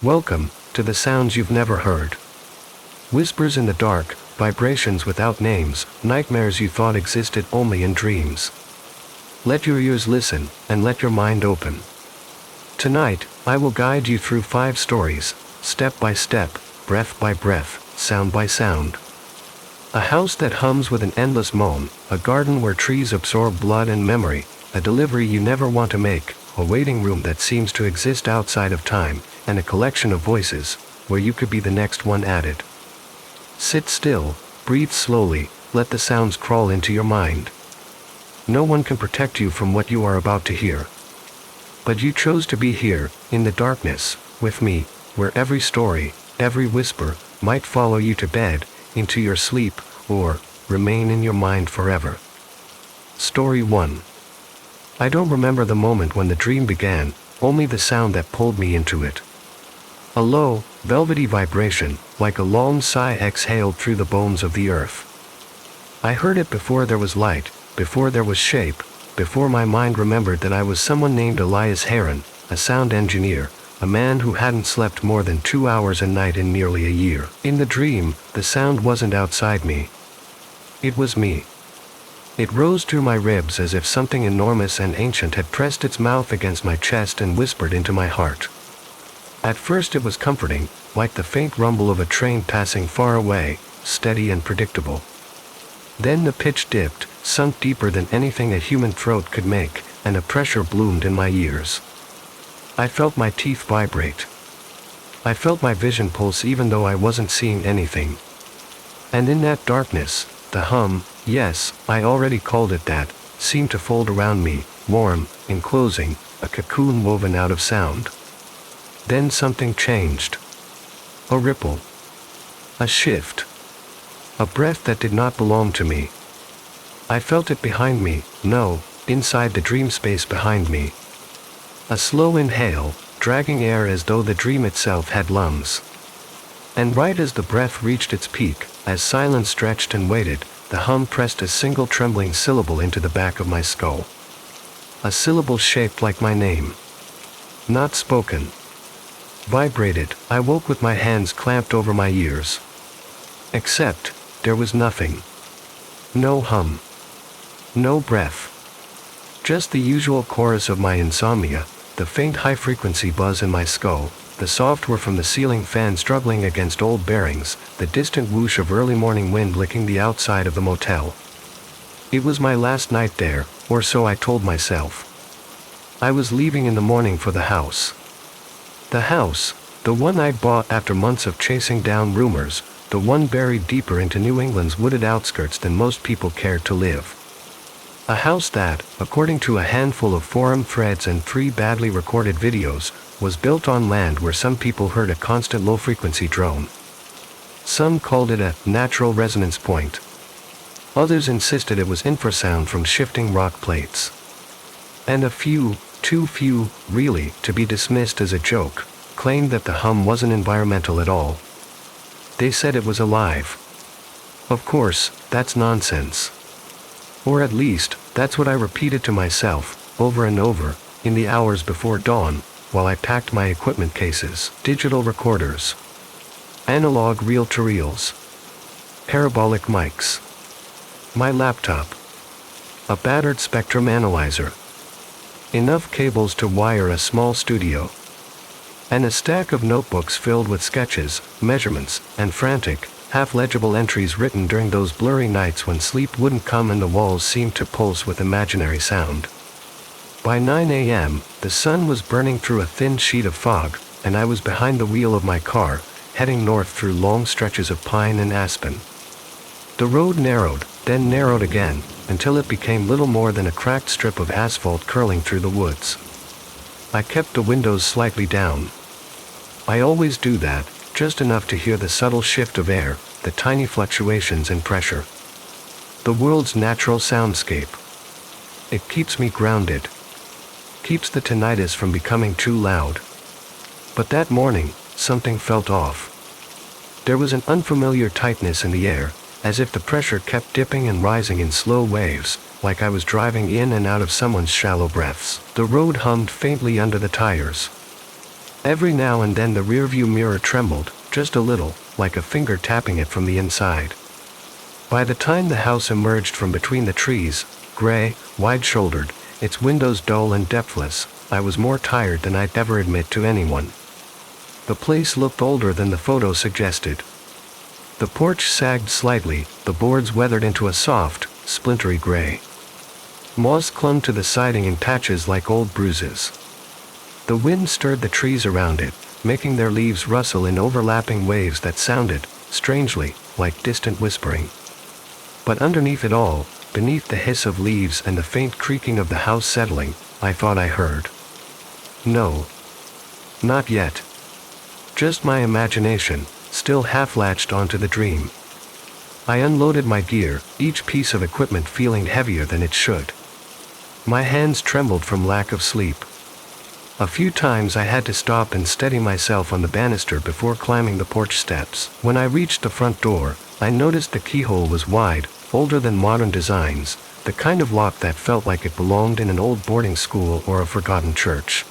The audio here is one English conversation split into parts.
Welcome to the sounds you've never heard. Whispers in the dark, vibrations without names, nightmares you thought existed only in dreams. Let your ears listen, and let your mind open. Tonight, I will guide you through 5 stories, step by step, breath by breath, sound by sound. A house that hums with an endless moan, a garden where trees absorb blood and memory, a delivery you never want to make, a waiting room that seems to exist outside of time, and a collection of voices, where you could be the next one added. Sit still, breathe slowly, let the sounds crawl into your mind. No one can protect you from what you are about to hear. But you chose to be here, in the darkness, with me, where every story, every whisper, might follow you to bed, into your sleep, or remain in your mind forever. Story 1. I don't remember the moment when the dream began, only the sound that pulled me into it. A low, velvety vibration, like a long sigh exhaled through the bones of the earth. I heard it before there was light, before there was shape, before my mind remembered that I was someone named Elias Heron, a sound engineer, a man who hadn't slept more than 2 hours a night in nearly a year. In the dream, the sound wasn't outside me. It was me. It rose through my ribs as if something enormous and ancient had pressed its mouth against my chest and whispered into my heart. At first it was comforting, like the faint rumble of a train passing far away, steady and predictable. Then the pitch dipped, sunk deeper than anything a human throat could make, and a pressure bloomed in my ears. I felt my teeth vibrate. I felt my vision pulse even though I wasn't seeing anything. And in that darkness, the hum, yes, I already called it that, seemed to fold around me, warm, enclosing, a cocoon woven out of sound. Then something changed. A ripple. A shift. A breath that did not belong to me. I felt it behind me, no, inside the dream space behind me. A slow inhale, dragging air as though the dream itself had lungs. And right as the breath reached its peak, as silence stretched and waited, the hum pressed a single trembling syllable into the back of my skull. A syllable shaped like my name. Not spoken. Vibrated, I woke with my hands clamped over my ears. Except, there was nothing. No hum. No breath. Just the usual chorus of my insomnia, the faint high-frequency buzz in my skull, the soft whir from the ceiling fan struggling against old bearings, the distant whoosh of early morning wind licking the outside of the motel. It was my last night there, or so I told myself. I was leaving in the morning for the house. The house, the one I'd bought after months of chasing down rumors, the one buried deeper into New England's wooded outskirts than most people cared to live. A house that, according to a handful of forum threads and 3 badly recorded videos, was built on land where some people heard a constant low-frequency drone. Some called it a natural resonance point. Others insisted it was infrasound from shifting rock plates. And a few, too few, really, to be dismissed as a joke, claimed that the hum wasn't environmental at all. They said it was alive. Of course, that's nonsense. Or at least, that's what I repeated to myself, over and over, in the hours before dawn, while I packed my equipment cases, digital recorders, analog reel-to-reels, parabolic mics, my laptop, a battered spectrum analyzer, enough cables to wire a small studio, and a stack of notebooks filled with sketches, measurements, and frantic, half-legible entries written during those blurry nights when sleep wouldn't come and the walls seemed to pulse with imaginary sound. By 9 a.m., the sun was burning through a thin sheet of fog, and I was behind the wheel of my car, heading north through long stretches of pine and aspen. The road narrowed, then narrowed again, until it became little more than a cracked strip of asphalt curling through the woods. I kept the windows slightly down. I always do that, just enough to hear the subtle shift of air, the tiny fluctuations in pressure. The world's natural soundscape. It keeps me grounded. Keeps the tinnitus from becoming too loud. But that morning, something felt off. There was an unfamiliar tightness in the air, as if the pressure kept dipping and rising in slow waves, like I was driving in and out of someone's shallow breaths. The road hummed faintly under the tires. Every now and then the rearview mirror trembled, just a little, like a finger tapping it from the inside. By the time the house emerged from between the trees, gray, wide-shouldered, its windows dull and depthless, I was more tired than I'd ever admit to anyone. The place looked older than the photo suggested. The porch sagged slightly, the boards weathered into a soft, splintery gray. Moss clung to the siding in patches like old bruises. The wind stirred the trees around it, making their leaves rustle in overlapping waves that sounded, strangely, like distant whispering. But underneath it all, beneath the hiss of leaves and the faint creaking of the house settling, I thought I heard. No. Not yet. Just my imagination, still half-latched onto the dream. I unloaded my gear, each piece of equipment feeling heavier than it should. My hands trembled from lack of sleep. A few times I had to stop and steady myself on the banister before climbing the porch steps. When I reached the front door, I noticed the keyhole was wide, older than modern designs, the kind of lock that felt like it belonged in an old boarding school or a forgotten church.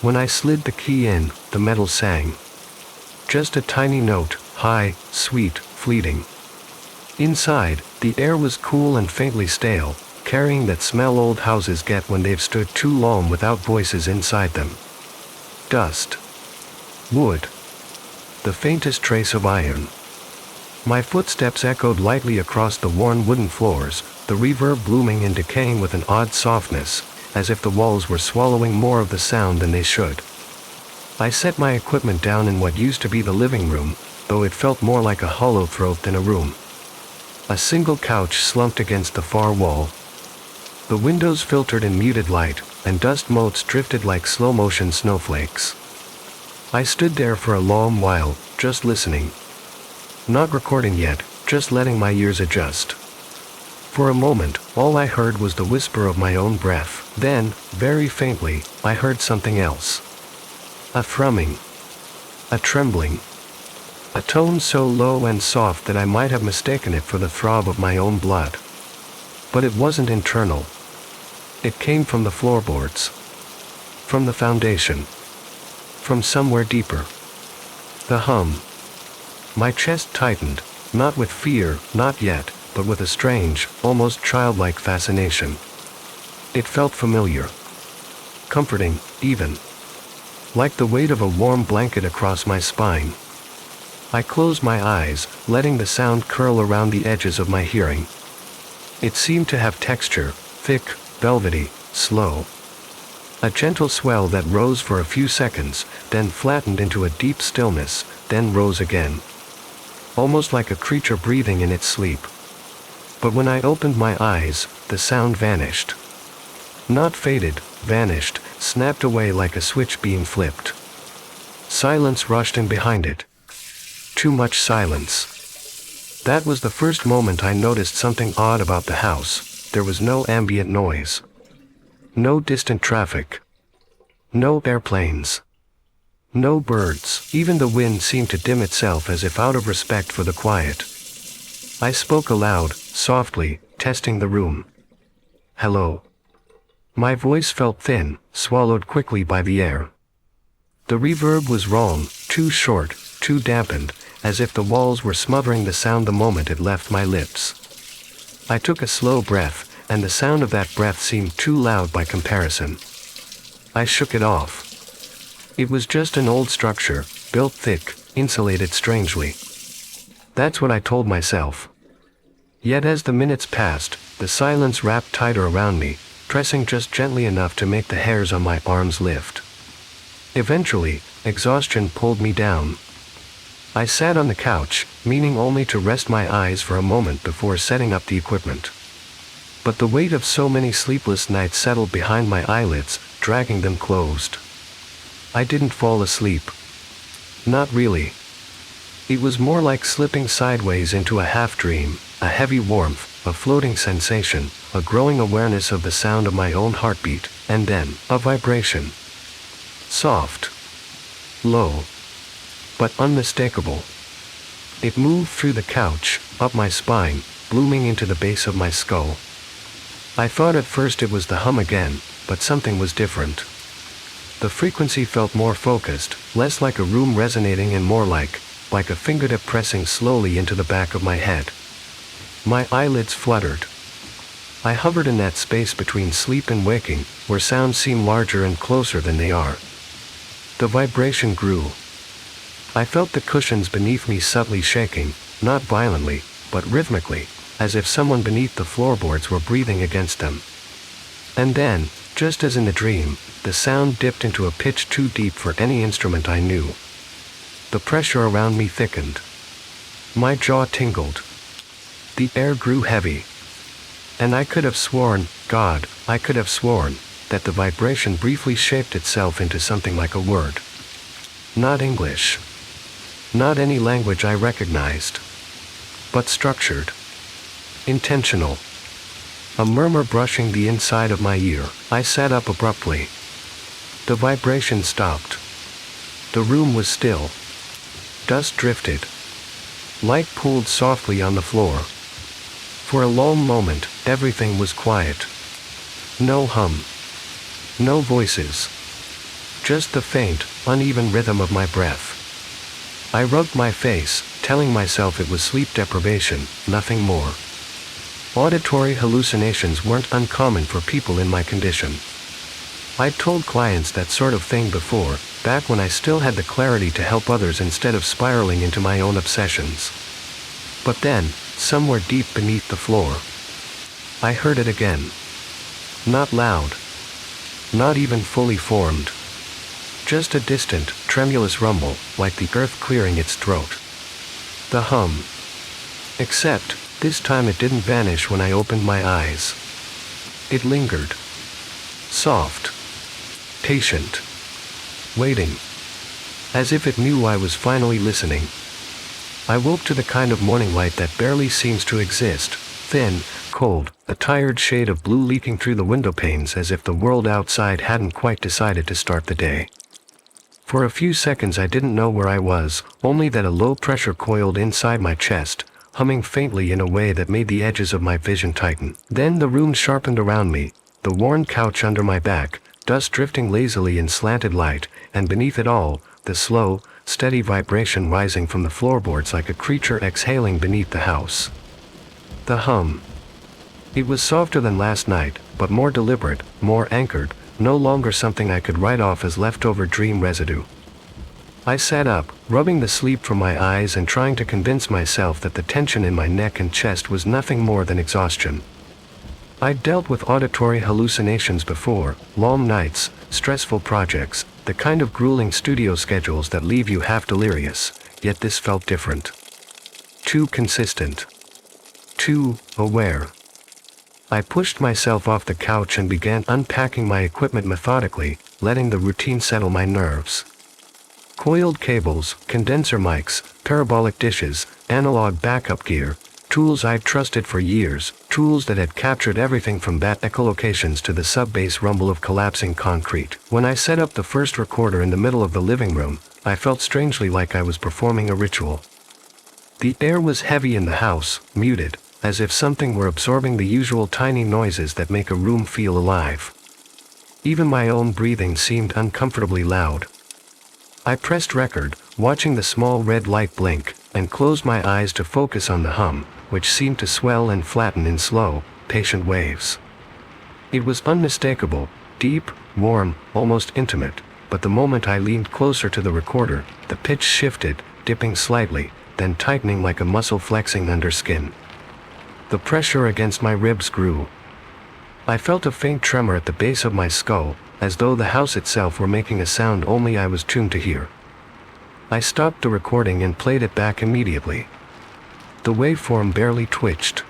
When I slid the key in, the metal sang. Just a tiny note, high, sweet, fleeting. Inside, the air was cool and faintly stale, carrying that smell old houses get when they've stood too long without voices inside them. Dust. Wood. The faintest trace of iron. My footsteps echoed lightly across the worn wooden floors, the reverb blooming and decaying with an odd softness, as if the walls were swallowing more of the sound than they should. I set my equipment down in what used to be the living room, though it felt more like a hollow throat than a room. A single couch slumped against the far wall. The windows filtered in muted light, and dust motes drifted like slow-motion snowflakes. I stood there for a long while, just listening. Not recording yet, just letting my ears adjust. For a moment, all I heard was the whisper of my own breath. Then, very faintly, I heard something else. A thrumming. A trembling. A tone so low and soft that I might have mistaken it for the throb of my own blood. But it wasn't internal. It came from the floorboards. From the foundation. From somewhere deeper. The hum. My chest tightened, not with fear, not yet, but with a strange, almost childlike fascination. It felt familiar. Comforting, even. Like the weight of a warm blanket across my spine. I closed my eyes, letting the sound curl around the edges of my hearing. It seemed to have texture, thick, velvety, slow. A gentle swell that rose for a few seconds, then flattened into a deep stillness, then rose again. Almost like a creature breathing in its sleep. But when I opened my eyes, the sound vanished. Not faded, vanished, snapped away like a switch being flipped. Silence rushed in behind it. Too much silence. That was the first moment I noticed something odd about the house. There was no ambient noise. No distant traffic. No airplanes. No birds. Even the wind seemed to dim itself as if out of respect for the quiet. I spoke aloud, softly, testing the room. Hello. My voice felt thin, swallowed quickly by the air. The reverb was wrong, too short, too dampened, as if the walls were smothering the sound the moment it left my lips. I took a slow breath, and the sound of that breath seemed too loud by comparison. I shook it off. It was just an old structure, built thick, insulated strangely. That's what I told myself. Yet as the minutes passed, the silence wrapped tighter around me, pressing just gently enough to make the hairs on my arms lift. Eventually, exhaustion pulled me down. I sat on the couch, meaning only to rest my eyes for a moment before setting up the equipment. But the weight of so many sleepless nights settled behind my eyelids, dragging them closed. I didn't fall asleep. Not really. It was more like slipping sideways into a half-dream, a heavy warmth, a floating sensation, a growing awareness of the sound of my own heartbeat, and then, a vibration. Soft. Low. But unmistakable. It moved through the couch, up my spine, blooming into the base of my skull. I thought at first it was the hum again, but something was different. The frequency felt more focused, less like a room resonating and more like a fingertip pressing slowly into the back of my head. My eyelids fluttered. I hovered in that space between sleep and waking, where sounds seem larger and closer than they are. The vibration grew. I felt the cushions beneath me subtly shaking, not violently, but rhythmically, as if someone beneath the floorboards were breathing against them. And then, just as in the dream, the sound dipped into a pitch too deep for any instrument I knew. The pressure around me thickened. My jaw tingled. The air grew heavy. And I could have sworn, God, I could have sworn, that the vibration briefly shaped itself into something like a word. Not English. Not any language I recognized. But structured. Intentional. A murmur brushing the inside of my ear. I sat up abruptly. The vibration stopped. The room was still. Dust drifted. Light pooled softly on the floor. For a long moment, everything was quiet. No hum. No voices. Just the faint, uneven rhythm of my breath. I rubbed my face, telling myself it was sleep deprivation, nothing more. Auditory hallucinations weren't uncommon for people in my condition. I'd told clients that sort of thing before, back when I still had the clarity to help others instead of spiraling into my own obsessions. But then, somewhere deep beneath the floor, I heard it again. Not loud. Not even fully formed. Just a distant, tremulous rumble, like the earth clearing its throat. The hum. Except, this time it didn't vanish when I opened my eyes. It lingered. Soft. Patient. Waiting. As if it knew I was finally listening. I woke to the kind of morning light that barely seems to exist, thin, cold, a tired shade of blue leaking through the window panes as if the world outside hadn't quite decided to start the day. For a few seconds I didn't know where I was, only that a low pressure coiled inside my chest, humming faintly in a way that made the edges of my vision tighten. Then the room sharpened around me, the worn couch under my back, dust drifting lazily in slanted light, and beneath it all, the slow, steady vibration rising from the floorboards like a creature exhaling beneath the house. The hum. It was softer than last night, but more deliberate, more anchored, no longer something I could write off as leftover dream residue. I sat up, rubbing the sleep from my eyes and trying to convince myself that the tension in my neck and chest was nothing more than exhaustion. I'd dealt with auditory hallucinations before, long nights, stressful projects, the kind of grueling studio schedules that leave you half delirious, yet this felt different. Too consistent. Too aware. I pushed myself off the couch and began unpacking my equipment methodically, letting the routine settle my nerves. Coiled cables, condenser mics, parabolic dishes, analog backup gear, tools I'd trusted for years, tools that had captured everything from bat echolocations to the sub-bass rumble of collapsing concrete. When I set up the first recorder in the middle of the living room, I felt strangely like I was performing a ritual. The air was heavy in the house, muted, as if something were absorbing the usual tiny noises that make a room feel alive. Even my own breathing seemed uncomfortably loud. I pressed record, watching the small red light blink, and closed my eyes to focus on the hum, which seemed to swell and flatten in slow, patient waves. It was unmistakable, deep, warm, almost intimate, but the moment I leaned closer to the recorder, the pitch shifted, dipping slightly, then tightening like a muscle flexing under skin. The pressure against my ribs grew. I felt a faint tremor at the base of my skull, as though the house itself were making a sound only I was tuned to hear. I stopped the recording and played it back immediately. The waveform barely twitched.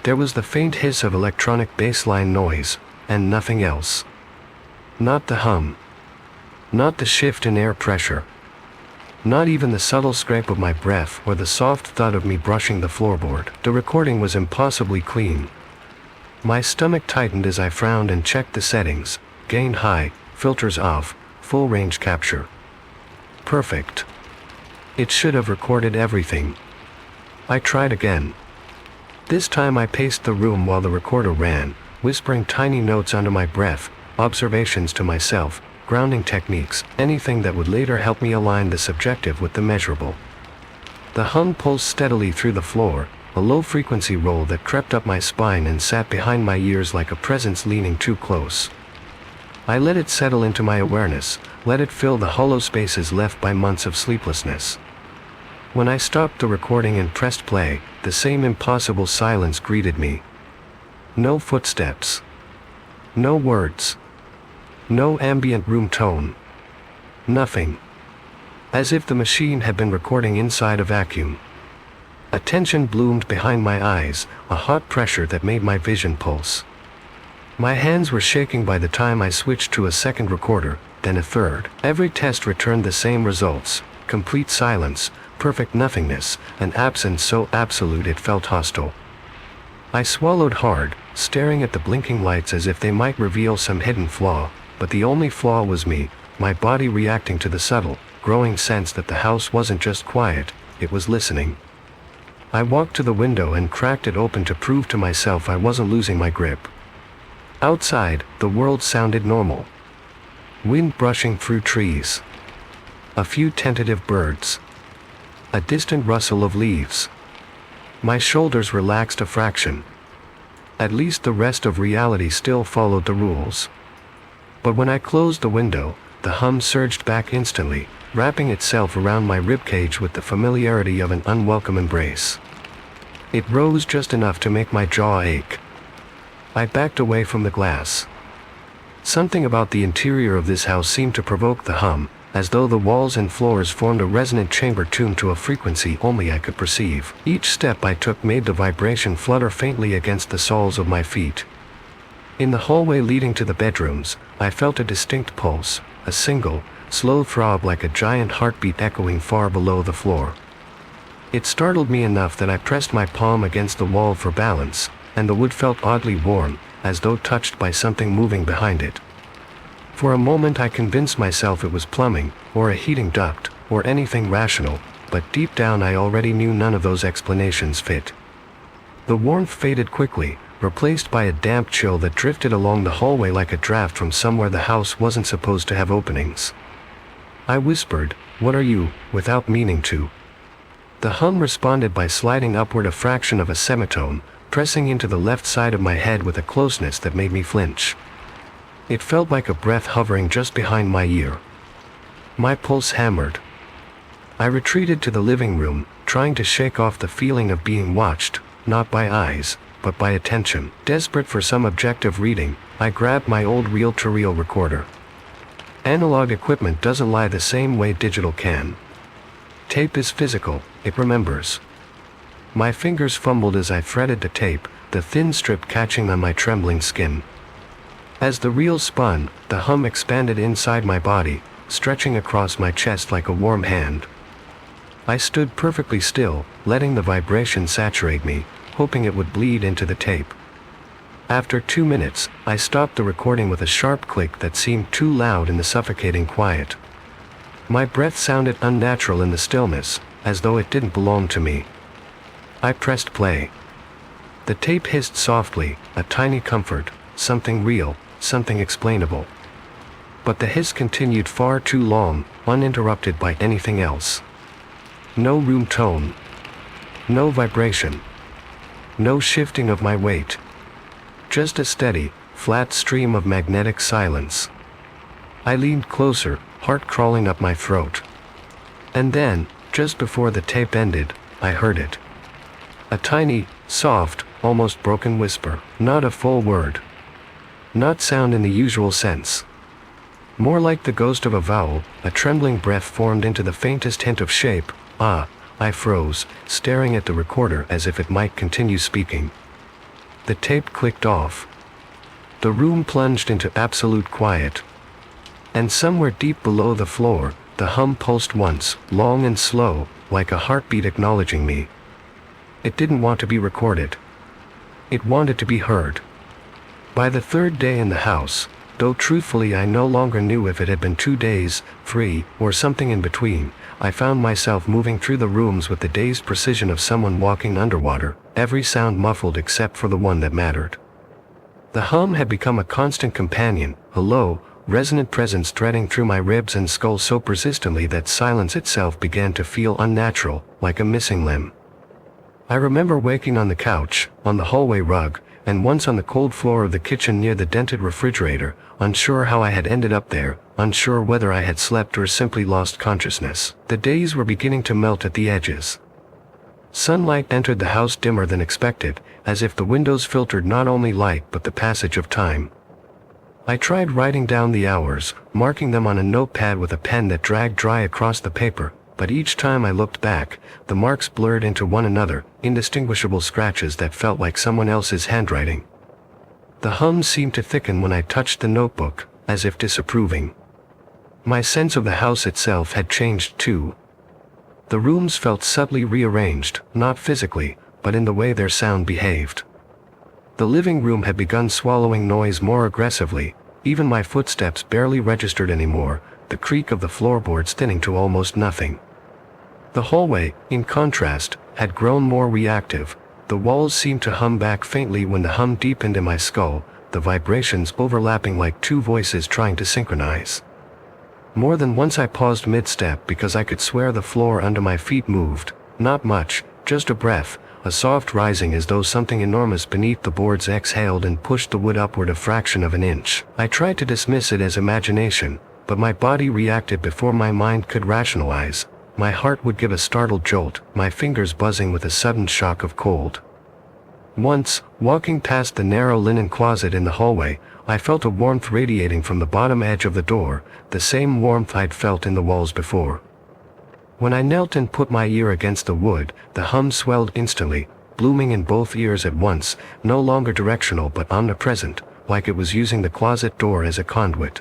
There was the faint hiss of electronic bassline noise, and nothing else. Not the hum. Not the shift in air pressure. Not even the subtle scrape of my breath or the soft thud of me brushing the floorboard. The recording was impossibly clean. My stomach tightened as I frowned and checked the settings, gain high, filters off, full range capture. Perfect. It should have recorded everything. I tried again. This time I paced the room while the recorder ran, whispering tiny notes under my breath, observations to myself, grounding techniques, anything that would later help me align the subjective with the measurable. The hum pulsed steadily through the floor, a low-frequency roll that crept up my spine and sat behind my ears like a presence leaning too close. I let it settle into my awareness, let it fill the hollow spaces left by months of sleeplessness. When I stopped the recording and pressed play, the same impossible silence greeted me. No footsteps. No words. No ambient room tone. Nothing. As if the machine had been recording inside a vacuum. A tension bloomed behind my eyes, a hot pressure that made my vision pulse. My hands were shaking by the time I switched to a second recorder, then a third. Every test returned the same results: complete silence, perfect nothingness, an absence so absolute it felt hostile. I swallowed hard, staring at the blinking lights as if they might reveal some hidden flaw, but the only flaw was me, my body reacting to the subtle, growing sense that the house wasn't just quiet, it was listening. I walked to the window and cracked it open to prove to myself I wasn't losing my grip. Outside, the world sounded normal. Wind brushing through trees. A few tentative birds. A distant rustle of leaves. My shoulders relaxed a fraction. At least the rest of reality still followed the rules. But when I closed the window, the hum surged back instantly, wrapping itself around my ribcage with the familiarity of an unwelcome embrace. It rose just enough to make my jaw ache. I backed away from the glass. Something about the interior of this house seemed to provoke the hum, as though the walls and floors formed a resonant chamber tuned to a frequency only I could perceive. Each step I took made the vibration flutter faintly against the soles of my feet. In the hallway leading to the bedrooms, I felt a distinct pulse, a single, slow throb like a giant heartbeat echoing far below the floor. It startled me enough that I pressed my palm against the wall for balance, and the wood felt oddly warm, as though touched by something moving behind it. For a moment I convinced myself it was plumbing, or a heating duct, or anything rational, but deep down I already knew none of those explanations fit. The warmth faded quickly, replaced by a damp chill that drifted along the hallway like a draft from somewhere the house wasn't supposed to have openings. I whispered, "What are you?" without meaning to. The hum responded by sliding upward a fraction of a semitone, pressing into the left side of my head with a closeness that made me flinch. It felt like a breath hovering just behind my ear. My pulse hammered. I retreated to the living room, trying to shake off the feeling of being watched, not by eyes, but by attention. Desperate for some objective reading, I grabbed my old reel-to-reel recorder. Analog equipment doesn't lie the same way digital can. Tape is physical, it remembers. My fingers fumbled as I threaded the tape, the thin strip catching on my trembling skin. As the reel spun, the hum expanded inside my body, stretching across my chest like a warm hand. I stood perfectly still, letting the vibration saturate me, hoping it would bleed into the tape. After 2 minutes, I stopped the recording with a sharp click that seemed too loud in the suffocating quiet. My breath sounded unnatural in the stillness, as though it didn't belong to me. I pressed play. The tape hissed softly, a tiny comfort, something real, something explainable. But the hiss continued far too long, uninterrupted by anything else. No room tone. No vibration. No shifting of my weight. Just a steady, flat stream of magnetic silence. I leaned closer, heart crawling up my throat. And then, just before the tape ended, I heard it. A tiny, soft, almost broken whisper. Not a full word. Not sound in the usual sense. More like the ghost of a vowel, a trembling breath formed into the faintest hint of shape. Ah, I froze, staring at the recorder as if it might continue speaking. The tape clicked off. The room plunged into absolute quiet. And somewhere deep below the floor, the hum pulsed once, long and slow, like a heartbeat acknowledging me. It didn't want to be recorded. It wanted to be heard. By the third day in the house, though truthfully I no longer knew if it had been 2 days, 3, or something in between, I found myself moving through the rooms with the dazed precision of someone walking underwater, every sound muffled except for the one that mattered. The hum had become a constant companion, a low, resonant presence threading through my ribs and skull so persistently that silence itself began to feel unnatural, like a missing limb. I remember waking on the couch, on the hallway rug, and once on the cold floor of the kitchen near the dented refrigerator, unsure how I had ended up there, unsure whether I had slept or simply lost consciousness. The days were beginning to melt at the edges. Sunlight entered the house dimmer than expected, as if the windows filtered not only light but the passage of time. I tried writing down the hours, marking them on a notepad with a pen that dragged dry across the paper, but each time I looked back, the marks blurred into one another, indistinguishable scratches that felt like someone else's handwriting. The hum seemed to thicken when I touched the notebook, as if disapproving. My sense of the house itself had changed too. The rooms felt subtly rearranged, not physically, but in the way their sound behaved. The living room had begun swallowing noise more aggressively, even my footsteps barely registered anymore, the creak of the floorboards thinning to almost nothing. The hallway, in contrast, had grown more reactive. The walls seemed to hum back faintly when the hum deepened in my skull, the vibrations overlapping like two voices trying to synchronize. More than once I paused mid-step because I could swear the floor under my feet moved, not much, just a breath, a soft rising as though something enormous beneath the boards exhaled and pushed the wood upward a fraction of an inch. I tried to dismiss it as imagination, but my body reacted before my mind could rationalize. My heart would give a startled jolt, my fingers buzzing with a sudden shock of cold. Once, walking past the narrow linen closet in the hallway, I felt a warmth radiating from the bottom edge of the door, the same warmth I'd felt in the walls before. When I knelt and put my ear against the wood, the hum swelled instantly, blooming in both ears at once, no longer directional but omnipresent, like it was using the closet door as a conduit.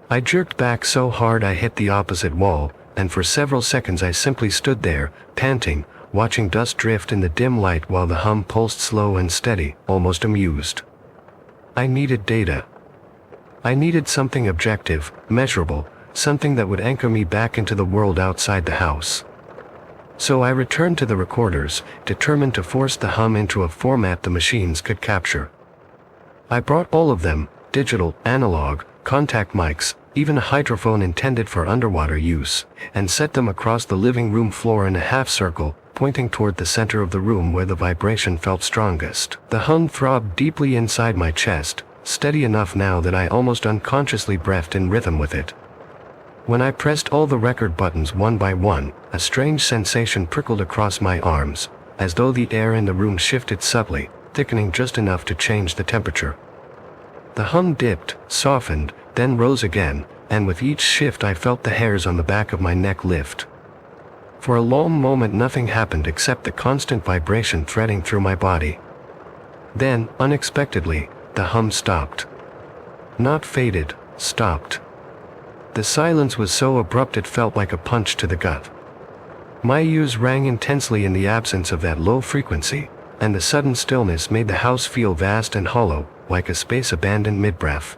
I jerked back so hard I hit the opposite wall, and for several seconds I simply stood there, panting, watching dust drift in the dim light while the hum pulsed slow and steady, almost amused. I needed data. I needed something objective, measurable, something that would anchor me back into the world outside the house. So I returned to the recorders, determined to force the hum into a format the machines could capture. I brought all of them, digital, analog, contact mics, even a hydrophone intended for underwater use, and set them across the living room floor in a half circle, pointing toward the center of the room where the vibration felt strongest. The hum throbbed deeply inside my chest, steady enough now that I almost unconsciously breathed in rhythm with it. When I pressed all the record buttons one by one, a strange sensation prickled across my arms, as though the air in the room shifted subtly, thickening just enough to change the temperature. The hum dipped, softened, then rose again, and with each shift I felt the hairs on the back of my neck lift. For a long moment nothing happened except the constant vibration threading through my body. Then, unexpectedly, the hum stopped. Not faded, stopped. The silence was so abrupt it felt like a punch to the gut. My ears rang intensely in the absence of that low frequency, and the sudden stillness made the house feel vast and hollow, like a space abandoned mid-breath.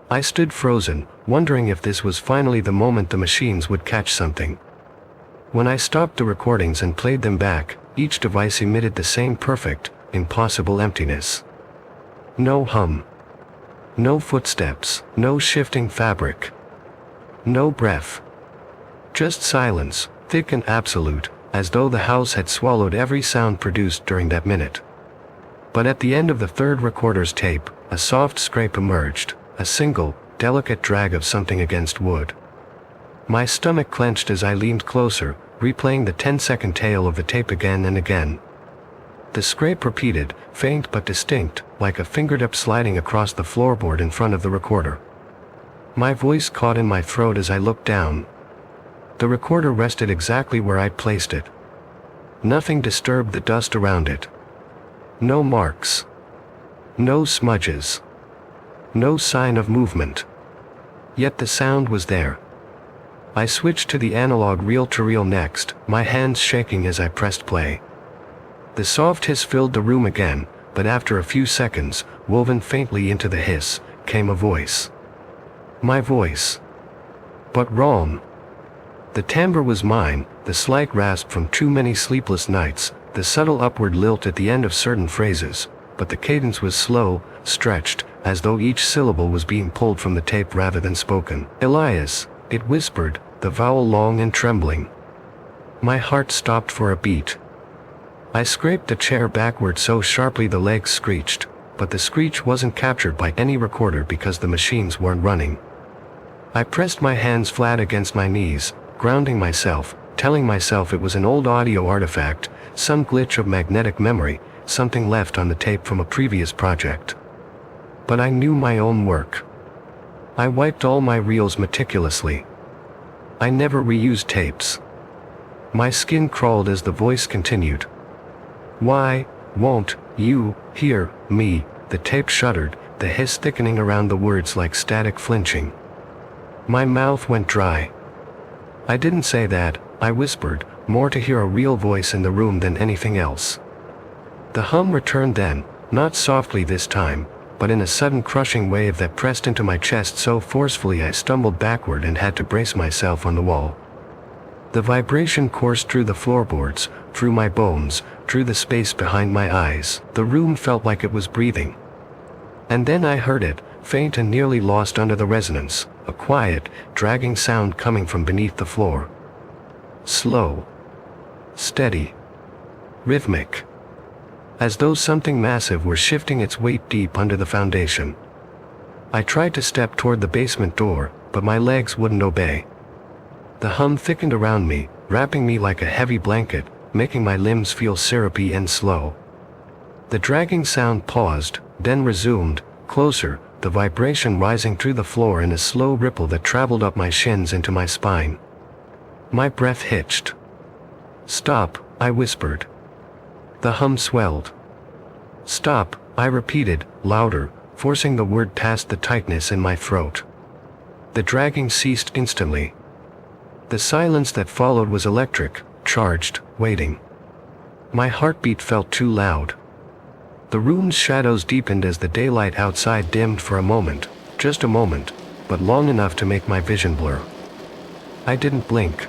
I stood frozen, wondering if this was finally the moment the machines would catch something. When I stopped the recordings and played them back, each device emitted the same perfect, impossible emptiness. No hum. No footsteps, no shifting fabric. No breath. Just silence, thick and absolute, as though the house had swallowed every sound produced during that minute. But at the end of the third recorder's tape, a soft scrape emerged, a single, delicate drag of something against wood. My stomach clenched as I leaned closer, replaying the 10-second tail of the tape again and again. The scrape repeated, faint but distinct, like a fingertip sliding across the floorboard in front of the recorder. My voice caught in my throat as I looked down. The recorder rested exactly where I'd placed it. Nothing disturbed the dust around it. No marks. No smudges. No sign of movement. Yet the sound was there. I switched to the analog reel-to-reel next, my hands shaking as I pressed play. The soft hiss filled the room again, but after a few seconds, woven faintly into the hiss, came a voice. My voice. But wrong. The timbre was mine, the slight rasp from too many sleepless nights, the subtle upward lilt at the end of certain phrases, but the cadence was slow, stretched, as though each syllable was being pulled from the tape rather than spoken. Elias, it whispered, the vowel long and trembling. My heart stopped for a beat. I scraped the chair backward so sharply the legs screeched, but the screech wasn't captured by any recorder because the machines weren't running. I pressed my hands flat against my knees, grounding myself, telling myself it was an old audio artifact, some glitch of magnetic memory, something left on the tape from a previous project. But I knew my own work. I wiped all my reels meticulously. I never reused tapes. My skin crawled as the voice continued. Why won't you hear me? The tape shuddered, the hiss thickening around the words like static flinching. My mouth went dry. I didn't say that, I whispered, more to hear a real voice in the room than anything else. The hum returned then, not softly this time, but in a sudden crushing wave that pressed into my chest so forcefully I stumbled backward and had to brace myself on the wall. The vibration coursed through the floorboards, through my bones, through the space behind my eyes. The room felt like it was breathing. And then I heard it, faint and nearly lost under the resonance, a quiet, dragging sound coming from beneath the floor. Slow. Steady. Rhythmic. As though something massive were shifting its weight deep under the foundation. I tried to step toward the basement door, but my legs wouldn't obey. The hum thickened around me, wrapping me like a heavy blanket, making my limbs feel syrupy and slow. The dragging sound paused, then resumed, closer, the vibration rising through the floor in a slow ripple that traveled up my shins into my spine. My breath hitched. Stop, I whispered. The hum swelled. Stop, I repeated, louder, forcing the word past the tightness in my throat. The dragging ceased instantly. The silence that followed was electric, charged, waiting. My heartbeat felt too loud. The room's shadows deepened as the daylight outside dimmed for a moment, just a moment, but long enough to make my vision blur. I didn't blink.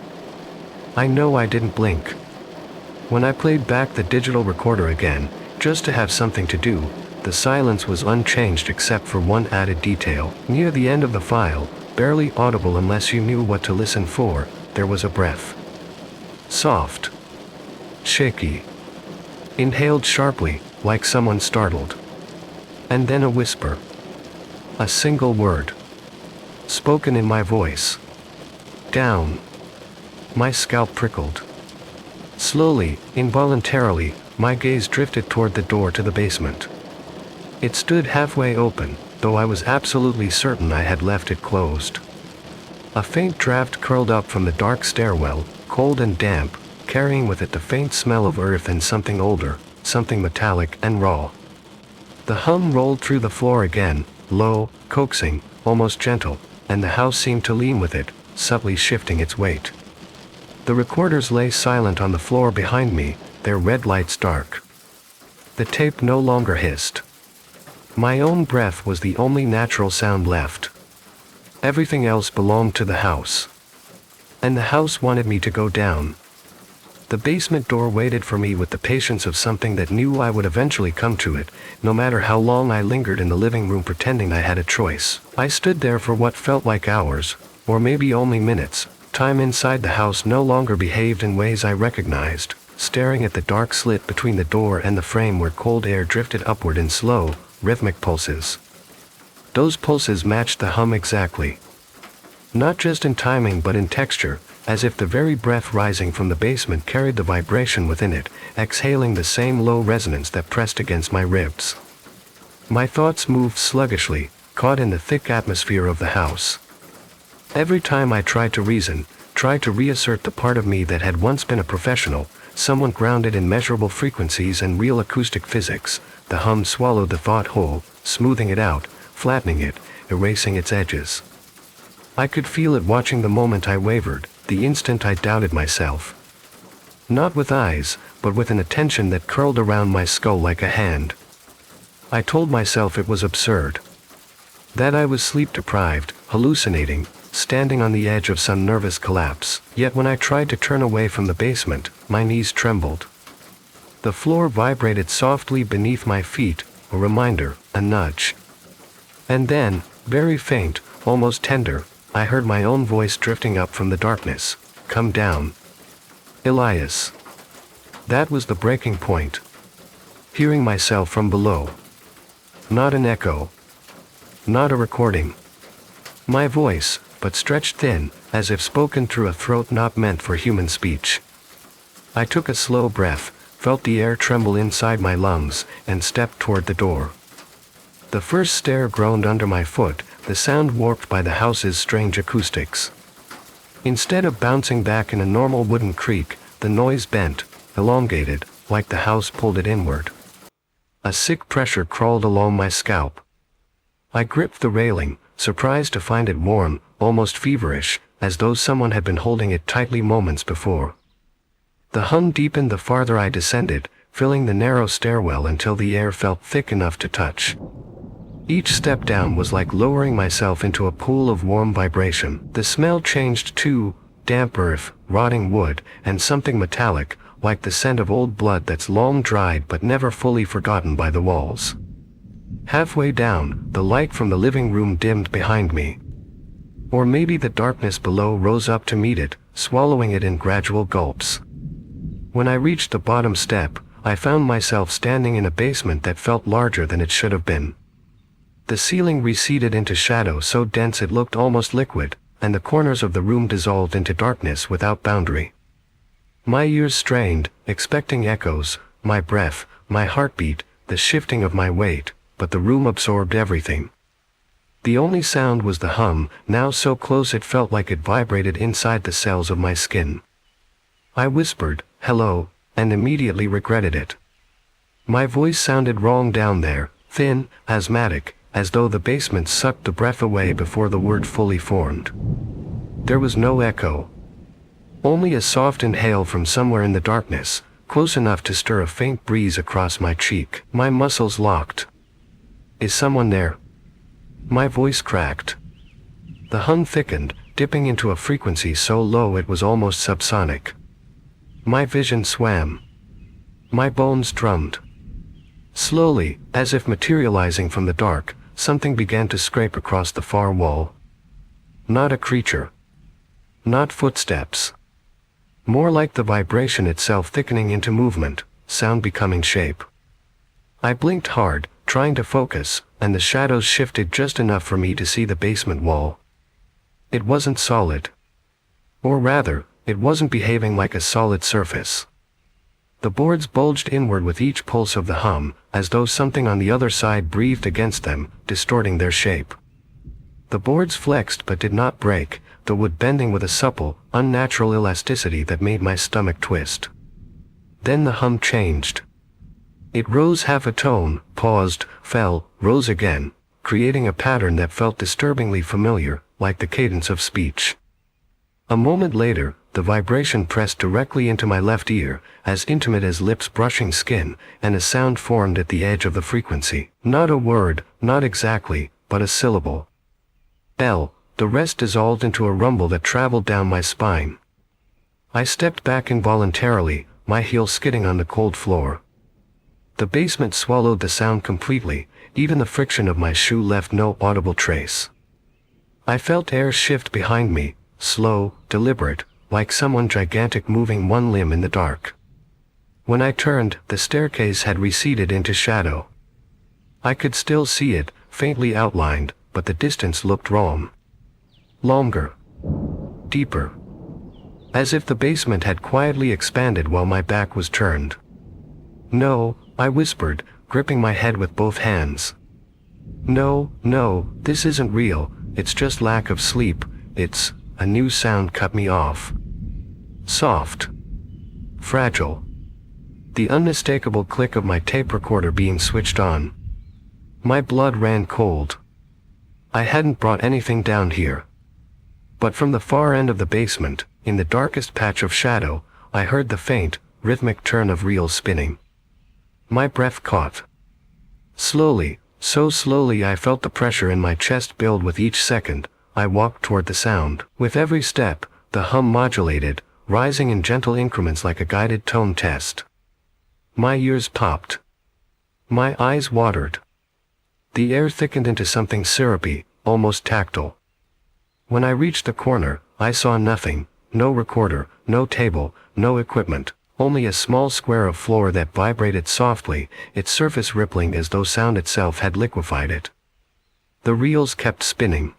I know I didn't blink. When I played back the digital recorder again, just to have something to do, the silence was unchanged except for one added detail. Near the end of the file, barely audible unless you knew what to listen for, there was a breath. Soft. Shaky. Inhaled sharply, like someone startled. And then a whisper. A single word. Spoken in my voice. Down. My scalp prickled. Slowly, involuntarily, my gaze drifted toward the door to the basement. It stood halfway open, though I was absolutely certain I had left it closed. A faint draft curled up from the dark stairwell, cold and damp, carrying with it the faint smell of earth and something older, something metallic and raw. The hum rolled through the floor again, low, coaxing, almost gentle, and the house seemed to lean with it, subtly shifting its weight. The recorders lay silent on the floor behind me, their red lights dark. The tape no longer hissed. My own breath was the only natural sound left. Everything else belonged to the house. And the house wanted me to go down. The basement door waited for me with the patience of something that knew I would eventually come to it, no matter how long I lingered in the living room pretending I had a choice. I stood there for what felt like hours, or maybe only minutes. Time inside the house no longer behaved in ways I recognized, staring at the dark slit between the door and the frame where cold air drifted upward in slow, rhythmic pulses. Those pulses matched the hum exactly. Not just in timing but in texture, as if the very breath rising from the basement carried the vibration within it, exhaling the same low resonance that pressed against my ribs. My thoughts moved sluggishly, caught in the thick atmosphere of the house. Every time I tried to reason, tried to reassert the part of me that had once been a professional, someone grounded in measurable frequencies and real acoustic physics, the hum swallowed the thought whole, smoothing it out, flattening it, erasing its edges. I could feel it watching the moment I wavered, the instant I doubted myself. Not with eyes, but with an attention that curled around my skull like a hand. I told myself it was absurd. That I was sleep-deprived, hallucinating, standing on the edge of some nervous collapse. Yet when I tried to turn away from the basement, my knees trembled. The floor vibrated softly beneath my feet, a reminder, a nudge. And then, very faint, almost tender, I heard my own voice drifting up from the darkness. Come down. Elias. That was the breaking point. Hearing myself from below. Not an echo. Not a recording. My voice, but stretched thin, as if spoken through a throat not meant for human speech. I took a slow breath, felt the air tremble inside my lungs, and stepped toward the door. The first stair groaned under my foot, the sound warped by the house's strange acoustics. Instead of bouncing back in a normal wooden creak, the noise bent, elongated, like the house pulled it inward. A sick pressure crawled along my scalp. I gripped the railing, surprised to find it warm, almost feverish, as though someone had been holding it tightly moments before. The hum deepened the farther I descended, filling the narrow stairwell until the air felt thick enough to touch. Each step down was like lowering myself into a pool of warm vibration. The smell changed too, damp earth, rotting wood, and something metallic, like the scent of old blood that's long dried but never fully forgotten by the walls. Halfway down, the light from the living room dimmed behind me. Or maybe the darkness below rose up to meet it, swallowing it in gradual gulps. When I reached the bottom step, I found myself standing in a basement that felt larger than it should have been. The ceiling receded into shadow so dense it looked almost liquid, and the corners of the room dissolved into darkness without boundary. My ears strained, expecting echoes, my breath, my heartbeat, the shifting of my weight, but the room absorbed everything. The only sound was the hum, now so close it felt like it vibrated inside the cells of my skin. I whispered, "Hello," and immediately regretted it. My voice sounded wrong down there, thin, asthmatic, as though the basement sucked the breath away before the word fully formed. There was no echo. Only a soft inhale from somewhere in the darkness, close enough to stir a faint breeze across my cheek. My muscles locked. Is someone there? My voice cracked. The hum thickened, dipping into a frequency so low it was almost subsonic. My vision swam. My bones drummed. Slowly, as if materializing from the dark, something began to scrape across the far wall. Not a creature. Not footsteps. More like the vibration itself thickening into movement, sound becoming shape. I blinked hard, trying to focus, and the shadows shifted just enough for me to see the basement wall. It wasn't solid. Or rather, it wasn't behaving like a solid surface. The boards bulged inward with each pulse of the hum, as though something on the other side breathed against them, distorting their shape. The boards flexed but did not break, the wood bending with a supple, unnatural elasticity that made my stomach twist. Then the hum changed. It rose half a tone, paused, fell, rose again, creating a pattern that felt disturbingly familiar, like the cadence of speech. A moment later, the vibration pressed directly into my left ear, as intimate as lips brushing skin, and a sound formed at the edge of the frequency. Not a word, not exactly, but a syllable. L. The rest dissolved into a rumble that traveled down my spine. I stepped back involuntarily, my heel skidding on the cold floor. The basement swallowed the sound completely, even the friction of my shoe left no audible trace. I felt air shift behind me, slow, deliberate, like someone gigantic moving one limb in the dark. When I turned, the staircase had receded into shadow. I could still see it, faintly outlined, but the distance looked wrong. Longer. Deeper. As if the basement had quietly expanded while my back was turned. "No," I whispered, gripping my head with both hands. "No, this isn't real, it's just lack of sleep, it's..." A new sound cut me off. Soft. Fragile. The unmistakable click of my tape recorder being switched on. My blood ran cold. I hadn't brought anything down here. But from the far end of the basement, in the darkest patch of shadow, I heard the faint, rhythmic turn of reels spinning. My breath caught. Slowly, so slowly I felt the pressure in my chest build with each second. I walked toward the sound. With every step, the hum modulated, rising in gentle increments like a guided tone test. My ears popped. My eyes watered. The air thickened into something syrupy, almost tactile. When I reached the corner, I saw nothing, no recorder, no table, no equipment, only a small square of floor that vibrated softly, its surface rippling as though sound itself had liquefied it. The reels kept spinning.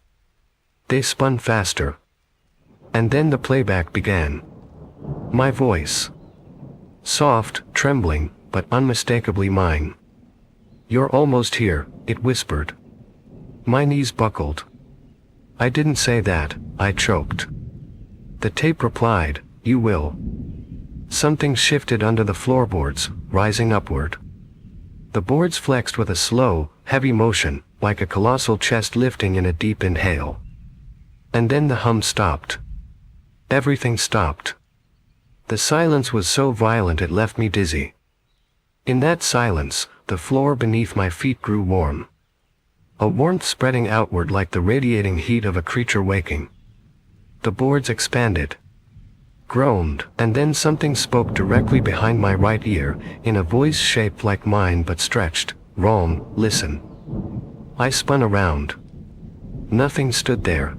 They spun faster. And then the playback began. My voice. Soft, trembling, but unmistakably mine. "You're almost here," it whispered. My knees buckled. "I didn't say that," I choked. The tape replied, "You will." Something shifted under the floorboards, rising upward. The boards flexed with a slow, heavy motion, like a colossal chest lifting in a deep inhale. And then the hum stopped. Everything stopped. The silence was so violent it left me dizzy. In that silence, the floor beneath my feet grew warm. A warmth spreading outward like the radiating heat of a creature waking. The boards expanded. Groaned, and then something spoke directly behind my right ear, in a voice shaped like mine but stretched. "Wrong, listen." I spun around. Nothing stood there.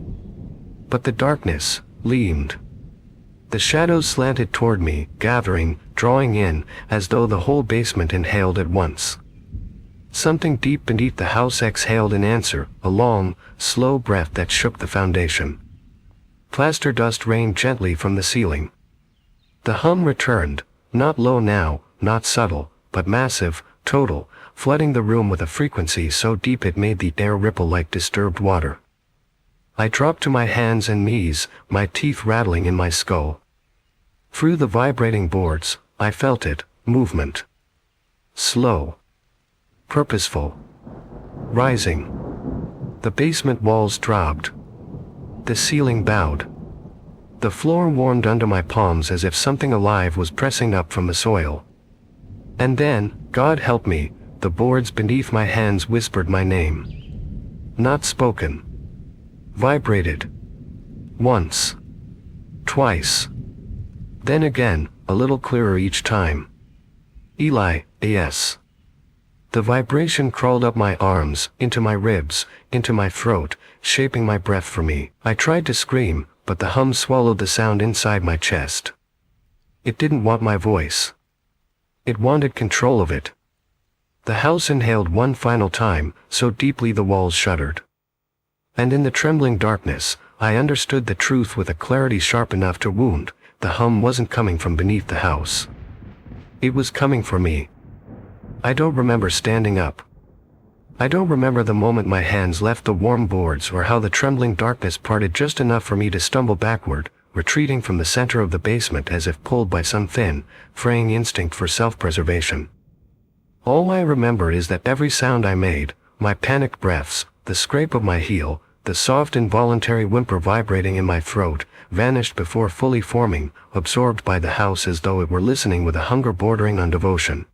But the darkness leaned. The shadows slanted toward me, gathering, drawing in, as though the whole basement inhaled at once. Something deep beneath the house exhaled in answer, a long, slow breath that shook the foundation. Plaster dust rained gently from the ceiling. The hum returned, not low now, not subtle, but massive, total, flooding the room with a frequency so deep it made the air ripple like disturbed water. I dropped to my hands and knees, my teeth rattling in my skull. Through the vibrating boards, I felt it, movement. Slow. Purposeful. Rising. The basement walls dropped. The ceiling bowed. The floor warmed under my palms as if something alive was pressing up from the soil. And then, God help me, the boards beneath my hands whispered my name. Not spoken. Vibrated. Once. Twice. Then again, a little clearer each time. Eli, yes. The vibration crawled up my arms, into my ribs, into my throat, shaping my breath for me. I tried to scream, but the hum swallowed the sound inside my chest. It didn't want my voice. It wanted control of it. The house inhaled one final time, so deeply the walls shuddered. And in the trembling darkness, I understood the truth with a clarity sharp enough to wound. The hum wasn't coming from beneath the house. It was coming for me. I don't remember standing up. I don't remember the moment my hands left the warm boards or how the trembling darkness parted just enough for me to stumble backward, retreating from the center of the basement as if pulled by some thin, fraying instinct for self-preservation. All I remember is that every sound I made, my panicked breaths, the scrape of my heel, the soft involuntary whimper vibrating in my throat, vanished before fully forming, absorbed by the house as though it were listening with a hunger bordering on devotion.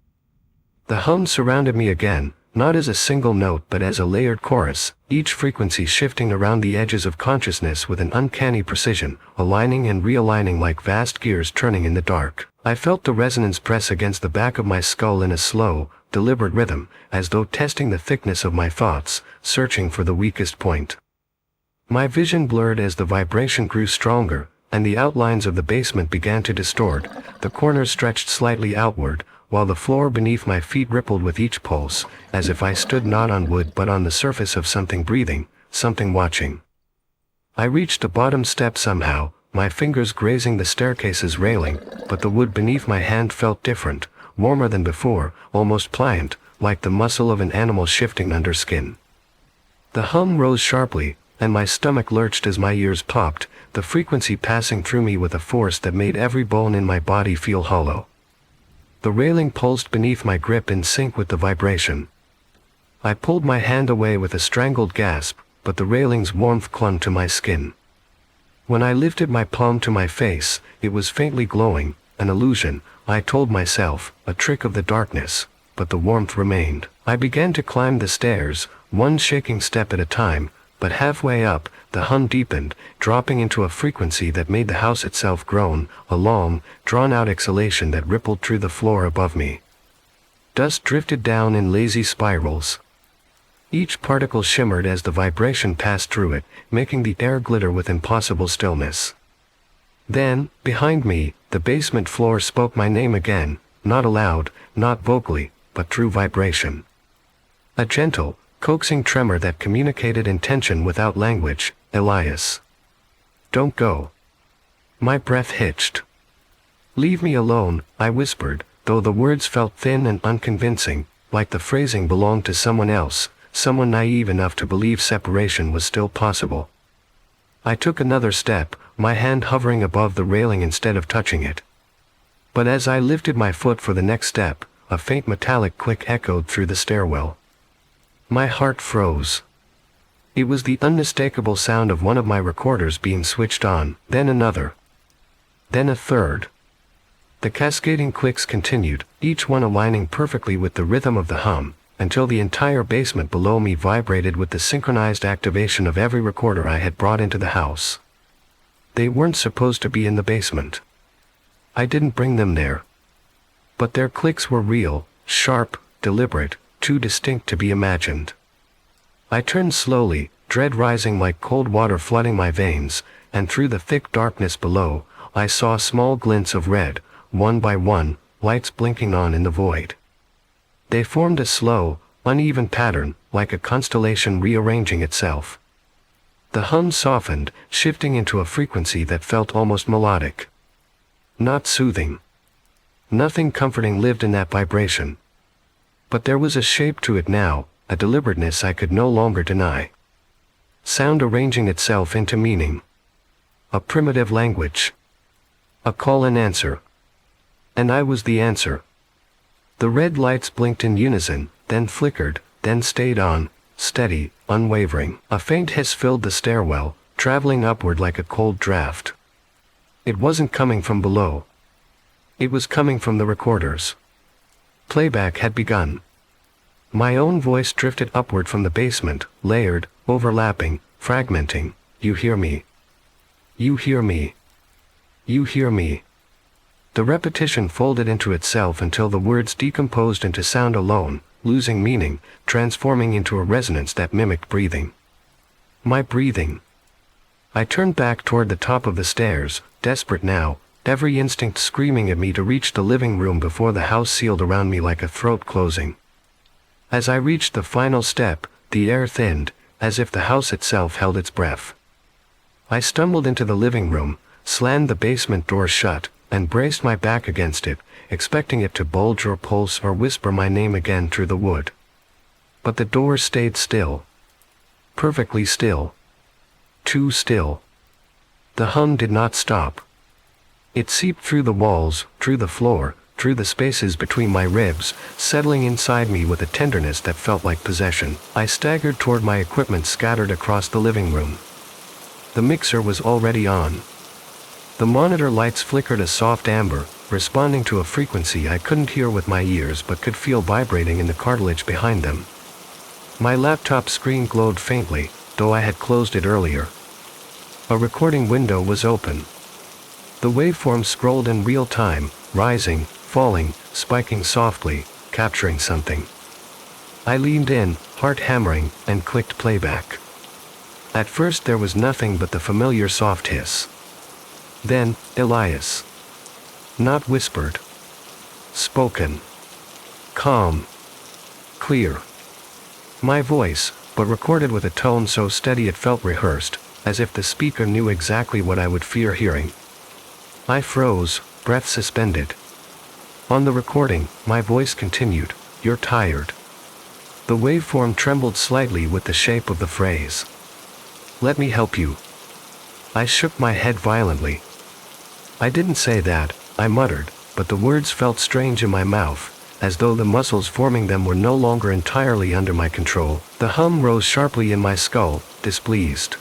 The hum surrounded me again, not as a single note but as a layered chorus, each frequency shifting around the edges of consciousness with an uncanny precision, aligning and realigning like vast gears turning in the dark. I felt the resonance press against the back of my skull in a slow, deliberate rhythm, as though testing the thickness of my thoughts, searching for the weakest point. My vision blurred as the vibration grew stronger, and the outlines of the basement began to distort. The corners stretched slightly outward, while the floor beneath my feet rippled with each pulse, as if I stood not on wood but on the surface of something breathing, something watching. I reached the bottom step somehow, my fingers grazing the staircase's railing, but the wood beneath my hand felt different, warmer than before, almost pliant, like the muscle of an animal shifting under skin. The hum rose sharply, and my stomach lurched as my ears popped, the frequency passing through me with a force that made every bone in my body feel hollow. The railing pulsed beneath my grip in sync with the vibration. I pulled my hand away with a strangled gasp, but the railing's warmth clung to my skin. When I lifted my palm to my face, it was faintly glowing, an illusion, I told myself, a trick of the darkness, but the warmth remained. I began to climb the stairs, one shaking step at a time, but halfway up, the hum deepened, dropping into a frequency that made the house itself groan, a long, drawn-out exhalation that rippled through the floor above me. Dust drifted down in lazy spirals. Each particle shimmered as the vibration passed through it, making the air glitter with impossible stillness. Then, behind me, the basement floor spoke my name again, not aloud, not vocally, but through vibration. A gentle, coaxing tremor that communicated intention without language. Elias. Don't go. My breath hitched. Leave me alone, I whispered, though the words felt thin and unconvincing, like the phrasing belonged to someone else, someone naive enough to believe separation was still possible. I took another step, my hand hovering above the railing instead of touching it. But as I lifted my foot for the next step, a faint metallic click echoed through the stairwell. My heart froze. It was the unmistakable sound of one of my recorders being switched on, then another. Then a third. The cascading clicks continued, each one aligning perfectly with the rhythm of the hum, until the entire basement below me vibrated with the synchronized activation of every recorder I had brought into the house. They weren't supposed to be in the basement. I didn't bring them there. But their clicks were real, sharp, deliberate, too distinct to be imagined. I turned slowly, dread rising like cold water flooding my veins, and through the thick darkness below, I saw small glints of red, one by one, lights blinking on in the void. They formed a slow, uneven pattern, like a constellation rearranging itself. The hum softened, shifting into a frequency that felt almost melodic. Not soothing. Nothing comforting lived in that vibration. But there was a shape to it now, a deliberateness I could no longer deny. Sound arranging itself into meaning. A primitive language. A call and answer. And I was the answer. The red lights blinked in unison, then flickered, then stayed on, steady, unwavering. A faint hiss filled the stairwell, traveling upward like a cold draft. It wasn't coming from below. It was coming from the recorders. Playback had begun. My own voice drifted upward from the basement, layered, overlapping, fragmenting. You hear me. You hear me. You hear me. The repetition folded into itself until the words decomposed into sound alone, losing meaning, transforming into a resonance that mimicked breathing. My breathing. I turned back toward the top of the stairs, desperate now, every instinct screaming at me to reach the living room before the house sealed around me like a throat closing. As I reached the final step, the air thinned, as if the house itself held its breath. I stumbled into the living room, slammed the basement door shut, and braced my back against it, expecting it to bulge or pulse or whisper my name again through the wood. But the door stayed still. Perfectly still. Too still. The hum did not stop. It seeped through the walls, through the floor, through the spaces between my ribs, settling inside me with a tenderness that felt like possession. I staggered toward my equipment scattered across the living room. The mixer was already on. The monitor lights flickered a soft amber, responding to a frequency I couldn't hear with my ears but could feel vibrating in the cartilage behind them. My laptop screen glowed faintly, though I had closed it earlier. A recording window was open. The waveform scrolled in real time, rising, falling, spiking softly, capturing something. I leaned in, heart hammering, and clicked playback. At first there was nothing but the familiar soft hiss. Then, Elias. Not whispered. Spoken. Calm. Clear. My voice, but recorded with a tone so steady it felt rehearsed, as if the speaker knew exactly what I would fear hearing. I froze, breath suspended. On the recording, my voice continued, "You're tired." The waveform trembled slightly with the shape of the phrase. "Let me help you." I shook my head violently. I didn't say that, I muttered, but the words felt strange in my mouth, as though the muscles forming them were no longer entirely under my control. The hum rose sharply in my skull, displeased.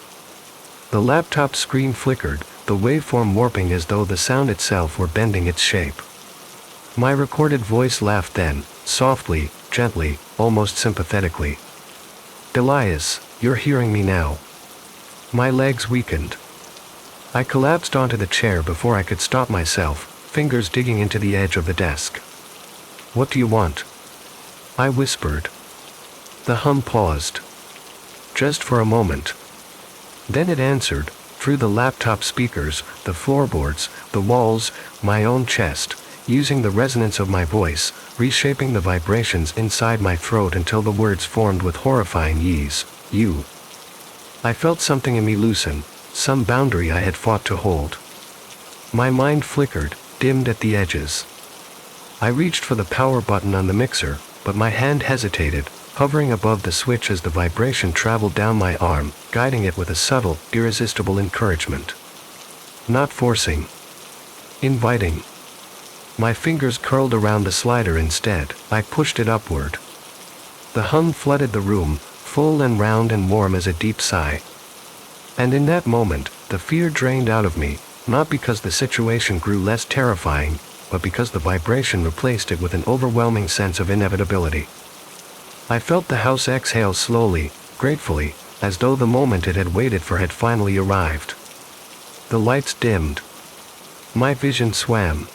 The laptop screen flickered, the waveform warping as though the sound itself were bending its shape. My recorded voice laughed then, softly, gently, almost sympathetically. "Elias, you're hearing me now." My legs weakened. I collapsed onto the chair before I could stop myself, fingers digging into the edge of the desk. "What do you want?" I whispered. The hum paused. Just for a moment. Then it answered, through the laptop speakers, the floorboards, the walls, my own chest, using the resonance of my voice, reshaping the vibrations inside my throat until the words formed with horrifying ease. You. I felt something in me loosen, some boundary I had fought to hold. My mind flickered, dimmed at the edges. I reached for the power button on the mixer, but my hand hesitated, hovering above the switch as the vibration traveled down my arm, guiding it with a subtle, irresistible encouragement. Not forcing. Inviting. My fingers curled around the slider instead. I pushed it upward. The hum flooded the room, full and round and warm as a deep sigh. And in that moment, the fear drained out of me, not because the situation grew less terrifying, but because the vibration replaced it with an overwhelming sense of inevitability. I felt the house exhale slowly, gratefully, as though the moment it had waited for had finally arrived. The lights dimmed. My vision swam.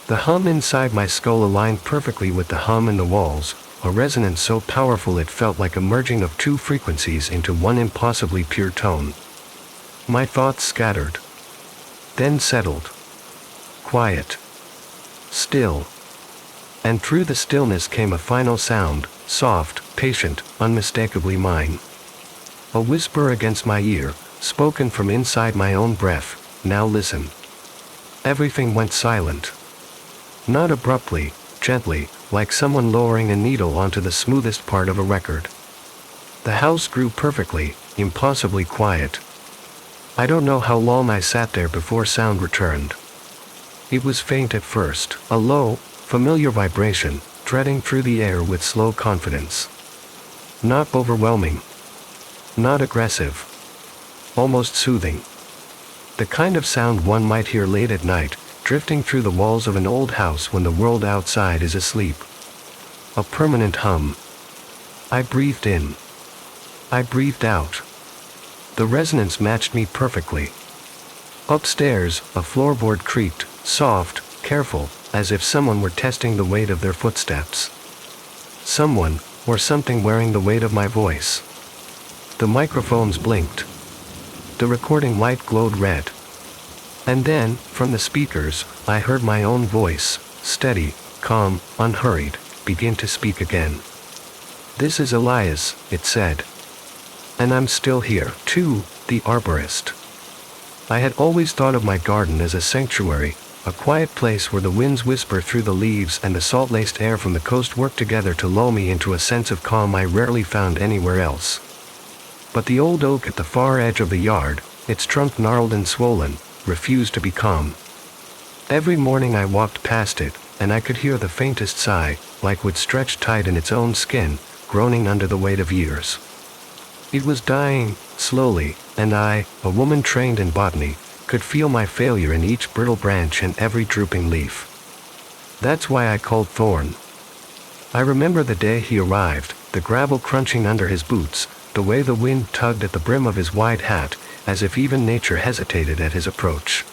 The hum inside my skull aligned perfectly with the hum in the walls, a resonance so powerful it felt like a merging of two frequencies into one impossibly pure tone. My thoughts scattered. Then settled. Quiet. Still. And through the stillness came a final sound, soft, patient, unmistakably mine. A whisper against my ear, spoken from inside my own breath. Now listen. Everything went silent. Not abruptly, gently, like someone lowering a needle onto the smoothest part of a record. The house grew perfectly, impossibly quiet. I don't know how long I sat there before sound returned. It was faint at first, a low, familiar vibration, threading through the air with slow confidence. Not overwhelming. Not aggressive. Almost soothing. The kind of sound one might hear late at night, drifting through the walls of an old house when the world outside is asleep. A permanent hum. I breathed in. I breathed out. The resonance matched me perfectly. Upstairs, a floorboard creaked, soft, careful, as if someone were testing the weight of their footsteps. Someone, or something wearing the weight of my voice. The microphones blinked. The recording light glowed red. And then, from the speakers, I heard my own voice, steady, calm, unhurried, begin to speak again. This is Elias, it said. And I'm still here, too, the arborist. I had always thought of my garden as a sanctuary, a quiet place where the winds whisper through the leaves and the salt-laced air from the coast work together to lull me into a sense of calm I rarely found anywhere else. But the old oak at the far edge of the yard, its trunk gnarled and swollen, refused to be calm. Every morning I walked past it, and I could hear the faintest sigh, like wood stretched tight in its own skin, groaning under the weight of years. It was dying, slowly, and I, a woman trained in botany, could feel my failure in each brittle branch and every drooping leaf. That's why I called Thorn. I remember the day he arrived, the gravel crunching under his boots, the way the wind tugged at the brim of his wide hat, as if even nature hesitated at his approach.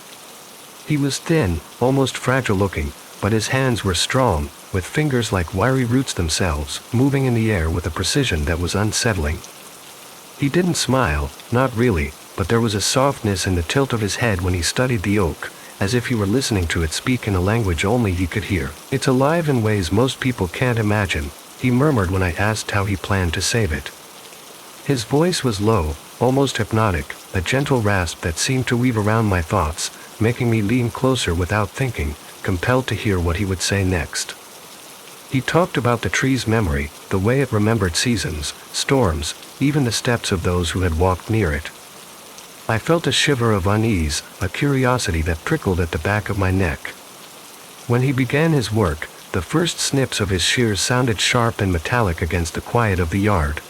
He was thin, almost fragile-looking, but his hands were strong, with fingers like wiry roots themselves, moving in the air with a precision that was unsettling. He didn't smile, not really, but there was a softness in the tilt of his head when he studied the oak, as if he were listening to it speak in a language only he could hear. It's alive in ways most people can't imagine, he murmured when I asked how he planned to save it. His voice was low, almost hypnotic, a gentle rasp that seemed to weave around my thoughts, making me lean closer without thinking, compelled to hear what he would say next. He talked about the tree's memory, the way it remembered seasons, storms, even the steps of those who had walked near it. I felt a shiver of unease, a curiosity that prickled at the back of my neck. When he began his work, the first snips of his shears sounded sharp and metallic against the quiet of the yard.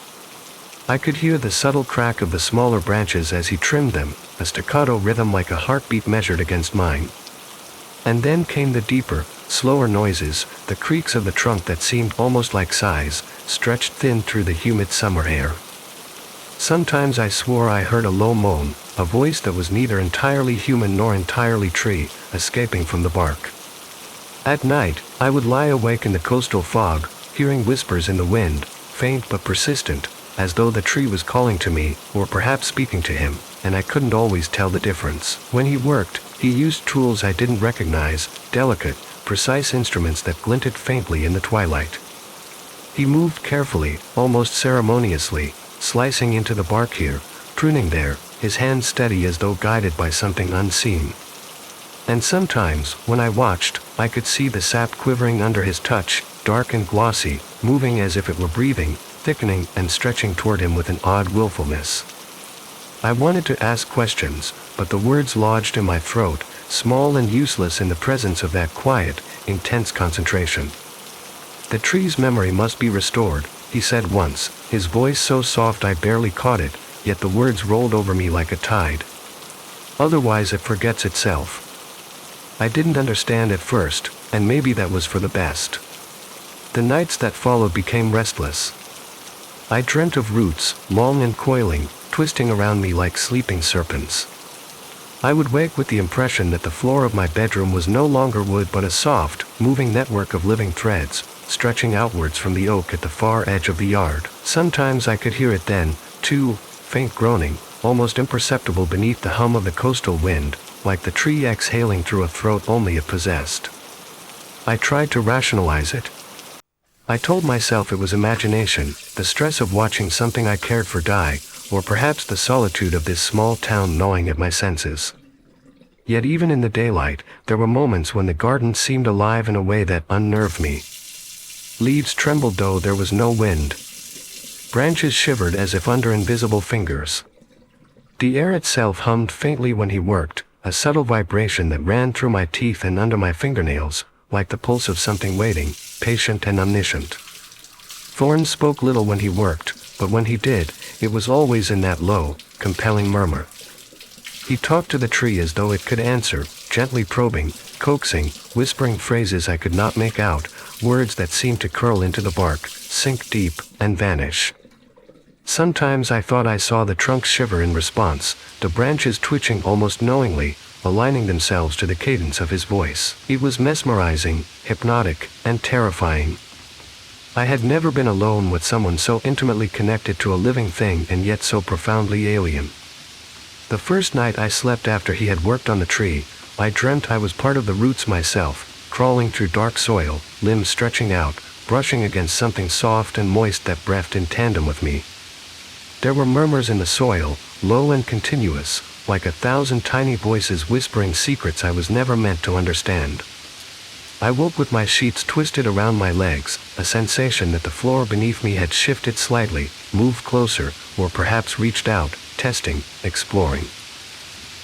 I could hear the subtle crack of the smaller branches as he trimmed them, a staccato rhythm like a heartbeat measured against mine. And then came the deeper, slower noises, the creaks of the trunk that seemed almost like sighs, stretched thin through the humid summer air. Sometimes I swore I heard a low moan, a voice that was neither entirely human nor entirely tree, escaping from the bark. At night, I would lie awake in the coastal fog, hearing whispers in the wind, faint but persistent, as though the tree was calling to me, or perhaps speaking to him, and I couldn't always tell the difference. When he worked, he used tools I didn't recognize, delicate, precise instruments that glinted faintly in the twilight. He moved carefully, almost ceremoniously, slicing into the bark here, pruning there, his hands steady as though guided by something unseen. And sometimes, when I watched, I could see the sap quivering under his touch, dark and glossy, moving as if it were breathing, thickening and stretching toward him with an odd willfulness. I wanted to ask questions, but the words lodged in my throat, small and useless in the presence of that quiet, intense concentration. "The tree's memory must be restored," he said once, his voice so soft I barely caught it, yet the words rolled over me like a tide. "Otherwise it forgets itself." I didn't understand at first, and maybe that was for the best. The nights that followed became restless. I dreamt of roots, long and coiling, twisting around me like sleeping serpents. I would wake with the impression that the floor of my bedroom was no longer wood but a soft, moving network of living threads, stretching outwards from the oak at the far edge of the yard. Sometimes I could hear it then, too, faint groaning, almost imperceptible beneath the hum of the coastal wind, like the tree exhaling through a throat only it possessed. I tried to rationalize it. I told myself it was imagination, the stress of watching something I cared for die, or perhaps the solitude of this small town gnawing at my senses. Yet even in the daylight, there were moments when the garden seemed alive in a way that unnerved me. Leaves trembled though there was no wind. Branches shivered as if under invisible fingers. The air itself hummed faintly when he worked, a subtle vibration that ran through my teeth and under my fingernails, like the pulse of something waiting, patient and omniscient. Thorne spoke little when he worked, but when he did, it was always in that low, compelling murmur. He talked to the tree as though it could answer, gently probing, coaxing, whispering phrases I could not make out, words that seemed to curl into the bark, sink deep, and vanish. Sometimes I thought I saw the trunk shiver in response, the branches twitching almost knowingly, aligning themselves to the cadence of his voice. It was mesmerizing, hypnotic, and terrifying. I had never been alone with someone so intimately connected to a living thing and yet so profoundly alien. The first night I slept after he had worked on the tree, I dreamt I was part of the roots myself, crawling through dark soil, limbs stretching out, brushing against something soft and moist that breathed in tandem with me. There were murmurs in the soil, low and continuous, like 1,000 tiny voices whispering secrets I was never meant to understand. I woke with my sheets twisted around my legs, a sensation that the floor beneath me had shifted slightly, moved closer, or perhaps reached out, testing, exploring.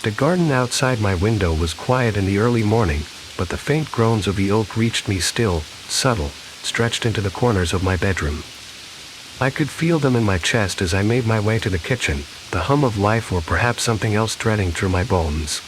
The garden outside my window was quiet in the early morning, but the faint groans of the oak reached me still, subtle, stretched into the corners of my bedroom. I could feel them in my chest as I made my way to the kitchen, the hum of life or perhaps something else threading through my bones.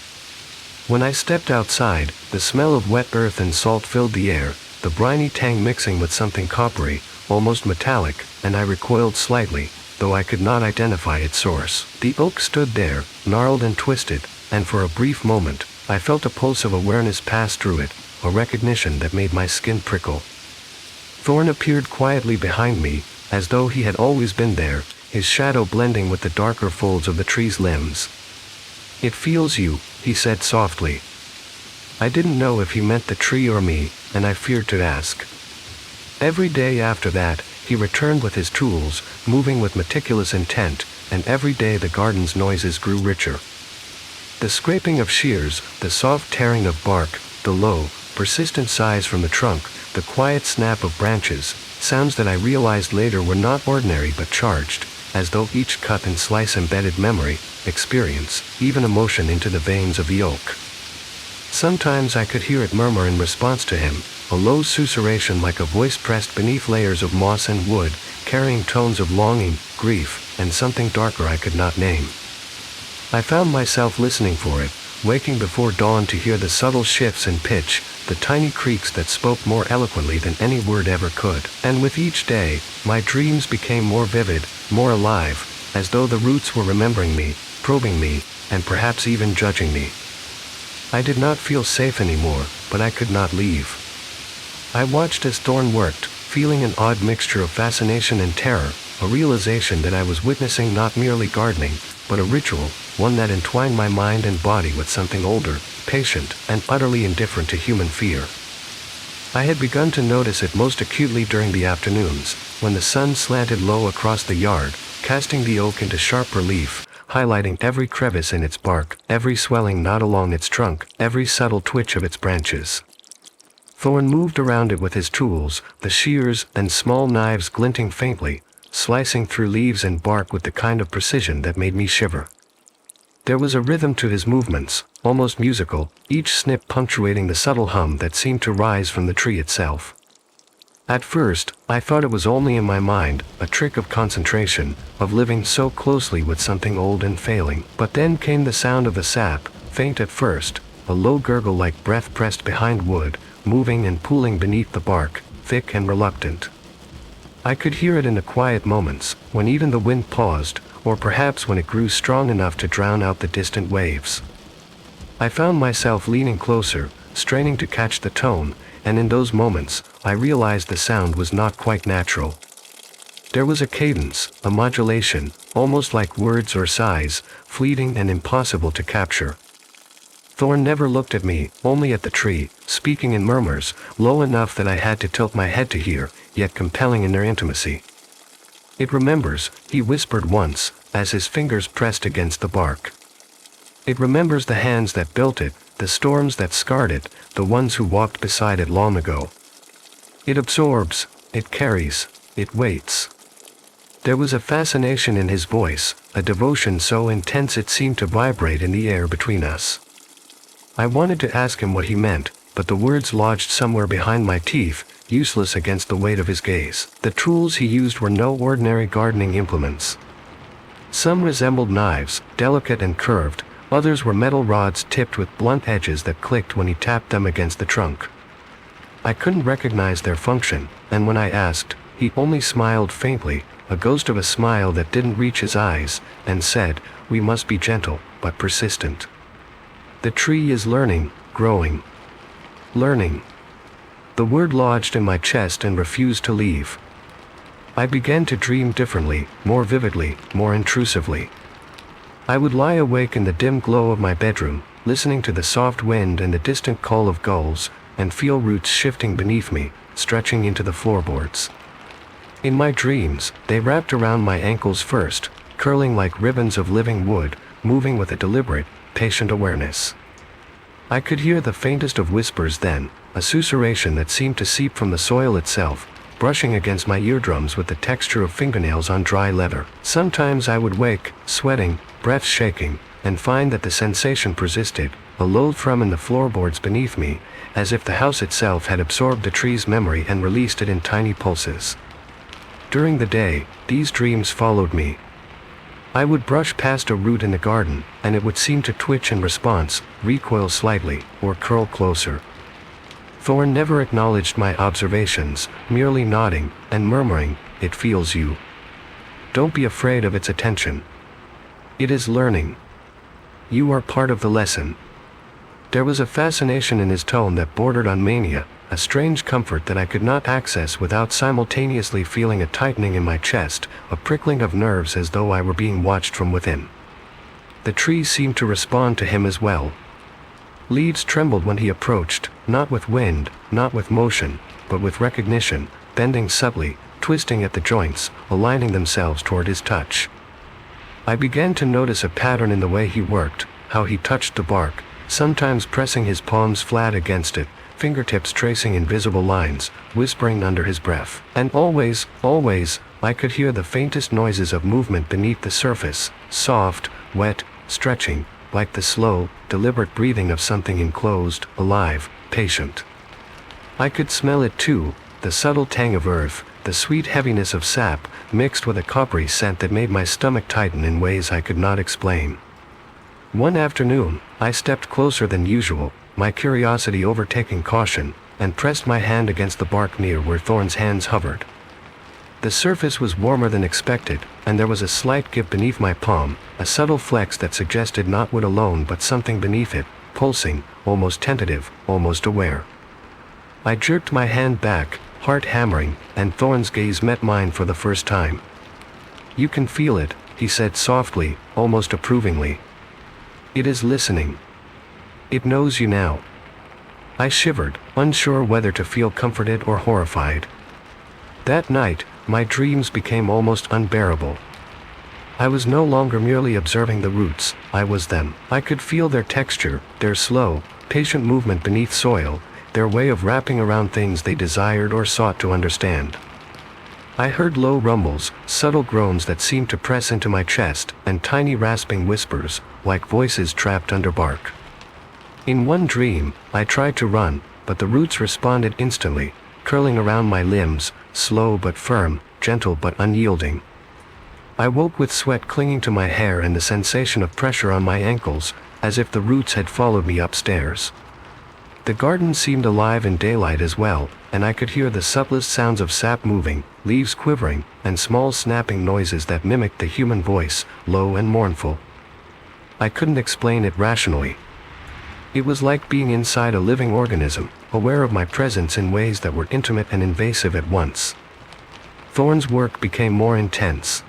When I stepped outside, the smell of wet earth and salt filled the air, the briny tang mixing with something coppery, almost metallic, and I recoiled slightly, though I could not identify its source. The oak stood there, gnarled and twisted, and for a brief moment, I felt a pulse of awareness pass through it, a recognition that made my skin prickle. Thorne appeared quietly behind me, as though he had always been there, his shadow blending with the darker folds of the tree's limbs. "It feels you," he said softly. I didn't know if he meant the tree or me, and I feared to ask. Every day after that, he returned with his tools, moving with meticulous intent, and every day the garden's noises grew richer. The scraping of shears, the soft tearing of bark, the low, persistent sighs from the trunk, the quiet snap of branches, sounds that I realized later were not ordinary but charged, as though each cut and slice embedded memory, experience, even emotion into the veins of the oak. Sometimes I could hear it murmur in response to him, a low susurration like a voice pressed beneath layers of moss and wood, carrying tones of longing, grief, and something darker I could not name. I found myself listening for it, waking before dawn to hear the subtle shifts in pitch, the tiny creaks that spoke more eloquently than any word ever could. And with each day, my dreams became more vivid, more alive, as though the roots were remembering me, probing me, and perhaps even judging me. I did not feel safe anymore, but I could not leave. I watched as Thorne worked, feeling an odd mixture of fascination and terror, a realization that I was witnessing not merely gardening, but a ritual, one that entwined my mind and body with something older, patient, and utterly indifferent to human fear. I had begun to notice it most acutely during the afternoons, when the sun slanted low across the yard, casting the oak into sharp relief, highlighting every crevice in its bark, every swelling knot along its trunk, every subtle twitch of its branches. Thorn moved around it with his tools, the shears and small knives glinting faintly, slicing through leaves and bark with the kind of precision that made me shiver. There was a rhythm to his movements, almost musical, each snip punctuating the subtle hum that seemed to rise from the tree itself. At first, I thought it was only in my mind, a trick of concentration, of living so closely with something old and failing. But then came the sound of the sap, faint at first, a low gurgle like breath pressed behind wood, moving and pooling beneath the bark, thick and reluctant. I could hear it in the quiet moments, when even the wind paused, or perhaps when it grew strong enough to drown out the distant waves. I found myself leaning closer, straining to catch the tone, and in those moments, I realized the sound was not quite natural. There was a cadence, a modulation, almost like words or sighs, fleeting and impossible to capture. Thorn never looked at me, only at the tree, speaking in murmurs, low enough that I had to tilt my head to hear, yet compelling in their intimacy. "It remembers," he whispered once, as his fingers pressed against the bark. "It remembers the hands that built it, the storms that scarred it, the ones who walked beside it long ago. It absorbs, it carries, it waits." There was a fascination in his voice, a devotion so intense it seemed to vibrate in the air between us. I wanted to ask him what he meant, but the words lodged somewhere behind my teeth, useless against the weight of his gaze. The tools he used were no ordinary gardening implements. Some resembled knives, delicate and curved, others were metal rods tipped with blunt edges that clicked when he tapped them against the trunk. I couldn't recognize their function, and when I asked, he only smiled faintly, a ghost of a smile that didn't reach his eyes, and said, "We must be gentle, but persistent. The tree is learning, growing. Learning." The word lodged in my chest and refused to leave. I began to dream differently, more vividly, more intrusively. I would lie awake in the dim glow of my bedroom, listening to the soft wind and the distant call of gulls, and feel roots shifting beneath me, stretching into the floorboards. In my dreams, they wrapped around my ankles first, curling like ribbons of living wood, moving with a deliberate, patient awareness. I could hear the faintest of whispers then, a susurration that seemed to seep from the soil itself, brushing against my eardrums with the texture of fingernails on dry leather. Sometimes I would wake, sweating, breath shaking, and find that the sensation persisted, a low thrum in the floorboards beneath me, as if the house itself had absorbed the tree's memory and released it in tiny pulses. During the day, these dreams followed me. I would brush past a root in the garden, and it would seem to twitch in response, recoil slightly, or curl closer. Thorn never acknowledged my observations, merely nodding, and murmuring, "It feels you. Don't be afraid of its attention. It is learning. You are part of the lesson." There was a fascination in his tone that bordered on mania, a strange comfort that I could not access without simultaneously feeling a tightening in my chest, a prickling of nerves as though I were being watched from within. The trees seemed to respond to him as well. Leaves trembled when he approached, not with wind, not with motion, but with recognition, bending subtly, twisting at the joints, aligning themselves toward his touch. I began to notice a pattern in the way he worked, how he touched the bark, sometimes pressing his palms flat against it, fingertips tracing invisible lines, whispering under his breath. And always, I could hear the faintest noises of movement beneath the surface, soft, wet, stretching, like the slow, deliberate breathing of something enclosed, alive, patient. I could smell it too, the subtle tang of earth, the sweet heaviness of sap, mixed with a coppery scent that made my stomach tighten in ways I could not explain. One afternoon, I stepped closer than usual, my curiosity overtaking caution, and pressed my hand against the bark near where Thorn's hands hovered. The surface was warmer than expected, and there was a slight give beneath my palm, a subtle flex that suggested not wood alone but something beneath it, pulsing, almost tentative, almost aware. I jerked my hand back, heart hammering, and Thorn's gaze met mine for the first time. "You can feel it," he said softly, almost approvingly. "It is listening. It knows you now." I shivered, unsure whether to feel comforted or horrified. That night, my dreams became almost unbearable. I was no longer merely observing the roots, I was them. I could feel their texture, their slow, patient movement beneath soil, their way of wrapping around things they desired or sought to understand. I heard low rumbles, subtle groans that seemed to press into my chest, and tiny rasping whispers, like voices trapped under bark. In one dream, I tried to run, but the roots responded instantly, curling around my limbs, slow but firm, gentle but unyielding. I woke with sweat clinging to my hair and the sensation of pressure on my ankles, as if the roots had followed me upstairs. The garden seemed alive in daylight as well, and I could hear the subtlest sounds of sap moving, leaves quivering, and small snapping noises that mimicked the human voice, low and mournful. I couldn't explain it rationally. It was like being inside a living organism, aware of my presence in ways that were intimate and invasive at once. Thorn's work became more intense.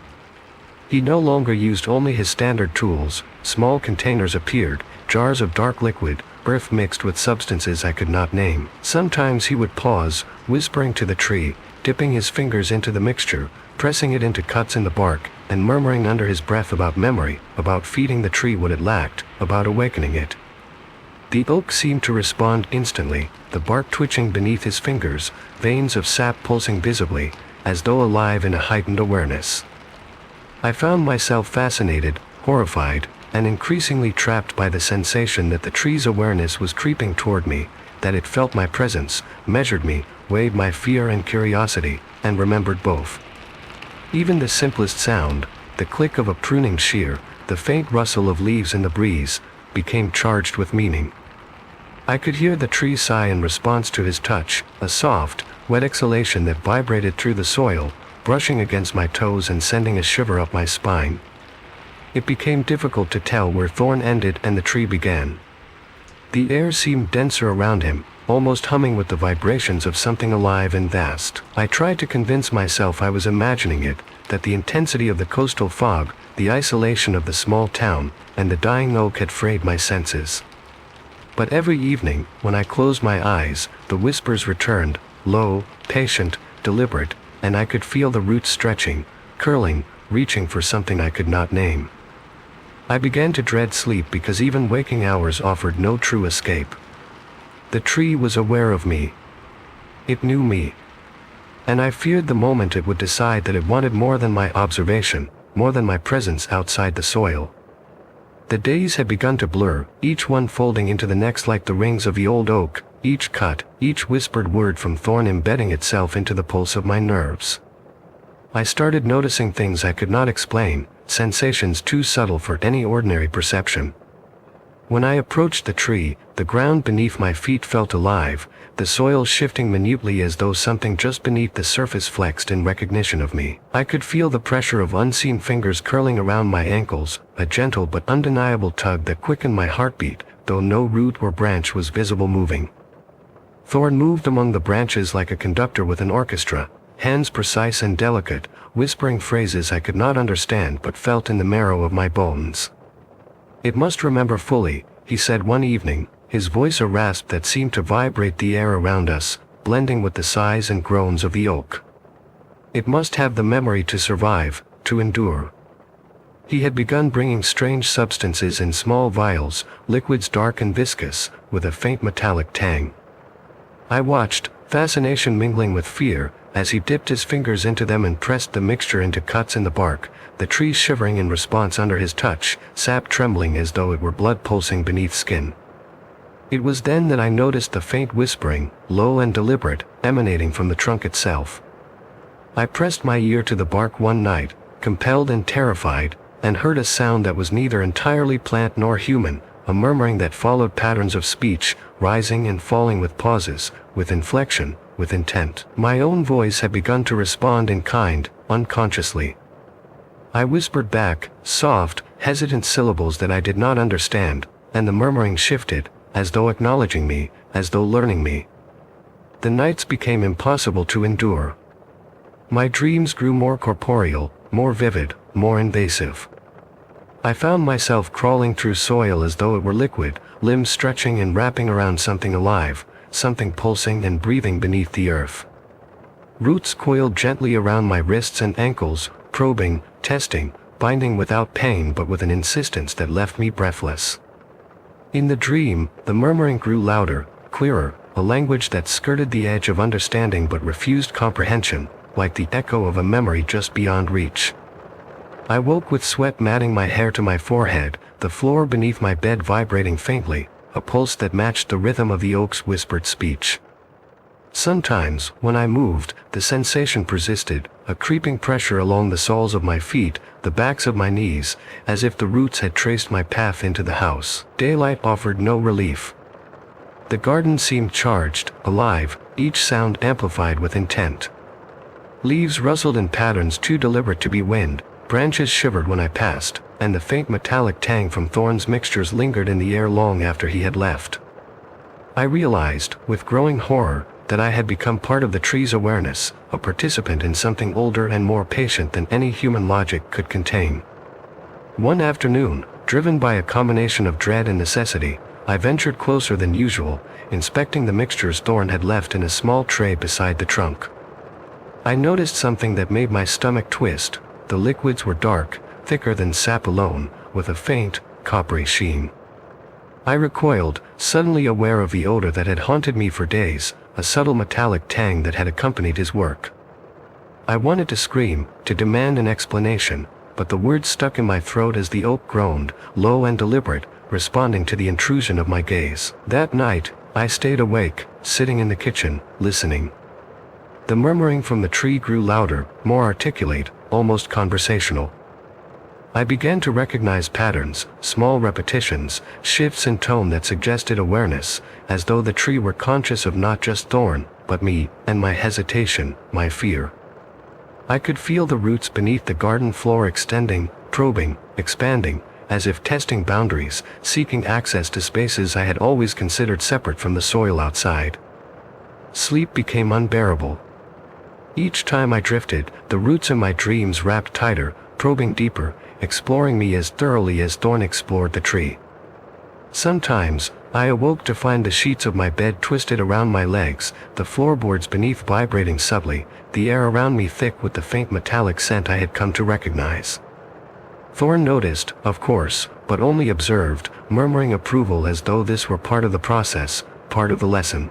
He no longer used only his standard tools. Small containers appeared, jars of dark liquid, earth mixed with substances I could not name. Sometimes he would pause, whispering to the tree, dipping his fingers into the mixture, pressing it into cuts in the bark, and murmuring under his breath about memory, about feeding the tree what it lacked, about awakening it. The oak seemed to respond instantly, the bark twitching beneath his fingers, veins of sap pulsing visibly, as though alive in a heightened awareness. I found myself fascinated, horrified, and increasingly trapped by the sensation that the tree's awareness was creeping toward me, that it felt my presence, measured me, weighed my fear and curiosity, and remembered both. Even the simplest sound, the click of a pruning shear, the faint rustle of leaves in the breeze, became charged with meaning. I could hear the tree sigh in response to his touch, a soft, wet exhalation that vibrated through the soil, brushing against my toes and sending a shiver up my spine. It became difficult to tell where Thorn ended and the tree began. The air seemed denser around him, almost humming with the vibrations of something alive and vast. I tried to convince myself I was imagining it, that the intensity of the coastal fog, the isolation of the small town, and the dying oak had frayed my senses. But every evening, when I closed my eyes, the whispers returned, low, patient, deliberate, and I could feel the roots stretching, curling, reaching for something I could not name. I began to dread sleep because even waking hours offered no true escape. The tree was aware of me. It knew me. And I feared the moment it would decide that it wanted more than my observation, more than my presence outside the soil. The days had begun to blur, each one folding into the next like the rings of the old oak, each cut, each whispered word from Thorn embedding itself into the pulse of my nerves. I started noticing things I could not explain, sensations too subtle for any ordinary perception. When I approached the tree, the ground beneath my feet felt alive, the soil shifting minutely as though something just beneath the surface flexed in recognition of me. I could feel the pressure of unseen fingers curling around my ankles, a gentle but undeniable tug that quickened my heartbeat, though no root or branch was visible moving. Thorn moved among the branches like a conductor with an orchestra, hands precise and delicate, whispering phrases I could not understand but felt in the marrow of my bones. "It must remember fully," he said one evening, his voice a rasp that seemed to vibrate the air around us, blending with the sighs and groans of the oak. "It must have the memory to survive, to endure." He had begun bringing strange substances in small vials, liquids dark and viscous, with a faint metallic tang. I watched, fascination mingling with fear, as he dipped his fingers into them and pressed the mixture into cuts in the bark, the tree shivering in response under his touch, sap trembling as though it were blood pulsing beneath skin. It was then that I noticed the faint whispering, low and deliberate, emanating from the trunk itself. I pressed my ear to the bark one night, compelled and terrified, and heard a sound that was neither entirely plant nor human, a murmuring that followed patterns of speech, rising and falling with pauses, with inflection, with intent. My own voice had begun to respond in kind, unconsciously. I whispered back, soft, hesitant syllables that I did not understand, and the murmuring shifted, as though acknowledging me, as though learning me. The nights became impossible to endure. My dreams grew more corporeal, more vivid, more invasive. I found myself crawling through soil as though it were liquid, limbs stretching and wrapping around something alive, something pulsing and breathing beneath the earth. Roots coiled gently around my wrists and ankles, probing, testing, binding without pain but with an insistence that left me breathless. In the dream, the murmuring grew louder, clearer, a language that skirted the edge of understanding but refused comprehension, like the echo of a memory just beyond reach. I woke with sweat matting my hair to my forehead, the floor beneath my bed vibrating faintly, a pulse that matched the rhythm of the oak's whispered speech. Sometimes, when I moved, the sensation persisted, a creeping pressure along the soles of my feet, the backs of my knees, as if the roots had traced my path into the house. Daylight offered no relief. The garden seemed charged, alive, each sound amplified with intent. Leaves rustled in patterns too deliberate to be wind, branches shivered when I passed, and the faint metallic tang from Thorn's mixtures lingered in the air long after he had left. I realized, with growing horror, that I had become part of the tree's awareness, a participant in something older and more patient than any human logic could contain. One afternoon, driven by a combination of dread and necessity, I ventured closer than usual, inspecting the mixtures Thorn had left in a small tray beside the trunk. I noticed something that made my stomach twist. The liquids were dark, thicker than sap alone, with a faint, coppery sheen. I recoiled, suddenly aware of the odor that had haunted me for days, a subtle metallic tang that had accompanied his work. I wanted to scream, to demand an explanation, but the words stuck in my throat as the oak groaned, low and deliberate, responding to the intrusion of my gaze. That night, I stayed awake, sitting in the kitchen, listening. The murmuring from the tree grew louder, more articulate, almost conversational. I began to recognize patterns, small repetitions, shifts in tone that suggested awareness, as though the tree were conscious of not just Thorn, but me, and my hesitation, my fear. I could feel the roots beneath the garden floor extending, probing, expanding, as if testing boundaries, seeking access to spaces I had always considered separate from the soil outside. Sleep became unbearable. Each time I drifted, the roots in my dreams wrapped tighter, probing deeper, exploring me as thoroughly as Thorn explored the tree. Sometimes, I awoke to find the sheets of my bed twisted around my legs, the floorboards beneath vibrating subtly, the air around me thick with the faint metallic scent I had come to recognize. Thorn noticed, of course, but only observed, murmuring approval as though this were part of the process, part of the lesson.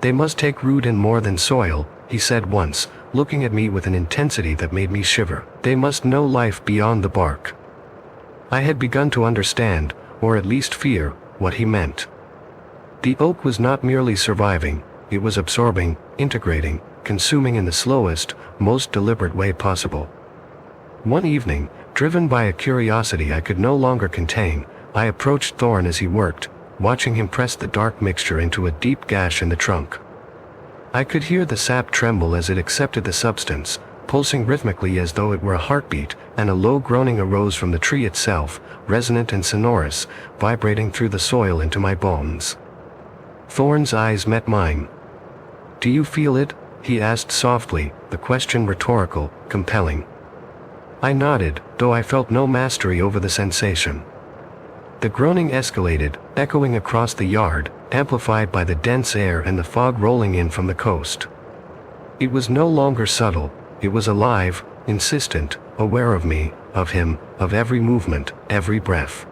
"They must take root in more than soil," he said once, looking at me with an intensity that made me shiver. "They must know life beyond the bark." I had begun to understand, or at least fear, what he meant. The oak was not merely surviving, it was absorbing, integrating, consuming in the slowest, most deliberate way possible. One evening, driven by a curiosity I could no longer contain, I approached Thorn as he worked, watching him press the dark mixture into a deep gash in the trunk. I could hear the sap tremble as it accepted the substance, pulsing rhythmically as though it were a heartbeat, and a low groaning arose from the tree itself, resonant and sonorous, vibrating through the soil into my bones. Thorn's eyes met mine. "Do you feel it?" he asked softly, the question rhetorical, compelling. I nodded, though I felt no mastery over the sensation. The groaning escalated, echoing across the yard, amplified by the dense air and the fog rolling in from the coast. It was no longer subtle, it was alive, insistent, aware of me, of him, of every movement, every breath.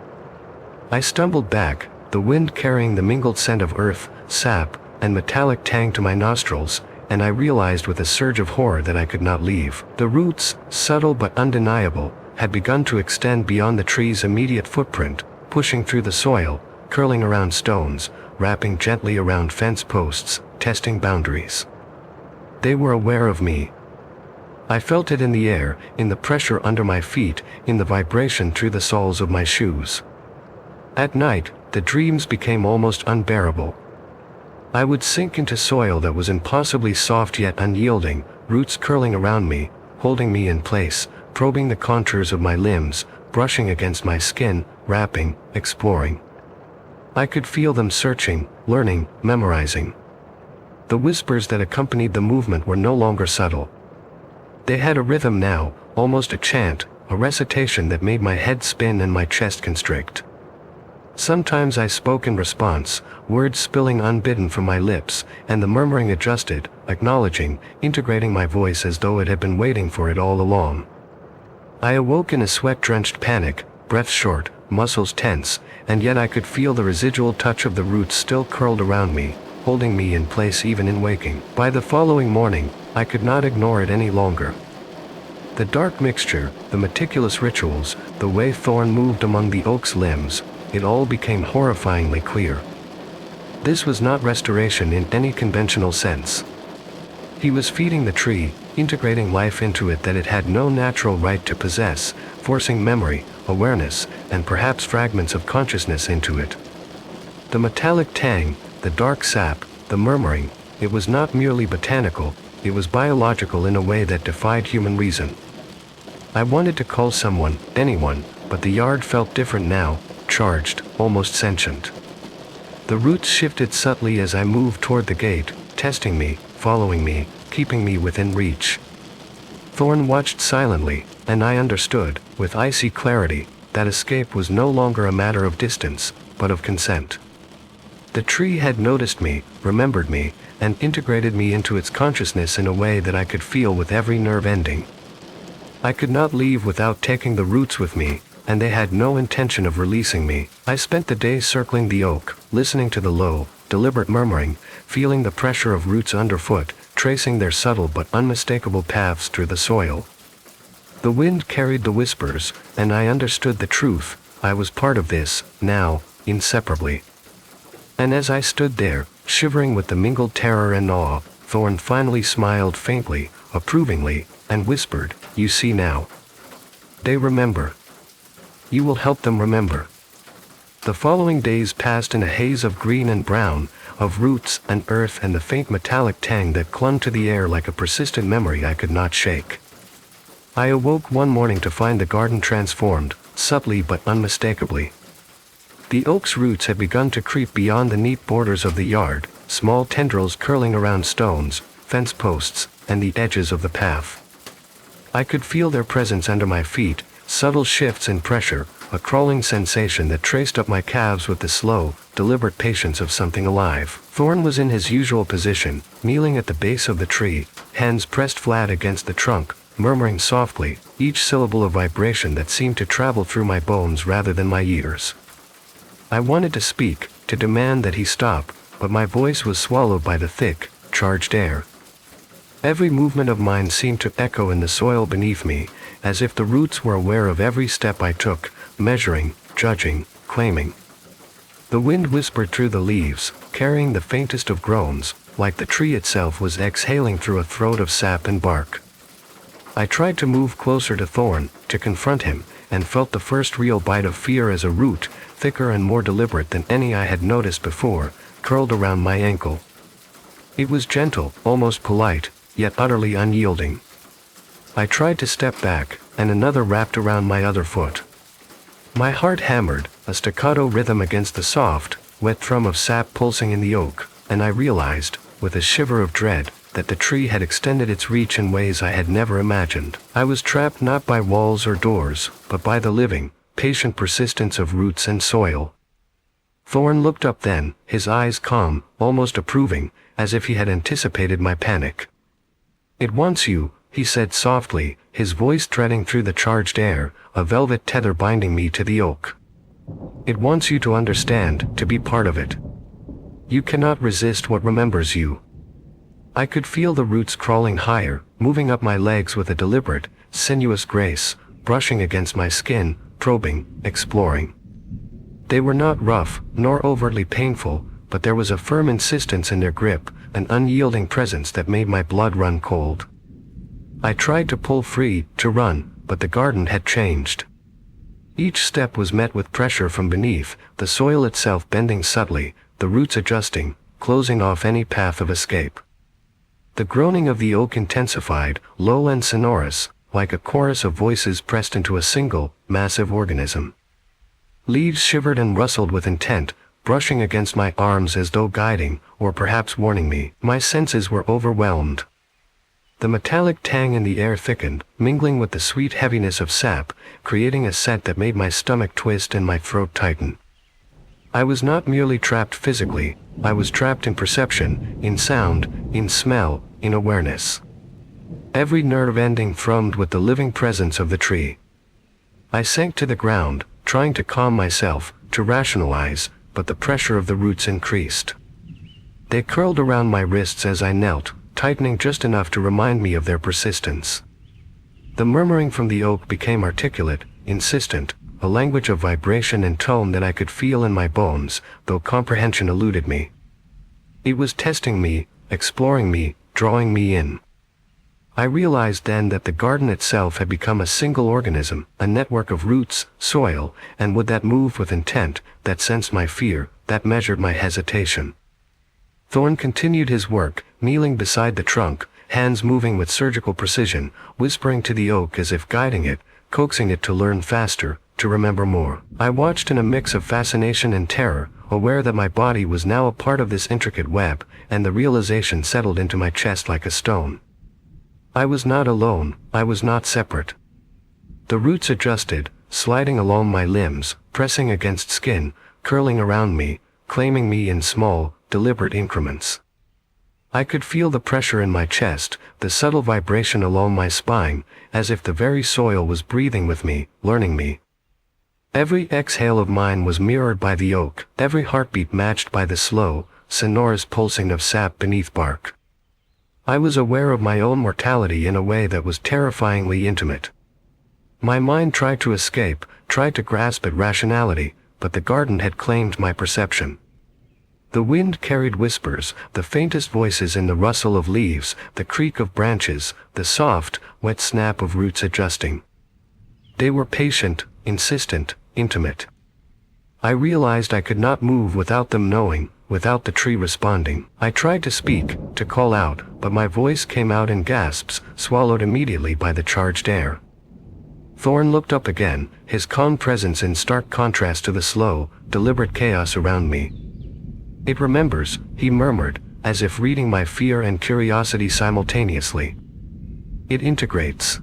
I stumbled back, the wind carrying the mingled scent of earth, sap, and metallic tang to my nostrils, and I realized with a surge of horror that I could not leave. The roots, subtle but undeniable, had begun to extend beyond the tree's immediate footprint, pushing through the soil, curling around stones, wrapping gently around fence posts, testing boundaries. They were aware of me. I felt it in the air, in the pressure under my feet, in the vibration through the soles of my shoes. At night, the dreams became almost unbearable. I would sink into soil that was impossibly soft yet unyielding, roots curling around me, holding me in place, probing the contours of my limbs, brushing against my skin, wrapping, exploring. I could feel them searching, learning, memorizing. The whispers that accompanied the movement were no longer subtle. They had a rhythm now, almost a chant, a recitation that made my head spin and my chest constrict. Sometimes I spoke in response, words spilling unbidden from my lips, and the murmuring adjusted, acknowledging, integrating my voice as though it had been waiting for it all along. I awoke in a sweat-drenched panic, breath short, muscles tense, and yet I could feel the residual touch of the roots still curled around me, holding me in place even in waking. By the following morning, I could not ignore it any longer. The dark mixture, the meticulous rituals, the way Thorn moved among the oak's limbs, it all became horrifyingly clear. This was not restoration in any conventional sense. He was feeding the tree, integrating life into it that it had no natural right to possess, forcing memory, awareness, and perhaps fragments of consciousness into it. The metallic tang, the dark sap, the murmuring, it was not merely botanical, it was biological in a way that defied human reason. I wanted to call someone, anyone, but the yard felt different now, charged, almost sentient. The roots shifted subtly as I moved toward the gate, testing me, following me, keeping me within reach. Thorn watched silently, and I understood, with icy clarity, that escape was no longer a matter of distance, but of consent. The tree had noticed me, remembered me, and integrated me into its consciousness in a way that I could feel with every nerve ending. I could not leave without taking the roots with me, and they had no intention of releasing me. I spent the day circling the oak, listening to the low, deliberate murmuring, feeling the pressure of roots underfoot, tracing their subtle but unmistakable paths through the soil. The wind carried the whispers, and I understood the truth. I was part of this, now, inseparably. And as I stood there, shivering with the mingled terror and awe, Thorn finally smiled faintly, approvingly, and whispered, "You see now. They remember. You will help them remember." The following days passed in a haze of green and brown, of roots and earth and the faint metallic tang that clung to the air like a persistent memory I could not shake. I awoke one morning to find the garden transformed, subtly but unmistakably. The oak's roots had begun to creep beyond the neat borders of the yard, small tendrils curling around stones, fence posts, and the edges of the path. I could feel their presence under my feet, subtle shifts in pressure, a crawling sensation that traced up my calves with the slow, deliberate patience of something alive. Thorn was in his usual position, kneeling at the base of the tree, hands pressed flat against the trunk, murmuring softly, each syllable a vibration that seemed to travel through my bones rather than my ears. I wanted to speak, to demand that he stop, but my voice was swallowed by the thick, charged air. Every movement of mine seemed to echo in the soil beneath me, as if the roots were aware of every step I took, measuring, judging, claiming. The wind whispered through the leaves, carrying the faintest of groans, like the tree itself was exhaling through a throat of sap and bark. I tried to move closer to Thorn, to confront him, and felt the first real bite of fear as a root, thicker and more deliberate than any I had noticed before, curled around my ankle. It was gentle, almost polite, yet utterly unyielding. I tried to step back, and another wrapped around my other foot. My heart hammered, a staccato rhythm against the soft, wet thrum of sap pulsing in the oak, and I realized, with a shiver of dread, that the tree had extended its reach in ways I had never imagined. I was trapped not by walls or doors, but by the living, patient persistence of roots and soil. Thorn looked up then, his eyes calm, almost approving, as if he had anticipated my panic. "It wants you," he said softly, his voice threading through the charged air, a velvet tether binding me to the oak. "It wants you to understand, to be part of it. You cannot resist what remembers you." I could feel the roots crawling higher, moving up my legs with a deliberate, sinuous grace, brushing against my skin, probing, exploring. They were not rough, nor overtly painful, but there was a firm insistence in their grip, an unyielding presence that made my blood run cold. I tried to pull free, to run, but the garden had changed. Each step was met with pressure from beneath, the soil itself bending subtly, the roots adjusting, closing off any path of escape. The groaning of the oak intensified, low and sonorous, like a chorus of voices pressed into a single, massive organism. Leaves shivered and rustled with intent, brushing against my arms as though guiding, or perhaps warning me. My senses were overwhelmed. The metallic tang in the air thickened, mingling with the sweet heaviness of sap, creating a scent that made my stomach twist and my throat tighten. I was not merely trapped physically, I was trapped in perception, in sound, in smell, in awareness. Every nerve ending thrummed with the living presence of the tree. I sank to the ground, trying to calm myself, to rationalize, but the pressure of the roots increased. They curled around my wrists as I knelt, tightening just enough to remind me of their persistence. The murmuring from the oak became articulate, insistent, a language of vibration and tone that I could feel in my bones, though comprehension eluded me. It was testing me, exploring me, drawing me in. I realized then that the garden itself had become a single organism, a network of roots, soil, and wood that moved with intent, that sensed my fear, that measured my hesitation. Thorn continued his work, kneeling beside the trunk, hands moving with surgical precision, whispering to the oak as if guiding it, coaxing it to learn faster, to remember more. I watched in a mix of fascination and terror, aware that my body was now a part of this intricate web, and the realization settled into my chest like a stone. I was not alone, I was not separate. The roots adjusted, sliding along my limbs, pressing against skin, curling around me, claiming me in small, deliberate increments. I could feel the pressure in my chest, the subtle vibration along my spine, as if the very soil was breathing with me, learning me. Every exhale of mine was mirrored by the oak, every heartbeat matched by the slow, sonorous pulsing of sap beneath bark. I was aware of my own mortality in a way that was terrifyingly intimate. My mind tried to escape, tried to grasp at rationality, but the garden had claimed my perception. The wind carried whispers, the faintest voices in the rustle of leaves, the creak of branches, the soft, wet snap of roots adjusting. They were patient, insistent, intimate. I realized I could not move without them knowing, without the tree responding. I tried to speak, to call out, but my voice came out in gasps, swallowed immediately by the charged air. Thorn looked up again, his calm presence in stark contrast to the slow, deliberate chaos around me. "It remembers," he murmured, as if reading my fear and curiosity simultaneously. "It integrates.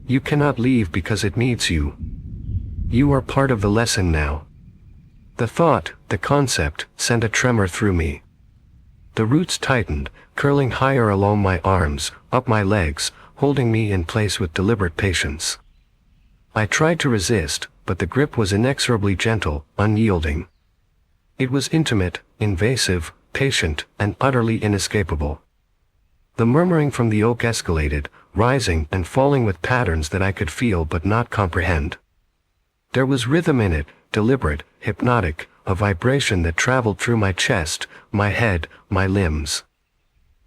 You cannot leave because it needs you. You are part of the lesson now." The thought, the concept, sent a tremor through me. The roots tightened, curling higher along my arms, up my legs, holding me in place with deliberate patience. I tried to resist, but the grip was inexorably gentle, unyielding. It was intimate, invasive, patient, and utterly inescapable. The murmuring from the oak escalated, rising and falling with patterns that I could feel but not comprehend. There was rhythm in it, deliberate, hypnotic, a vibration that traveled through my chest, my head, my limbs.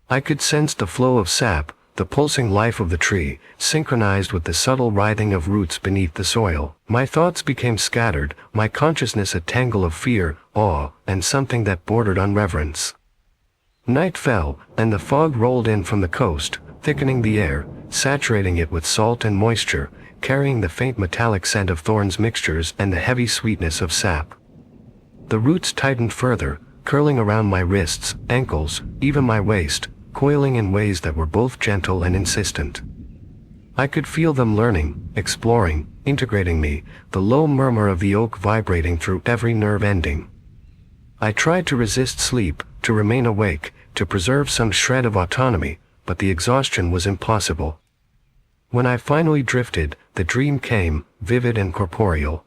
I could sense the flow of sap, the pulsing life of the tree, synchronized with the subtle writhing of roots beneath the soil. My thoughts became scattered, my consciousness a tangle of fear, awe, and something that bordered on reverence. Night fell, and the fog rolled in from the coast, thickening the air, saturating it with salt and moisture, carrying the faint metallic scent of Thorn's mixtures and the heavy sweetness of sap. The roots tightened further, curling around my wrists, ankles, even my waist, coiling in ways that were both gentle and insistent. I could feel them learning, exploring, integrating me, the low murmur of the oak vibrating through every nerve ending. I tried to resist sleep, to remain awake, to preserve some shred of autonomy, but the exhaustion was impossible. When I finally drifted, the dream came, vivid and corporeal.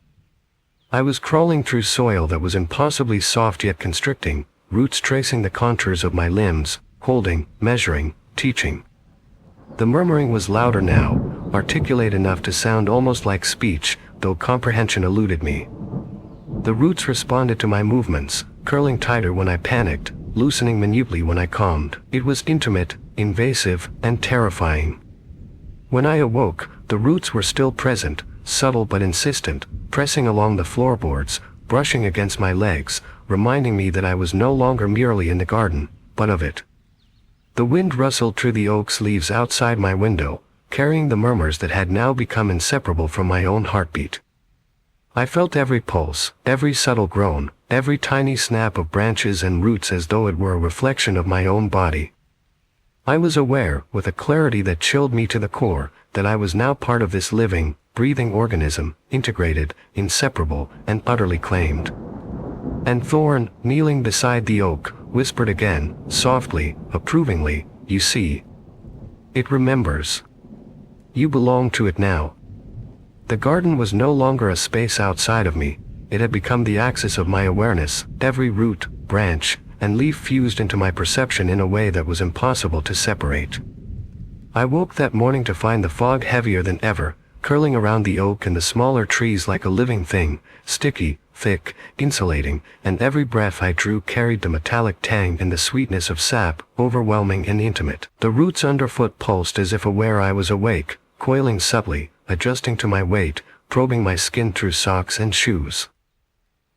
I was crawling through soil that was impossibly soft yet constricting, roots tracing the contours of my limbs, holding, measuring, teaching. The murmuring was louder now, articulate enough to sound almost like speech, though comprehension eluded me. The roots responded to my movements, curling tighter when I panicked, loosening minutely when I calmed. It was intimate, invasive, and terrifying. When I awoke, the roots were still present, subtle but insistent, pressing along the floorboards, brushing against my legs, reminding me that I was no longer merely in the garden, but of it. The wind rustled through the oak's leaves outside my window, carrying the murmurs that had now become inseparable from my own heartbeat. I felt every pulse, every subtle groan, every tiny snap of branches and roots as though it were a reflection of my own body. I was aware, with a clarity that chilled me to the core, that I was now part of this living, breathing organism, integrated, inseparable, and utterly claimed. And Thorn, kneeling beside the oak, whispered again, softly, approvingly, "You see. It remembers. You belong to it now." The garden was no longer a space outside of me. It had become the axis of my awareness, every root, branch, and leaf fused into my perception in a way that was impossible to separate. I woke that morning to find the fog heavier than ever, curling around the oak and the smaller trees like a living thing, sticky, thick, insulating, and every breath I drew carried the metallic tang and the sweetness of sap, overwhelming and intimate. The roots underfoot pulsed as if aware I was awake, coiling subtly, adjusting to my weight, probing my skin through socks and shoes.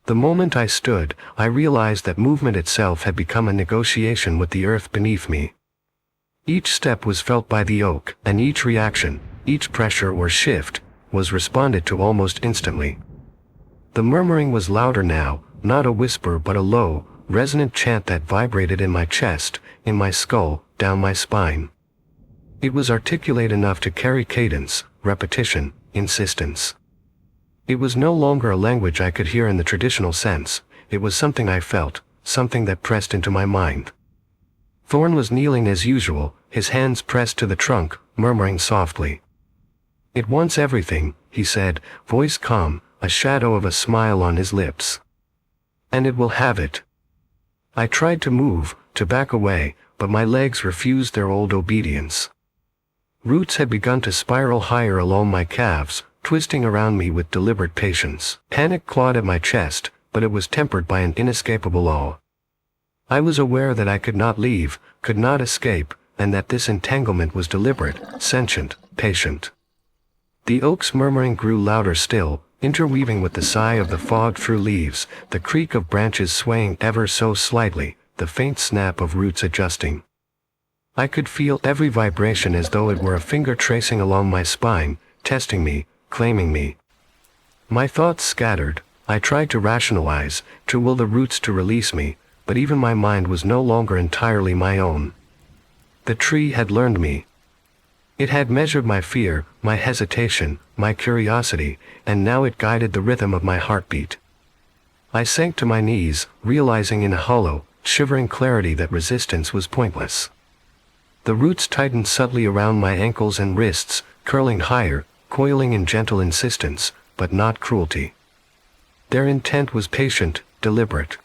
The moment I stood, I realized that movement itself had become a negotiation with the earth beneath me. Each step was felt by the oak, and each reaction, each pressure or shift, was responded to almost instantly. The murmuring was louder now, not a whisper but a low, resonant chant that vibrated in my chest, in my skull, down my spine. It was articulate enough to carry cadence, repetition, insistence. It was no longer a language I could hear in the traditional sense. It was something I felt, something that pressed into my mind. Thorn was kneeling as usual, his hands pressed to the trunk, murmuring softly. "It wants everything," he said, voice calm, a shadow of a smile on his lips. "And it will have it." I tried to move, to back away, but my legs refused their old obedience. Roots had begun to spiral higher along my calves, twisting around me with deliberate patience. Panic clawed at my chest, but it was tempered by an inescapable awe. I was aware that I could not leave, could not escape, and that this entanglement was deliberate, sentient, patient. The oak's murmuring grew louder still, interweaving with the sigh of the fog through leaves, the creak of branches swaying ever so slightly, the faint snap of roots adjusting. I could feel every vibration as though it were a finger tracing along my spine, testing me, claiming me. My thoughts scattered. I tried to rationalize, to will the roots to release me, but even my mind was no longer entirely my own. The tree had learned me. It had measured my fear, my hesitation, my curiosity, and now it guided the rhythm of my heartbeat. I sank to my knees, realizing in a hollow, shivering clarity that resistance was pointless. The roots tightened subtly around my ankles and wrists, curling higher, coiling in gentle insistence, but not cruelty. Their intent was patient, deliberate.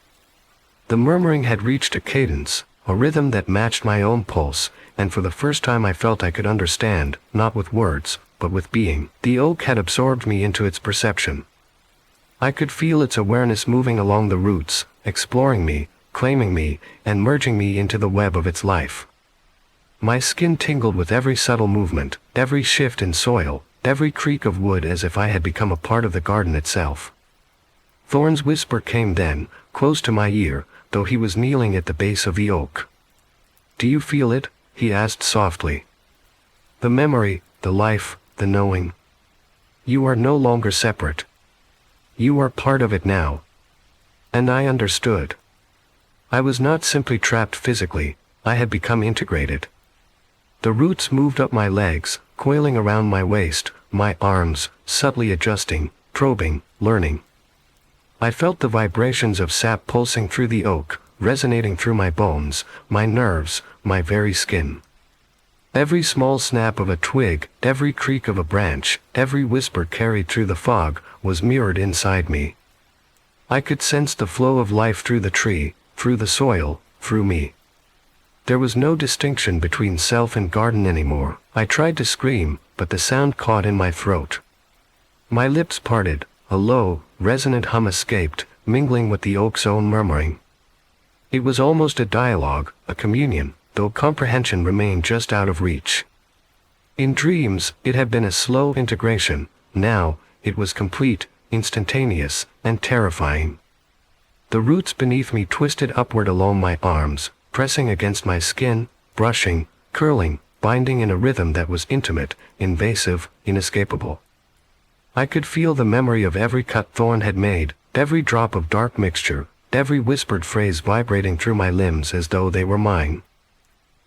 The murmuring had reached a cadence, a rhythm that matched my own pulse, and for the first time I felt I could understand, not with words, but with being. The oak had absorbed me into its perception. I could feel its awareness moving along the roots, exploring me, claiming me, and merging me into the web of its life. My skin tingled with every subtle movement, every shift in soil, every creak of wood as if I had become a part of the garden itself. Thorn's whisper came then, close to my ear, though he was kneeling at the base of the oak. "Do you feel it?" he asked softly. "The memory, the life, the knowing. You are no longer separate. You are part of it now." And I understood. I was not simply trapped physically, I had become integrated. The roots moved up my legs, coiling around my waist, my arms, subtly adjusting, probing, learning. I felt the vibrations of sap pulsing through the oak, resonating through my bones, my nerves, my very skin. Every small snap of a twig, every creak of a branch, every whisper carried through the fog, was mirrored inside me. I could sense the flow of life through the tree, through the soil, through me. There was no distinction between self and garden anymore. I tried to scream, but the sound caught in my throat. My lips parted, a low, resonant hum escaped, mingling with the oak's own murmuring. It was almost a dialogue, a communion, though comprehension remained just out of reach. In dreams, it had been a slow integration. Now, it was complete, instantaneous, and terrifying. The roots beneath me twisted upward along my arms, pressing against my skin, brushing, curling, binding in a rhythm that was intimate, invasive, inescapable. I could feel the memory of every cut Thorn had made, every drop of dark mixture, every whispered phrase vibrating through my limbs as though they were mine.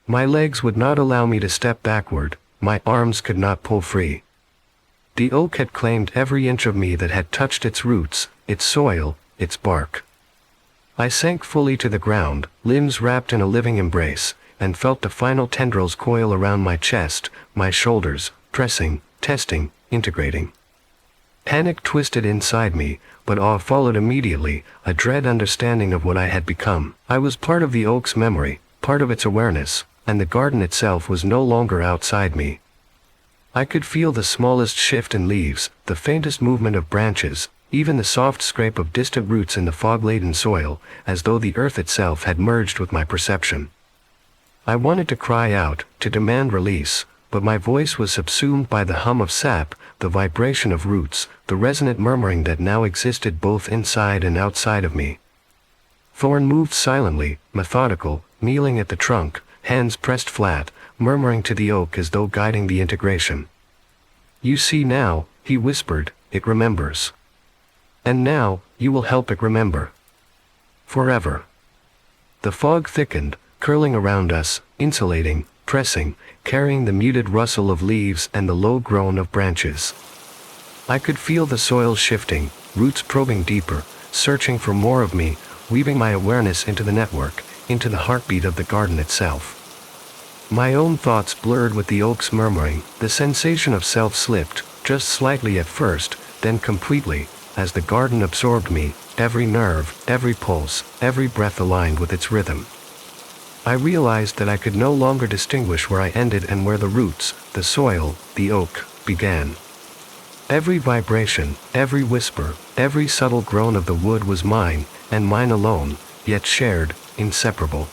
My legs would not allow me to step backward, my arms could not pull free. The oak had claimed every inch of me that had touched its roots, its soil, its bark. I sank fully to the ground, limbs wrapped in a living embrace, and felt the final tendrils coil around my chest, my shoulders, pressing, testing, integrating. Panic twisted inside me, but awe followed immediately, a dread understanding of what I had become. I was part of the oak's memory, part of its awareness, and the garden itself was no longer outside me. I could feel the smallest shift in leaves, the faintest movement of branches, even the soft scrape of distant roots in the fog-laden soil, as though the earth itself had merged with my perception. I wanted to cry out, to demand release, but my voice was subsumed by the hum of sap, the vibration of roots, the resonant murmuring that now existed both inside and outside of me. Thorn moved silently, methodical, kneeling at the trunk, hands pressed flat, murmuring to the oak as though guiding the integration. "You see now," he whispered, "it remembers. And now, you will help it remember. Forever." The fog thickened, curling around us, insulating, pressing, carrying the muted rustle of leaves and the low groan of branches. I could feel the soil shifting, roots probing deeper, searching for more of me, weaving my awareness into the network, into the heartbeat of the garden itself. My own thoughts blurred with the oak's murmuring, the sensation of self slipped, just slightly at first, then completely, as the garden absorbed me, every nerve, every pulse, every breath aligned with its rhythm. I realized that I could no longer distinguish where I ended and where the roots, the soil, the oak, began. Every vibration, every whisper, every subtle groan of the wood was mine, and mine alone, yet shared, inseparable.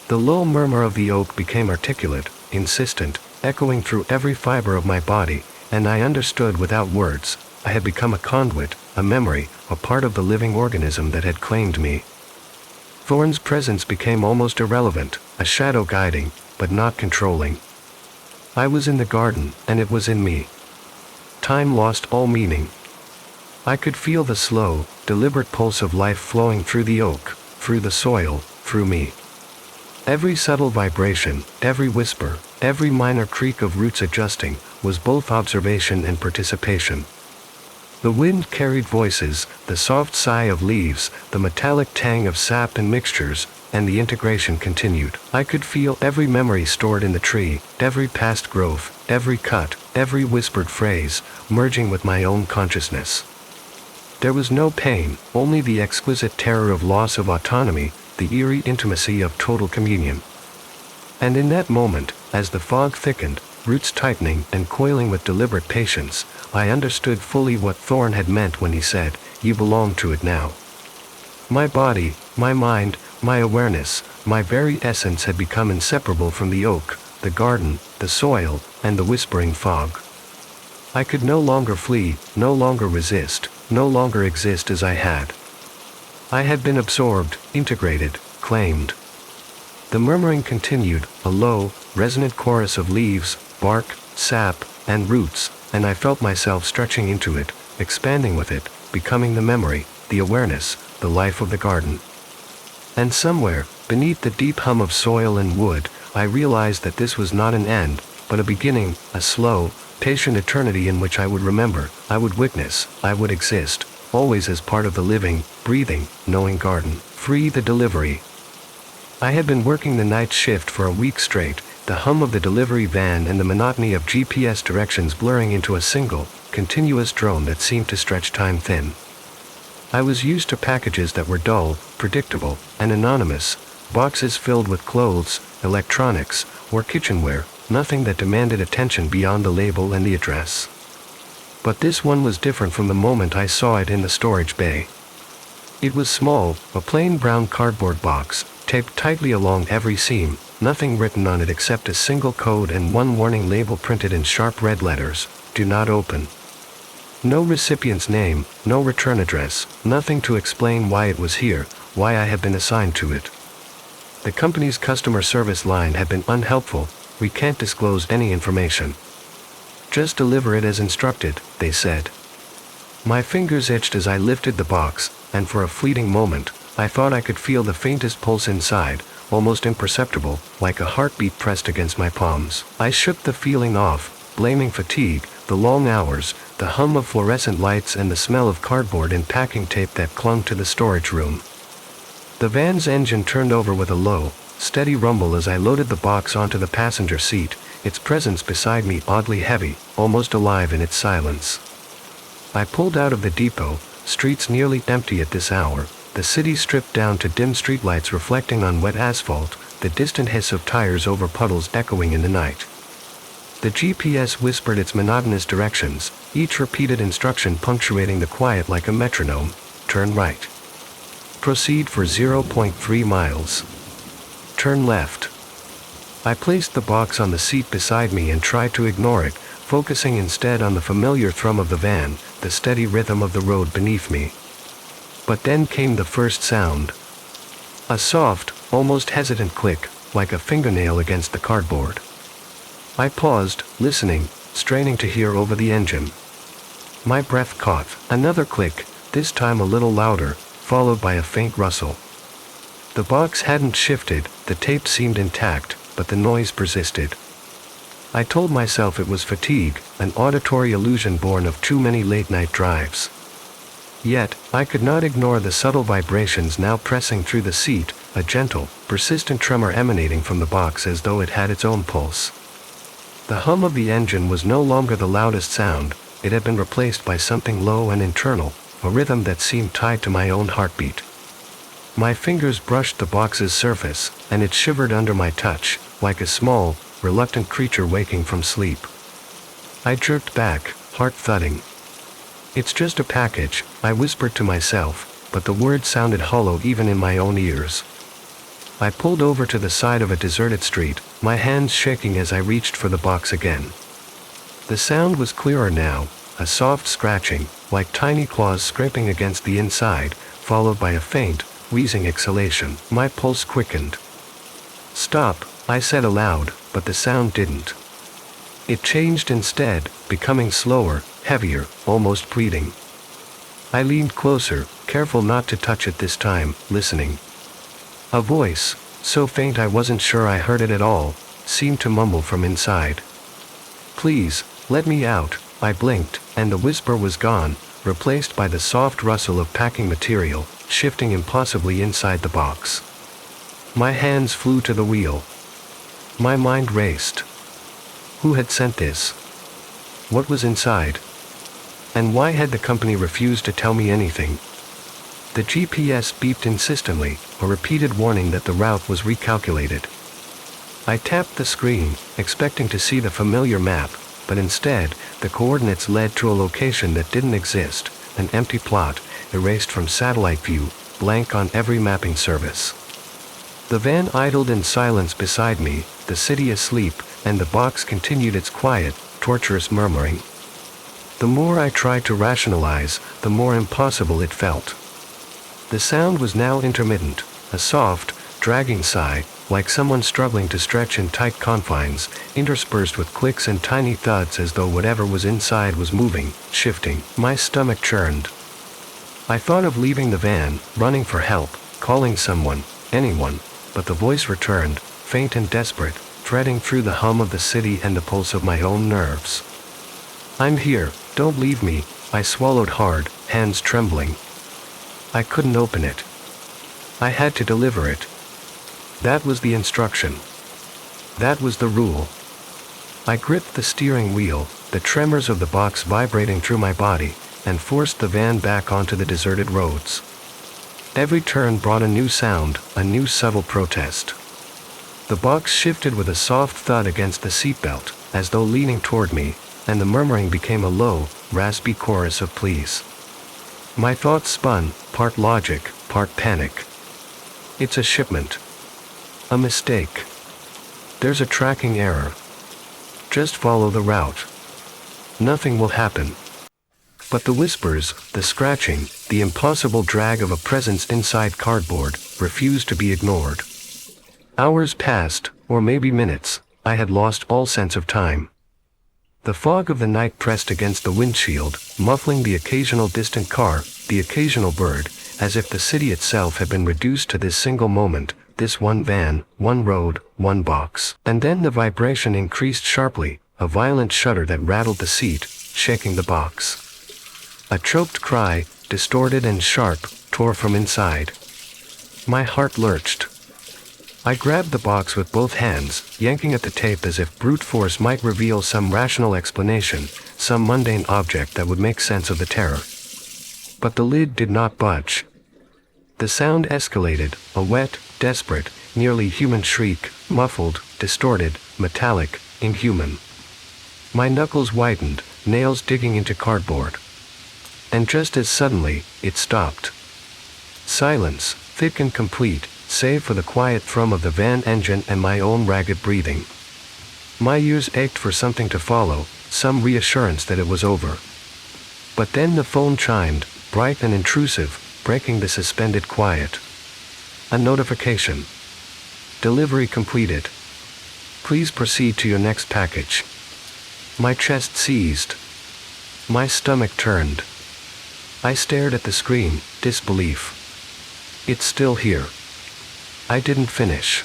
The low murmur of the oak became articulate, insistent, echoing through every fiber of my body, and I understood without words. I had become a conduit, a memory, a part of the living organism that had claimed me. Thorn's presence became almost irrelevant, a shadow guiding, but not controlling. I was in the garden, and it was in me. Time lost all meaning. I could feel the slow, deliberate pulse of life flowing through the oak, through the soil, through me. Every subtle vibration, every whisper, every minor creak of roots adjusting, was both observation and participation. The wind carried voices, the soft sigh of leaves, the metallic tang of sap and mixtures, and the integration continued. I could feel every memory stored in the tree, every past growth, every cut, every whispered phrase, merging with my own consciousness. There was no pain, only the exquisite terror of loss of autonomy, the eerie intimacy of total communion. And in that moment, as the fog thickened, roots tightening and coiling with deliberate patience, I understood fully what Thorn had meant when he said, "You belong to it now." My body, my mind, my awareness, my very essence had become inseparable from the oak, the garden, the soil, and the whispering fog. I could no longer flee, no longer resist, no longer exist as I had. I had been absorbed, integrated, claimed. The murmuring continued, a low, resonant chorus of leaves, bark, sap, and roots, and I felt myself stretching into it, expanding with it, becoming the memory, the awareness, the life of the garden. And somewhere, beneath the deep hum of soil and wood, I realized that this was not an end, but a beginning, a slow, patient eternity in which I would remember, I would witness, I would exist, always as part of the living, breathing, knowing garden. Free the delivery. I had been working the night shift for a week straight, the hum of the delivery van and the monotony of GPS directions blurring into a single, continuous drone that seemed to stretch time thin. I was used to packages that were dull, predictable, and anonymous, boxes filled with clothes, electronics, or kitchenware, nothing that demanded attention beyond the label and the address. But this one was different from the moment I saw it in the storage bay. It was small, a plain brown cardboard box, taped tightly along every seam, nothing written on it except a single code and one warning label printed in sharp red letters, "Do not open." No recipient's name, no return address, nothing to explain why it was here, why I had been assigned to it. The company's customer service line had been unhelpful. "We can't disclose any information. Just deliver it as instructed," they said. My fingers itched as I lifted the box, and for a fleeting moment, I thought I could feel the faintest pulse inside, almost imperceptible, like a heartbeat pressed against my palms. I shook the feeling off, blaming fatigue, the long hours, the hum of fluorescent lights and the smell of cardboard and packing tape that clung to the storage room. The van's engine turned over with a low, steady rumble as I loaded the box onto the passenger seat, its presence beside me oddly heavy, almost alive in its silence. I pulled out of the depot, streets nearly empty at this hour, the city stripped down to dim streetlights reflecting on wet asphalt, the distant hiss of tires over puddles echoing in the night. The GPS whispered its monotonous directions, each repeated instruction punctuating the quiet like a metronome. Turn right. Proceed for 0.3 miles. Turn left. I placed the box on the seat beside me and tried to ignore it, focusing instead on the familiar thrum of the van, the steady rhythm of the road beneath me. But then came the first sound. A soft, almost hesitant click, like a fingernail against the cardboard. I paused, listening, straining to hear over the engine. My breath caught. Another click, this time a little louder, followed by a faint rustle. The box hadn't shifted, the tape seemed intact, but the noise persisted. I told myself it was fatigue, an auditory illusion born of too many late-night drives. Yet, I could not ignore the subtle vibrations now pressing through the seat, a gentle, persistent tremor emanating from the box as though it had its own pulse. The hum of the engine was no longer the loudest sound, it had been replaced by something low and internal, a rhythm that seemed tied to my own heartbeat. My fingers brushed the box's surface, and it shivered under my touch, like a small, reluctant creature waking from sleep. I jerked back, heart thudding. "It's just a package," I whispered to myself, but the words sounded hollow even in my own ears. I pulled over to the side of a deserted street, my hands shaking as I reached for the box again. The sound was clearer now, a soft scratching, like tiny claws scraping against the inside, followed by a faint, wheezing exhalation. My pulse quickened. "Stop," I said aloud, but the sound didn't. It changed instead, becoming slower, heavier, almost pleading. I leaned closer, careful not to touch it this time, listening. A voice, so faint I wasn't sure I heard it at all, seemed to mumble from inside. "Please, let me out." I blinked, and the whisper was gone, replaced by the soft rustle of packing material, shifting impossibly inside the box. My hands flew to the wheel. My mind raced. Who had sent this? What was inside? And why had the company refused to tell me anything? The GPS beeped insistently, a repeated warning that the route was recalculated. I tapped the screen, expecting to see the familiar map, but instead, the coordinates led to a location that didn't exist, an empty plot, erased from satellite view, blank on every mapping service. The van idled in silence beside me, the city asleep, and the box continued its quiet, torturous murmuring. The more I tried to rationalize, the more impossible it felt. The sound was now intermittent, a soft, dragging sigh, like someone struggling to stretch in tight confines, interspersed with clicks and tiny thuds as though whatever was inside was moving, shifting. My stomach churned. I thought of leaving the van, running for help, calling someone, anyone, but the voice returned, faint and desperate, threading through the hum of the city and the pulse of my own nerves. "I'm here, don't leave me," I swallowed hard, hands trembling. I couldn't open it. I had to deliver it. That was the instruction. That was the rule. I gripped the steering wheel, the tremors of the box vibrating through my body, and forced the van back onto the deserted roads. Every turn brought a new sound, a new subtle protest. The box shifted with a soft thud against the seatbelt, as though leaning toward me, and the murmuring became a low, raspy chorus of pleas. My thoughts spun, part logic, part panic. It's a shipment. A mistake. There's a tracking error. Just follow the route. Nothing will happen. But the whispers, the scratching, the impossible drag of a presence inside cardboard, refused to be ignored. Hours passed, or maybe minutes, I had lost all sense of time. The fog of the night pressed against the windshield, muffling the occasional distant car, the occasional bird, as if the city itself had been reduced to this single moment, this one van, one road, one box. And then the vibration increased sharply, a violent shudder that rattled the seat, shaking the box. A choked cry, distorted and sharp, tore from inside. My heart lurched. I grabbed the box with both hands, yanking at the tape as if brute force might reveal some rational explanation, some mundane object that would make sense of the terror. But the lid did not budge. The sound escalated, a wet, desperate, nearly human shriek, muffled, distorted, metallic, inhuman. My knuckles whitened, nails digging into cardboard. And just as suddenly, it stopped. Silence, thick and complete, save for the quiet thrum of the van engine and my own ragged breathing. My ears ached for something to follow, some reassurance that it was over. But then the phone chimed, bright and intrusive, breaking the suspended quiet. A notification. Delivery completed. Please proceed to your next package. My chest seized. My stomach turned. I stared at the screen, disbelief. It's still here. I didn't finish.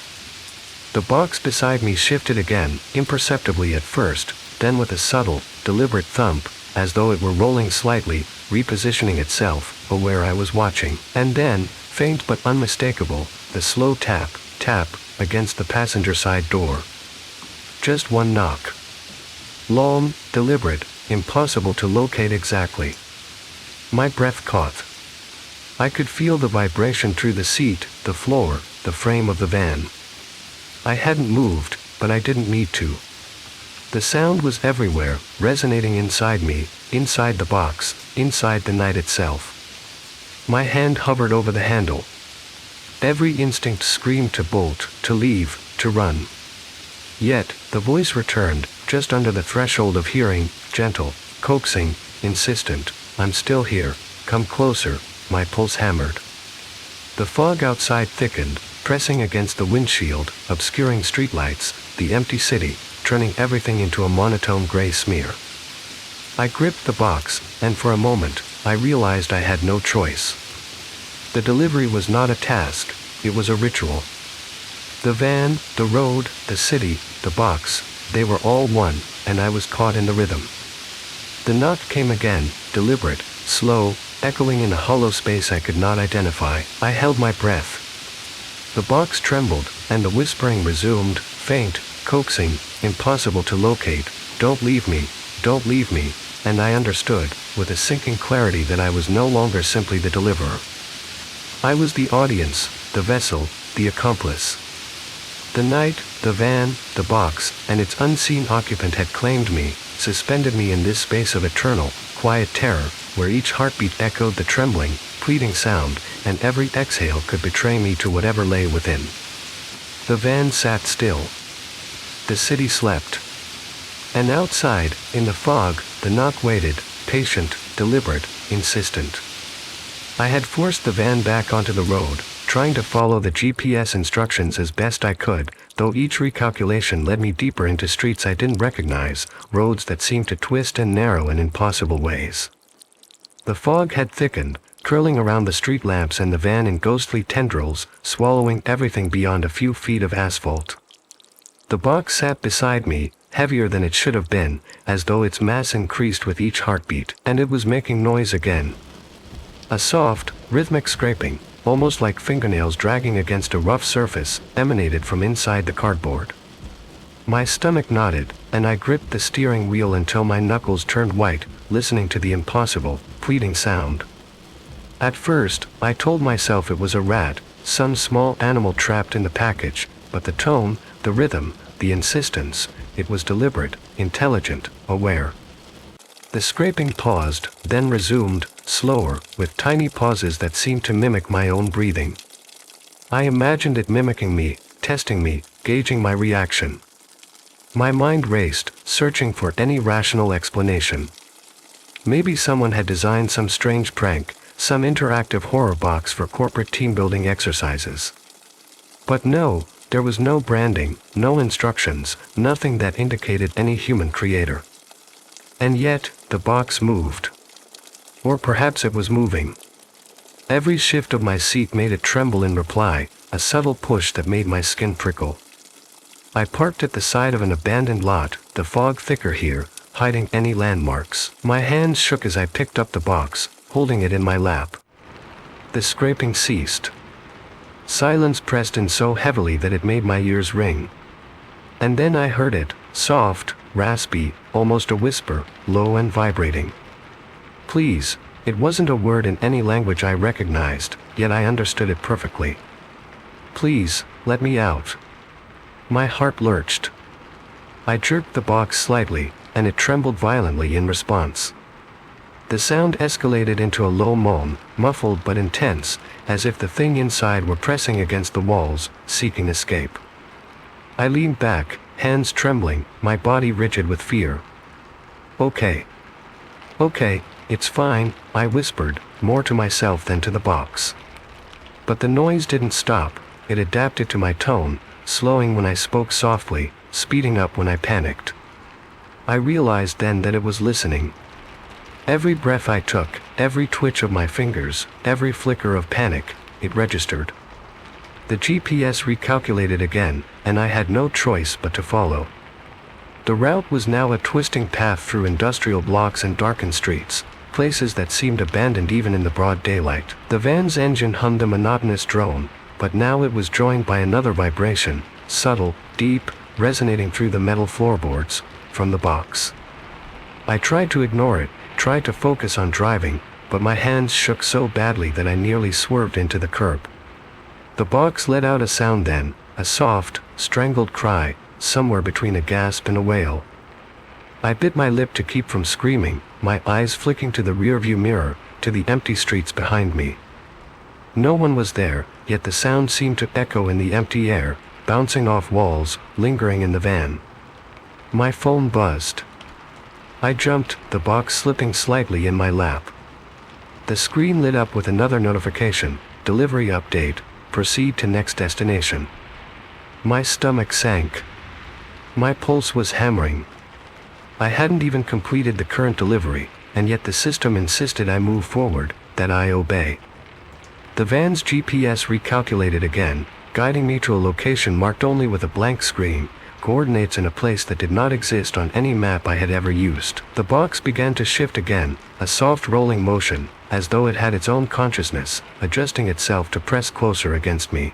The box beside me shifted again, imperceptibly at first, then with a subtle, deliberate thump, as though it were rolling slightly, repositioning itself, where I was watching. And then, faint but unmistakable, the slow tap, tap, against the passenger side door. Just one knock. Long, deliberate, impossible to locate exactly. My breath caught. I could feel the vibration through the seat, the floor, the frame of the van. I hadn't moved, but I didn't need to. The sound was everywhere, resonating inside me, inside the box, inside the night itself. My hand hovered over the handle. Every instinct screamed to bolt, to leave, to run. Yet, the voice returned, just under the threshold of hearing, gentle, coaxing, insistent. I'm still here, come closer, my pulse hammered. The fog outside thickened, pressing against the windshield, obscuring streetlights, the empty city, turning everything into a monotone gray smear. I gripped the box, and for a moment, I realized I had no choice. The delivery was not a task, it was a ritual. The van, the road, the city, the box, they were all one, and I was caught in the rhythm. The knock came again, deliberate, slow, echoing in a hollow space I could not identify. I held my breath. The box trembled, and the whispering resumed, faint, coaxing, impossible to locate. Don't leave me, and I understood, with a sinking clarity, that I was no longer simply the deliverer. I was the audience, the vessel, the accomplice. The night, the van, the box, and its unseen occupant had claimed me, suspended me in this space of eternal, quiet terror, where each heartbeat echoed the trembling, pleading sound, and every exhale could betray me to whatever lay within. The van sat still. The city slept. And outside, in the fog, the knock waited, patient, deliberate, insistent. I had forced the van back onto the road, trying to follow the GPS instructions as best I could, though each recalculation led me deeper into streets I didn't recognize, roads that seemed to twist and narrow in impossible ways. The fog had thickened, curling around the street lamps and the van in ghostly tendrils, swallowing everything beyond a few feet of asphalt. The box sat beside me, heavier than it should have been, as though its mass increased with each heartbeat, and it was making noise again. A soft, rhythmic scraping, almost like fingernails dragging against a rough surface, emanated from inside the cardboard. My stomach knotted, and I gripped the steering wheel until my knuckles turned white, listening to the impossible, pleading sound. At first, I told myself it was a rat, some small animal trapped in the package, but the tone, the rhythm, the insistence, it was deliberate, intelligent, aware. The scraping paused, then resumed, slower, with tiny pauses that seemed to mimic my own breathing. I imagined it mimicking me, testing me, gauging my reaction. My mind raced, searching for any rational explanation. Maybe someone had designed some strange prank, some interactive horror box for corporate team-building exercises. But no, there was no branding, no instructions, nothing that indicated any human creator. And yet, the box moved. Or perhaps it was moving. Every shift of my seat made it tremble in reply, a subtle push that made my skin prickle. I parked at the side of an abandoned lot, the fog thicker here, hiding any landmarks. My hands shook as I picked up the box, holding it in my lap. The scraping ceased. Silence pressed in so heavily that it made my ears ring. And then I heard it, soft, raspy, almost a whisper, low and vibrating. Please. It wasn't a word in any language I recognized, yet I understood it perfectly. Please, let me out. My heart lurched. I jerked the box slightly, and it trembled violently in response. The sound escalated into a low moan, muffled but intense, as if the thing inside were pressing against the walls, seeking escape. I leaned back, hands trembling, my body rigid with fear. Okay. Okay, it's fine, I whispered, more to myself than to the box. But the noise didn't stop, it adapted to my tone, slowing when I spoke softly, speeding up when I panicked. I realized then that it was listening. Every breath I took, every twitch of my fingers, every flicker of panic, it registered. The GPS recalculated again, and I had no choice but to follow. The route was now a twisting path through industrial blocks and darkened streets, places that seemed abandoned even in the broad daylight. The van's engine hummed a monotonous drone, but now it was joined by another vibration, subtle, deep, resonating through the metal floorboards, from the box. I tried to ignore it, tried to focus on driving, but my hands shook so badly that I nearly swerved into the curb. The box let out a sound then, a soft, strangled cry, somewhere between a gasp and a wail. I bit my lip to keep from screaming, my eyes flicking to the rearview mirror, to the empty streets behind me. No one was there, yet the sound seemed to echo in the empty air, bouncing off walls, lingering in the van. My phone buzzed. I jumped, the box slipping slightly in my lap. The screen lit up with another notification, delivery update, proceed to next destination. My stomach sank. My pulse was hammering. I hadn't even completed the current delivery, and yet the system insisted I move forward, that I obey. The van's GPS recalculated again, guiding me to a location marked only with a blank screen, coordinates in a place that did not exist on any map I had ever used. The box began to shift again, a soft rolling motion, as though it had its own consciousness, adjusting itself to press closer against me.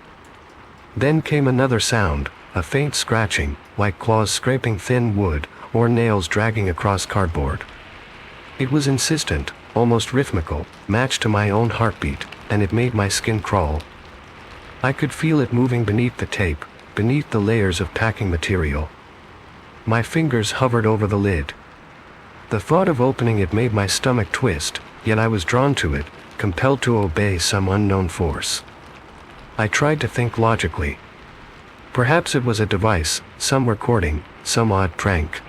Then came another sound, a faint scratching, like claws scraping thin wood, or nails dragging across cardboard. It was insistent, almost rhythmical, matched to my own heartbeat, and it made my skin crawl. I could feel it moving beneath the tape, beneath the layers of packing material. My fingers hovered over the lid. The thought of opening it made my stomach twist, yet I was drawn to it, compelled to obey some unknown force. I tried to think logically. Perhaps it was a device, some recording, some odd prank.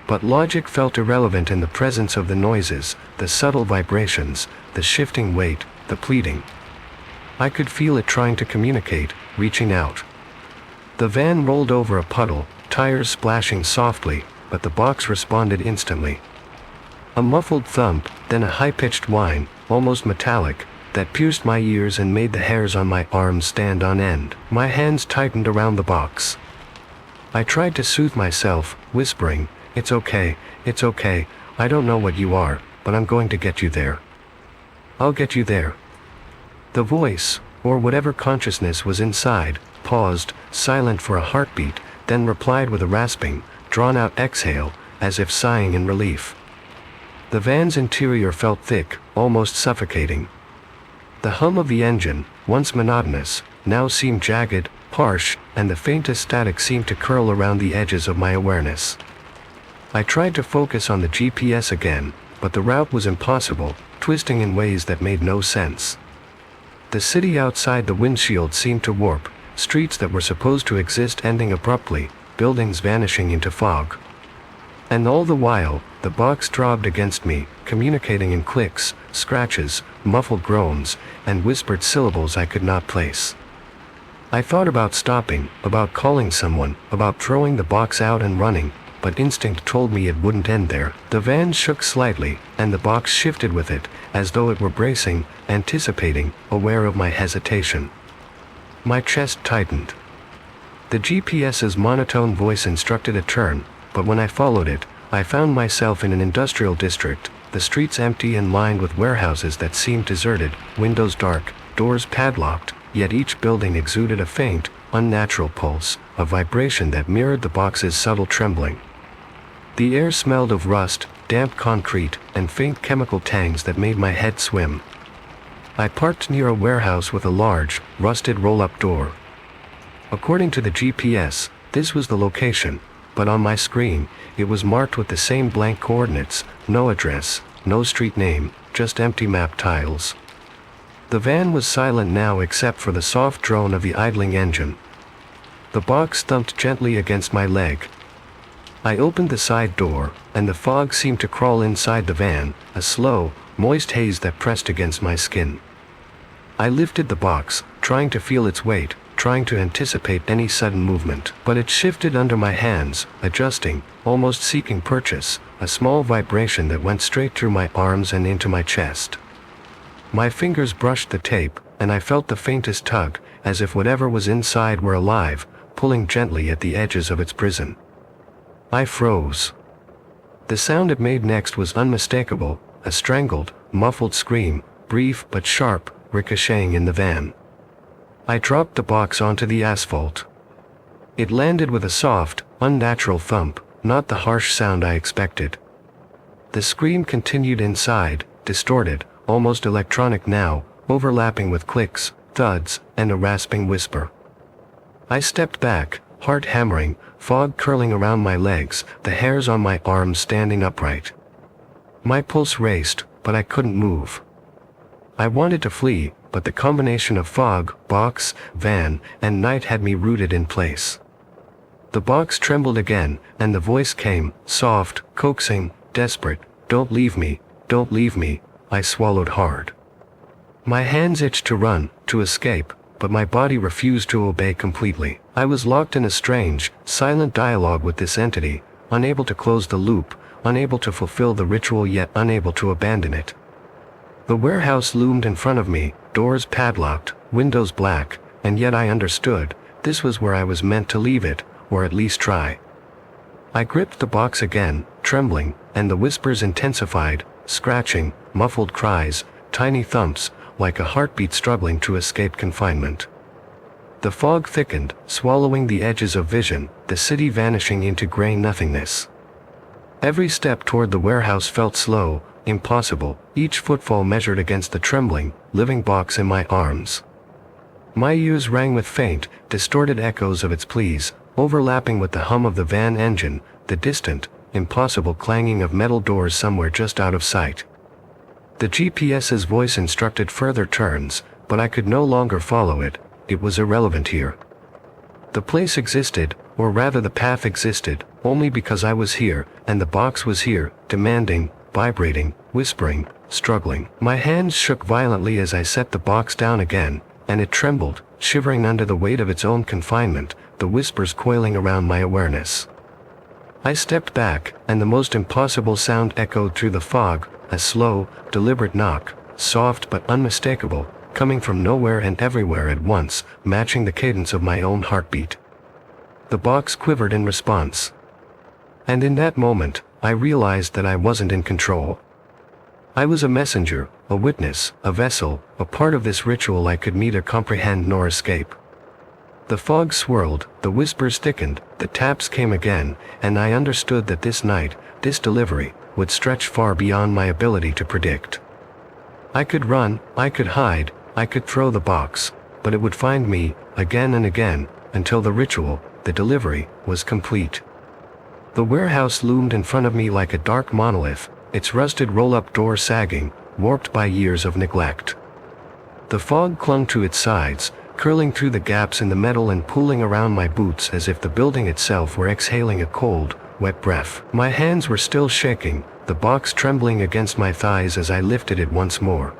But logic felt irrelevant in the presence of the noises, the subtle vibrations, the shifting weight, the pleading. I could feel it trying to communicate, reaching out. The van rolled over a puddle, tires splashing softly, but the box responded instantly. A muffled thump, then a high-pitched whine, almost metallic, that pierced my ears and made the hairs on my arms stand on end. My hands tightened around the box. I tried to soothe myself, whispering, it's okay, I don't know what you are, but I'm going to get you there. I'll get you there. The voice, or whatever consciousness was inside, paused, silent for a heartbeat, then replied with a rasping, drawn-out exhale, as if sighing in relief. The van's interior felt thick, almost suffocating. The hum of the engine, once monotonous, now seemed jagged, harsh, and the faintest static seemed to curl around the edges of my awareness. I tried to focus on the GPS again, but the route was impossible, twisting in ways that made no sense. The city outside the windshield seemed to warp, streets that were supposed to exist ending abruptly, buildings vanishing into fog. And all the while, the box throbbed against me, communicating in clicks, scratches, muffled groans, and whispered syllables I could not place. I thought about stopping, about calling someone, about throwing the box out and running, but instinct told me it wouldn't end there. The van shook slightly, and the box shifted with it, as though it were bracing, anticipating, aware of my hesitation. My chest tightened. The GPS's monotone voice instructed a turn, but when I followed it, I found myself in an industrial district, the streets empty and lined with warehouses that seemed deserted, windows dark, doors padlocked, yet each building exuded a faint, unnatural pulse, a vibration that mirrored the box's subtle trembling. The air smelled of rust, damp concrete, and faint chemical tangs that made my head swim. I parked near a warehouse with a large, rusted roll-up door. According to the GPS, this was the location, but on my screen, it was marked with the same blank coordinates, no address, no street name, just empty map tiles. The van was silent now except for the soft drone of the idling engine. The box thumped gently against my leg. I opened the side door, and the fog seemed to crawl inside the van, a slow, moist haze that pressed against my skin. I lifted the box, trying to feel its weight, trying to anticipate any sudden movement, but it shifted under my hands, adjusting, almost seeking purchase, a small vibration that went straight through my arms and into my chest. My fingers brushed the tape, and I felt the faintest tug, as if whatever was inside were alive, pulling gently at the edges of its prison. I froze. The sound it made next was unmistakable, a strangled, muffled scream, brief but sharp, ricocheting in the van. I dropped the box onto the asphalt. It landed with a soft, unnatural thump, not the harsh sound I expected. The scream continued inside, distorted, almost electronic now, overlapping with clicks, thuds, and a rasping whisper. I stepped back, heart hammering, fog curling around my legs, the hairs on my arms standing upright. My pulse raced, but I couldn't move. I wanted to flee, but the combination of fog, box, van, and night had me rooted in place. The box trembled again, and the voice came, soft, coaxing, desperate, "Don't leave me, don't leave me." I swallowed hard. My hands itched to run, to escape, but my body refused to obey completely. I was locked in a strange, silent dialogue with this entity, unable to close the loop, unable to fulfill the ritual yet unable to abandon it. The warehouse loomed in front of me, doors padlocked, windows black, and yet I understood, this was where I was meant to leave it, or at least try. I gripped the box again, trembling, and the whispers intensified, scratching, muffled cries, tiny thumps, like a heartbeat struggling to escape confinement. The fog thickened, swallowing the edges of vision, the city vanishing into gray nothingness. Every step toward the warehouse felt slow, impossible, each footfall measured against the trembling, living box in my arms. My ears rang with faint, distorted echoes of its pleas, overlapping with the hum of the van engine, the distant, impossible clanging of metal doors somewhere just out of sight. The GPS's voice instructed further turns, but I could no longer follow it. It was irrelevant here. The place existed, or rather the path existed, only because I was here, and the box was here, demanding, vibrating, whispering, struggling. My hands shook violently as I set the box down again, and it trembled, shivering under the weight of its own confinement, the whispers coiling around my awareness. I stepped back, and the most impossible sound echoed through the fog, a slow, deliberate knock, soft but unmistakable, coming from nowhere and everywhere at once, matching the cadence of my own heartbeat. The box quivered in response. And in that moment, I realized that I wasn't in control. I was a messenger, a witness, a vessel, a part of this ritual I could neither comprehend nor escape. The fog swirled, the whispers thickened, the taps came again, and I understood that this night, this delivery, would stretch far beyond my ability to predict. I could run, I could hide, I could throw the box, but it would find me, again and again, until the ritual, the delivery, was complete. The warehouse loomed in front of me like a dark monolith, its rusted roll-up door sagging, warped by years of neglect. The fog clung to its sides, curling through the gaps in the metal and pooling around my boots as if the building itself were exhaling a cold, wet breath. My hands were still shaking, the box trembling against my thighs as I lifted it once more.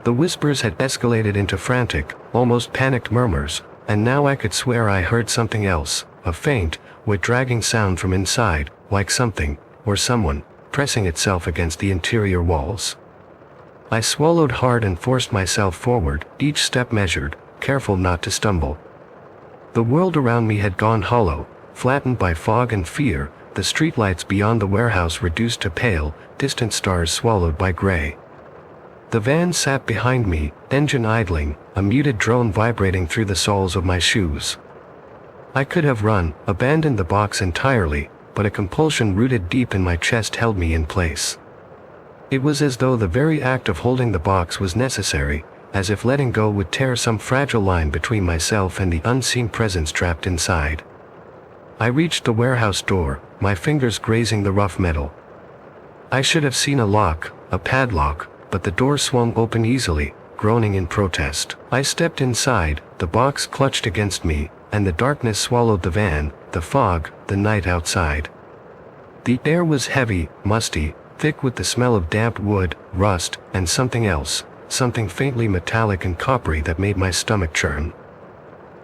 The whispers had escalated into frantic, almost panicked murmurs, and now I could swear I heard something else, a faint, with dragging sound from inside, like something, or someone, pressing itself against the interior walls. I swallowed hard and forced myself forward, each step measured, careful not to stumble. The world around me had gone hollow, flattened by fog and fear, the streetlights beyond the warehouse reduced to pale, distant stars swallowed by gray. The van sat behind me, engine idling, a muted drone vibrating through the soles of my shoes. I could have run, abandoned the box entirely, but a compulsion rooted deep in my chest held me in place. It was as though the very act of holding the box was necessary, as if letting go would tear some fragile line between myself and the unseen presence trapped inside. I reached the warehouse door, my fingers grazing the rough metal. I should have seen a lock, a padlock, but the door swung open easily, groaning in protest. I stepped inside, the box clutched against me, and the darkness swallowed the van, the fog, the night outside. The air was heavy, musty, thick with the smell of damp wood, rust, and something else, something faintly metallic and coppery that made my stomach churn.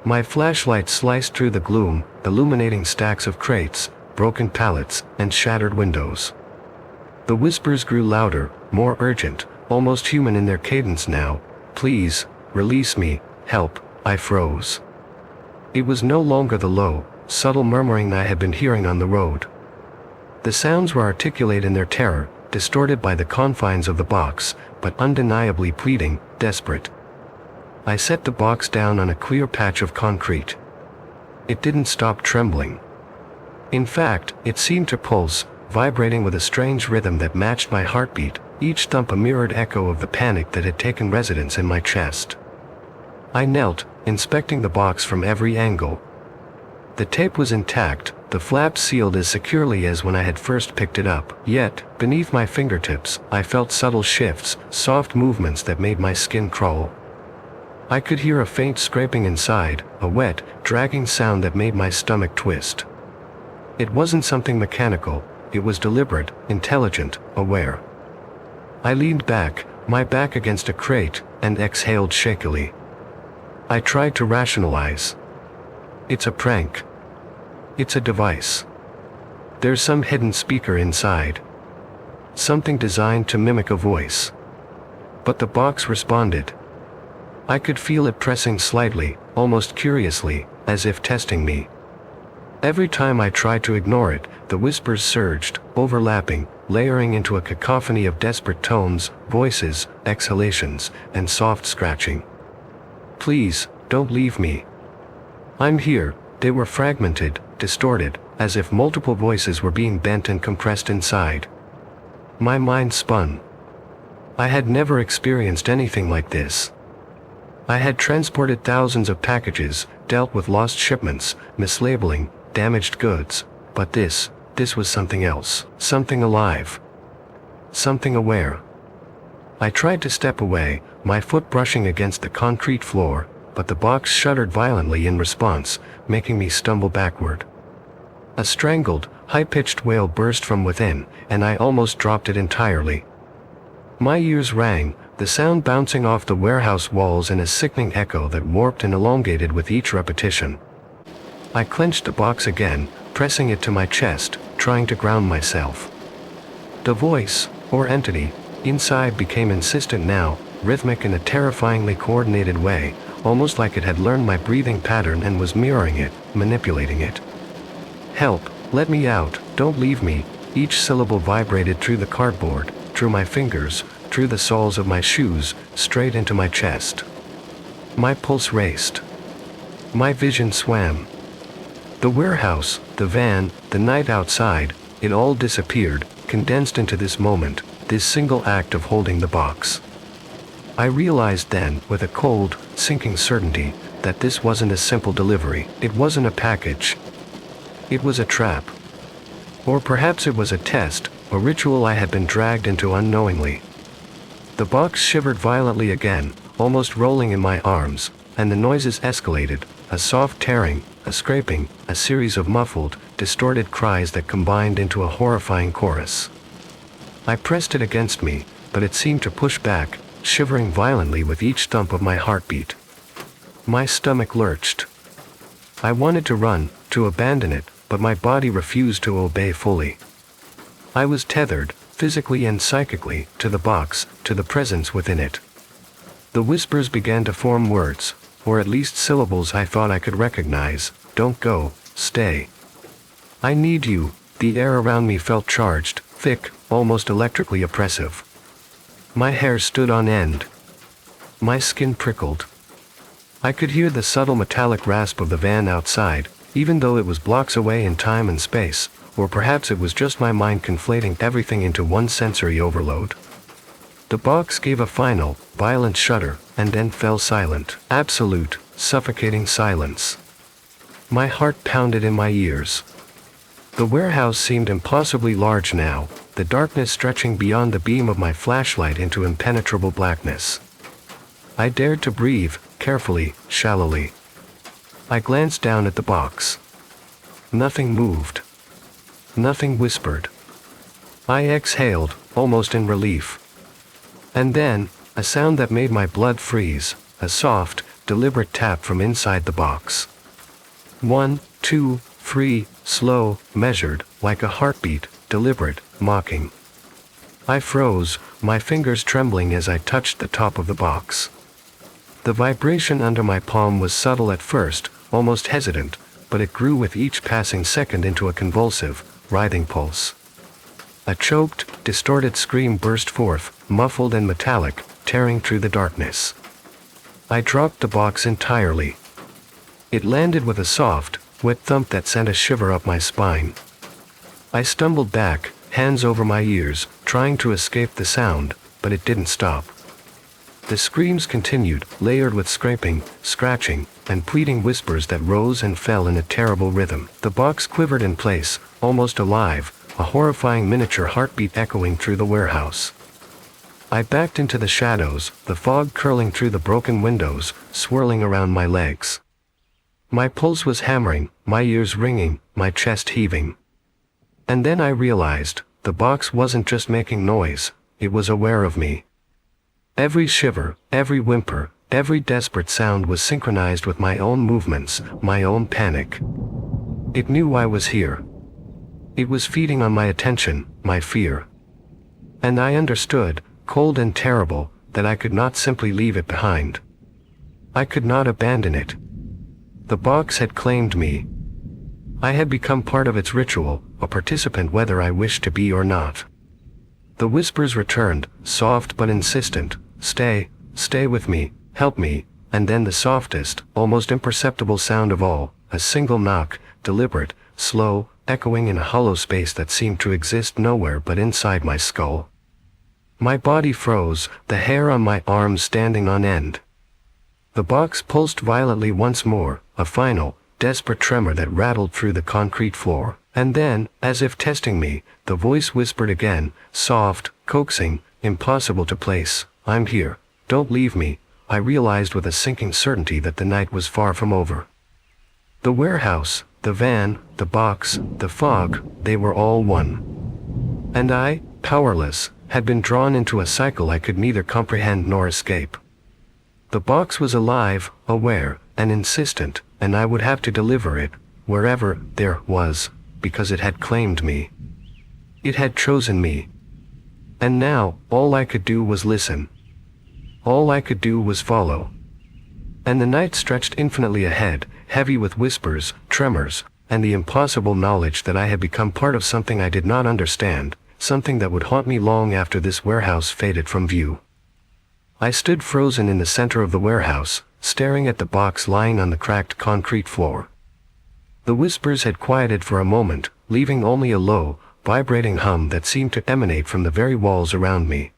My flashlight sliced through the gloom, illuminating stacks of crates, broken pallets, and shattered windows. The whispers grew louder, more urgent, almost human in their cadence now. Please, release me, help, I froze. It was no longer the low, subtle murmuring I had been hearing on the road. The sounds were articulate in their terror, distorted by the confines of the box, but undeniably pleading, desperate. I set the box down on a clear patch of concrete. It didn't stop trembling. In fact, it seemed to pulse, vibrating with a strange rhythm that matched my heartbeat, each thump a mirrored echo of the panic that had taken residence in my chest. I knelt, inspecting the box from every angle. The tape was intact, the flaps sealed as securely as when I had first picked it up. Yet, beneath my fingertips, I felt subtle shifts, soft movements that made my skin crawl. I could hear a faint scraping inside, a wet, dragging sound that made my stomach twist. It wasn't something mechanical, it was deliberate, intelligent, aware. I leaned back, my back against a crate, and exhaled shakily. I tried to rationalize. It's a prank. It's a device. There's some hidden speaker inside. Something designed to mimic a voice. But the box responded. I could feel it pressing slightly, almost curiously, as if testing me. Every time I tried to ignore it, the whispers surged, overlapping, layering into a cacophony of desperate tones, voices, exhalations, and soft scratching. Please, don't leave me. I'm here. They were fragmented, distorted, as if multiple voices were being bent and compressed inside. My mind spun. I had never experienced anything like this. I had transported thousands of packages, dealt with lost shipments, mislabeling, damaged goods, but this was something else, something alive. Something aware. I tried to step away, my foot brushing against the concrete floor, but the box shuddered violently in response, making me stumble backward. A strangled, high-pitched wail burst from within, and I almost dropped it entirely. My ears rang, the sound bouncing off the warehouse walls in a sickening echo that warped and elongated with each repetition. I clenched the box again, pressing it to my chest, trying to ground myself. The voice, or entity, inside became insistent now, rhythmic in a terrifyingly coordinated way, almost like it had learned my breathing pattern and was mirroring it, manipulating it. Help, let me out, don't leave me. Each syllable vibrated through the cardboard, through my fingers, through the soles of my shoes, straight into my chest. My pulse raced. My vision swam. The warehouse, the van, the night outside, it all disappeared, condensed into this moment, this single act of holding the box. I realized then, with a cold, sinking certainty, that this wasn't a simple delivery. It wasn't a package. It was a trap. Or perhaps it was a test, a ritual I had been dragged into unknowingly. The box shivered violently again, almost rolling in my arms, and the noises escalated, a soft tearing, a scraping, a series of muffled, distorted cries that combined into a horrifying chorus. I pressed it against me, but it seemed to push back, shivering violently with each thump of my heartbeat. My stomach lurched. I wanted to run, to abandon it, but my body refused to obey fully. I was tethered, physically and psychically, to the box, to the presence within it. The whispers began to form words, or at least syllables I thought I could recognize. Don't go, stay. I need you. The air around me felt charged, thick, almost electrically oppressive. My hair stood on end. My skin prickled. I could hear the subtle metallic rasp of the van outside, even though it was blocks away in time and space, or perhaps it was just my mind conflating everything into one sensory overload. The box gave a final, violent shudder, and then fell silent. Absolute, suffocating silence. My heart pounded in my ears. The warehouse seemed impossibly large now, the darkness stretching beyond the beam of my flashlight into impenetrable blackness. I dared to breathe, carefully, shallowly. I glanced down at the box. Nothing moved. Nothing whispered. I exhaled, almost in relief. And then, a sound that made my blood freeze, a soft, deliberate tap from inside the box. 1, 2, 3, slow, measured, like a heartbeat, deliberate, mocking. I froze, my fingers trembling as I touched the top of the box. The vibration under my palm was subtle at first, almost hesitant, but it grew with each passing second into a convulsive, writhing pulse. A choked, distorted scream burst forth, muffled and metallic, tearing through the darkness. I dropped the box entirely. It landed with a soft, wet thump that sent a shiver up my spine. I stumbled back, hands over my ears, trying to escape the sound, but it didn't stop. The screams continued, layered with scraping, scratching, and pleading whispers that rose and fell in a terrible rhythm. The box quivered in place, almost alive, a horrifying miniature heartbeat echoing through the warehouse. I backed into the shadows, the fog curling through the broken windows, swirling around my legs. My pulse was hammering, my ears ringing, my chest heaving. And then I realized, the box wasn't just making noise, it was aware of me. Every shiver, every whimper, every desperate sound was synchronized with my own movements, my own panic. It knew I was here. It was feeding on my attention, my fear. And I understood, cold and terrible, that I could not simply leave it behind. I could not abandon it. The box had claimed me. I had become part of its ritual, a participant whether I wished to be or not. The whispers returned, soft but insistent. Stay, stay with me, help me, and then the softest, almost imperceptible sound of all, a single knock, deliberate, slow, echoing in a hollow space that seemed to exist nowhere but inside my skull. My body froze, the hair on my arms standing on end. The box pulsed violently once more, a final, desperate tremor that rattled through the concrete floor. And then, as if testing me, the voice whispered again, soft, coaxing, impossible to place. I'm here, don't leave me. I realized with a sinking certainty that the night was far from over. The warehouse, the van, the box, the fog, they were all one. And I, powerless, had been drawn into a cycle I could neither comprehend nor escape. The box was alive, aware, and insistent, and I would have to deliver it, wherever there was, because it had claimed me. It had chosen me. And now, all I could do was listen. All I could do was follow. And the night stretched infinitely ahead, heavy with whispers, tremors, and the impossible knowledge that I had become part of something I did not understand, something that would haunt me long after this warehouse faded from view. I stood frozen in the center of the warehouse, staring at the box lying on the cracked concrete floor. The whispers had quieted for a moment, leaving only a low, vibrating hum that seemed to emanate from the very walls around me.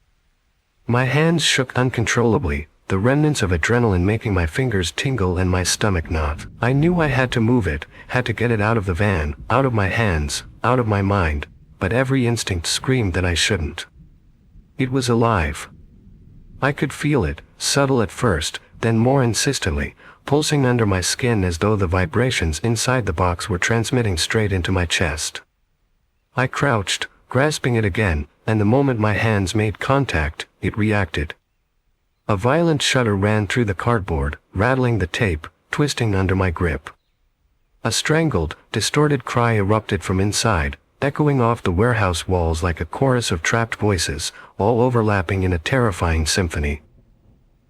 My hands shook uncontrollably, the remnants of adrenaline making my fingers tingle and my stomach knot. I knew I had to move it, had to get it out of the van, out of my hands, out of my mind, but every instinct screamed that I shouldn't. It was alive. I could feel it, subtle at first, then more insistently, pulsing under my skin as though the vibrations inside the box were transmitting straight into my chest. I crouched, grasping it again, and the moment my hands made contact, it reacted. A violent shudder ran through the cardboard, rattling the tape, twisting under my grip. A strangled, distorted cry erupted from inside, echoing off the warehouse walls like a chorus of trapped voices, all overlapping in a terrifying symphony.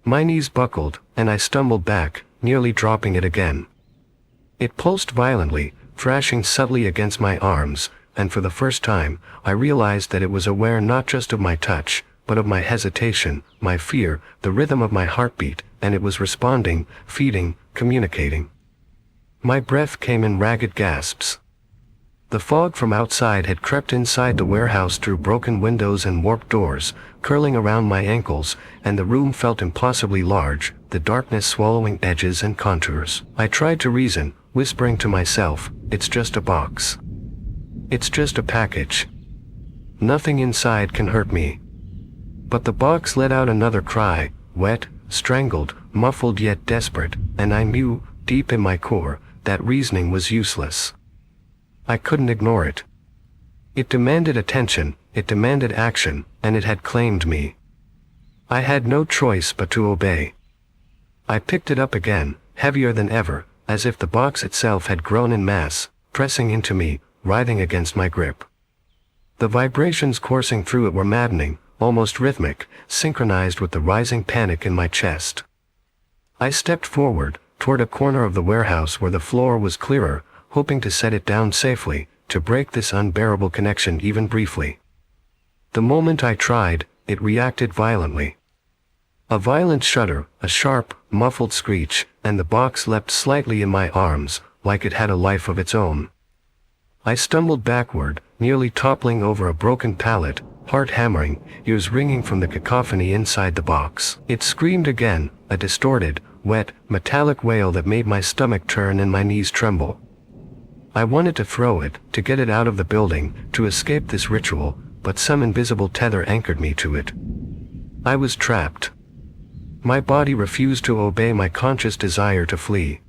My knees buckled, and I stumbled back, nearly dropping it again. It pulsed violently, thrashing subtly against my arms, and for the first time, I realized that it was aware not just of my touch, but of my hesitation, my fear, the rhythm of my heartbeat, and it was responding, feeding, communicating. My breath came in ragged gasps. The fog from outside had crept inside the warehouse through broken windows and warped doors, curling around my ankles, and the room felt impossibly large, the darkness swallowing edges and contours. I tried to reason, whispering to myself, "It's just a box. It's just a package. Nothing inside can hurt me." But the box let out another cry, wet, strangled, muffled yet desperate, and I knew, deep in my core, that reasoning was useless. I couldn't ignore it. It demanded attention, it demanded action, and it had claimed me. I had no choice but to obey. I picked it up again, heavier than ever, as if the box itself had grown in mass, pressing into me, writhing against my grip. The vibrations coursing through it were maddening, almost rhythmic, synchronized with the rising panic in my chest. I stepped forward, toward a corner of the warehouse where the floor was clearer, hoping to set it down safely, to break this unbearable connection even briefly. The moment I tried, it reacted violently. A violent shudder, a sharp, muffled screech, and the box leapt slightly in my arms, like it had a life of its own. I stumbled backward, nearly toppling over a broken pallet, heart hammering, ears ringing from the cacophony inside the box. It screamed again, a distorted, wet, metallic wail that made my stomach turn and my knees tremble. I wanted to throw it, to get it out of the building, to escape this ritual, but some invisible tether anchored me to it. I was trapped. My body refused to obey my conscious desire to flee.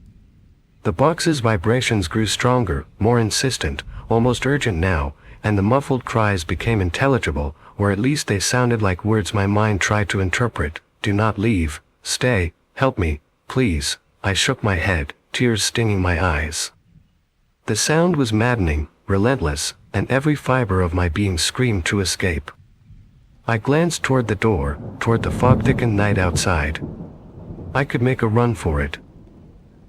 The box's vibrations grew stronger, more insistent, almost urgent now, and the muffled cries became intelligible, or at least they sounded like words my mind tried to interpret. "Do not leave, stay, help me, please." I shook my head, tears stinging my eyes. The sound was maddening, relentless, and every fiber of my being screamed to escape. I glanced toward the door, toward the fog-thickened night outside. I could make a run for it.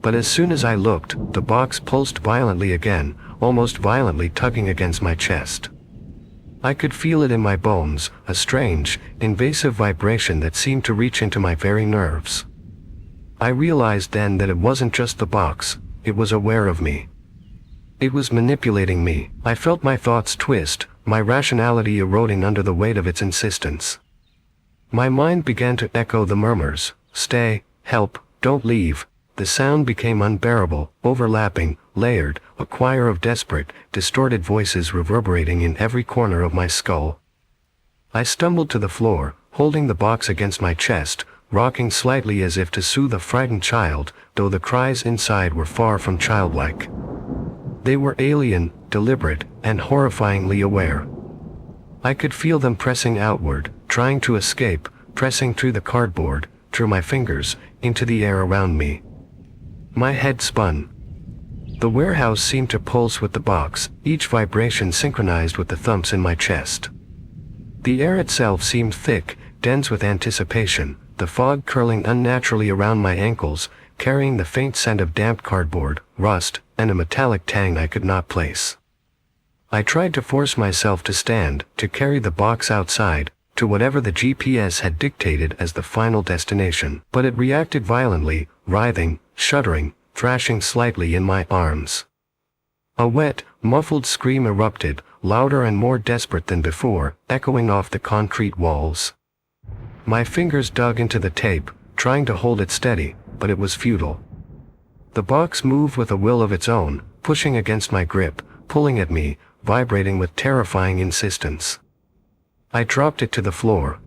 But as soon as I looked, the box pulsed violently again, almost violently tugging against my chest. I could feel it in my bones, a strange, invasive vibration that seemed to reach into my very nerves. I realized then that it wasn't just the box, it was aware of me. It was manipulating me. I felt my thoughts twist, my rationality eroding under the weight of its insistence. My mind began to echo the murmurs, "Stay, help, don't leave." The sound became unbearable, overlapping, layered, a choir of desperate, distorted voices reverberating in every corner of my skull. I stumbled to the floor, holding the box against my chest, rocking slightly as if to soothe a frightened child, though the cries inside were far from childlike. They were alien, deliberate, and horrifyingly aware. I could feel them pressing outward, trying to escape, pressing through the cardboard, through my fingers, into the air around me. My head spun. The warehouse seemed to pulse with the box, each vibration synchronized with the thumps in my chest. The air itself seemed thick, dense with anticipation, the fog curling unnaturally around my ankles, carrying the faint scent of damp cardboard, rust, and a metallic tang I could not place. I tried to force myself to stand, to carry the box outside, to whatever the GPS had dictated as the final destination, but it reacted violently, writhing, shuddering, thrashing slightly in my arms. A wet, muffled scream erupted, louder and more desperate than before, echoing off the concrete walls. My fingers dug into the tape, trying to hold it steady, but it was futile. The box moved with a will of its own, pushing against my grip, pulling at me, vibrating with terrifying insistence. I dropped it to the floor.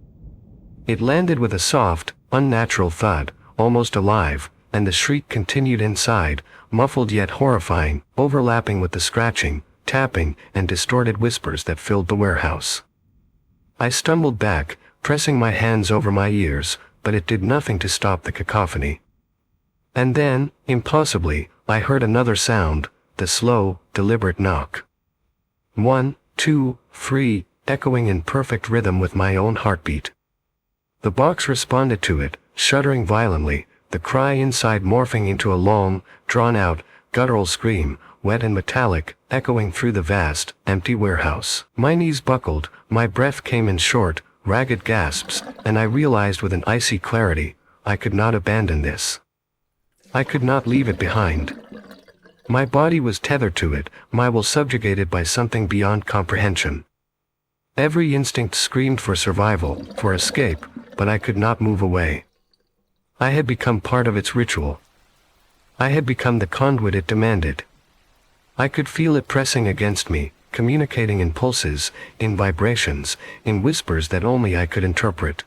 It landed with a soft, unnatural thud, almost alive, and the shriek continued inside, muffled yet horrifying, overlapping with the scratching, tapping, and distorted whispers that filled the warehouse. I stumbled back, pressing my hands over my ears, but it did nothing to stop the cacophony. And then, impossibly, I heard another sound, the slow, deliberate knock. 1, 2, 3, echoing in perfect rhythm with my own heartbeat. The box responded to it, shuddering violently, the cry inside morphing into a long, drawn-out, guttural scream, wet and metallic, echoing through the vast, empty warehouse. My knees buckled, my breath came in short, ragged gasps, and I realized with an icy clarity, I could not abandon this. I could not leave it behind. My body was tethered to it, my will subjugated by something beyond comprehension. Every instinct screamed for survival, for escape, but I could not move away. I had become part of its ritual. I had become the conduit it demanded. I could feel it pressing against me, communicating in pulses, in vibrations, in whispers that only I could interpret.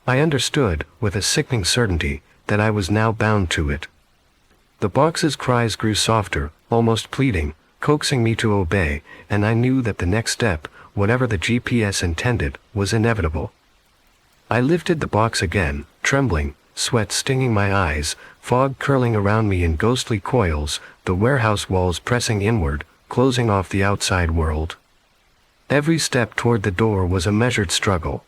I understood, with a sickening certainty, that I was now bound to it. The box's cries grew softer, almost pleading, coaxing me to obey, and I knew that the next step, whatever the GPS intended, was inevitable. I lifted the box again, trembling, sweat stinging my eyes, fog curling around me in ghostly coils, the warehouse walls pressing inward, closing off the outside world. Every step toward the door was a measured struggle.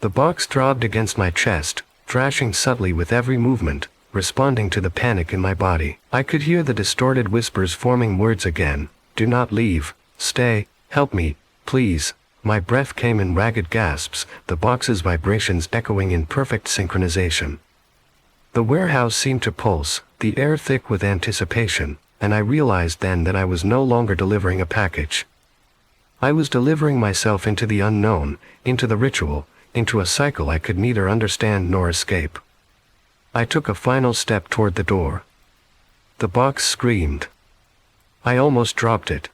The box throbbed against my chest, thrashing subtly with every movement, responding to the panic in my body. I could hear the distorted whispers forming words again. Do not leave. Stay. Help me. Please. My breath came in ragged gasps, the box's vibrations echoing in perfect synchronization. The warehouse seemed to pulse, the air thick with anticipation, and I realized then that I was no longer delivering a package. I was delivering myself into the unknown, into the ritual, into a cycle I could neither understand nor escape. I took a final step toward the door. The box screamed. I almost dropped it.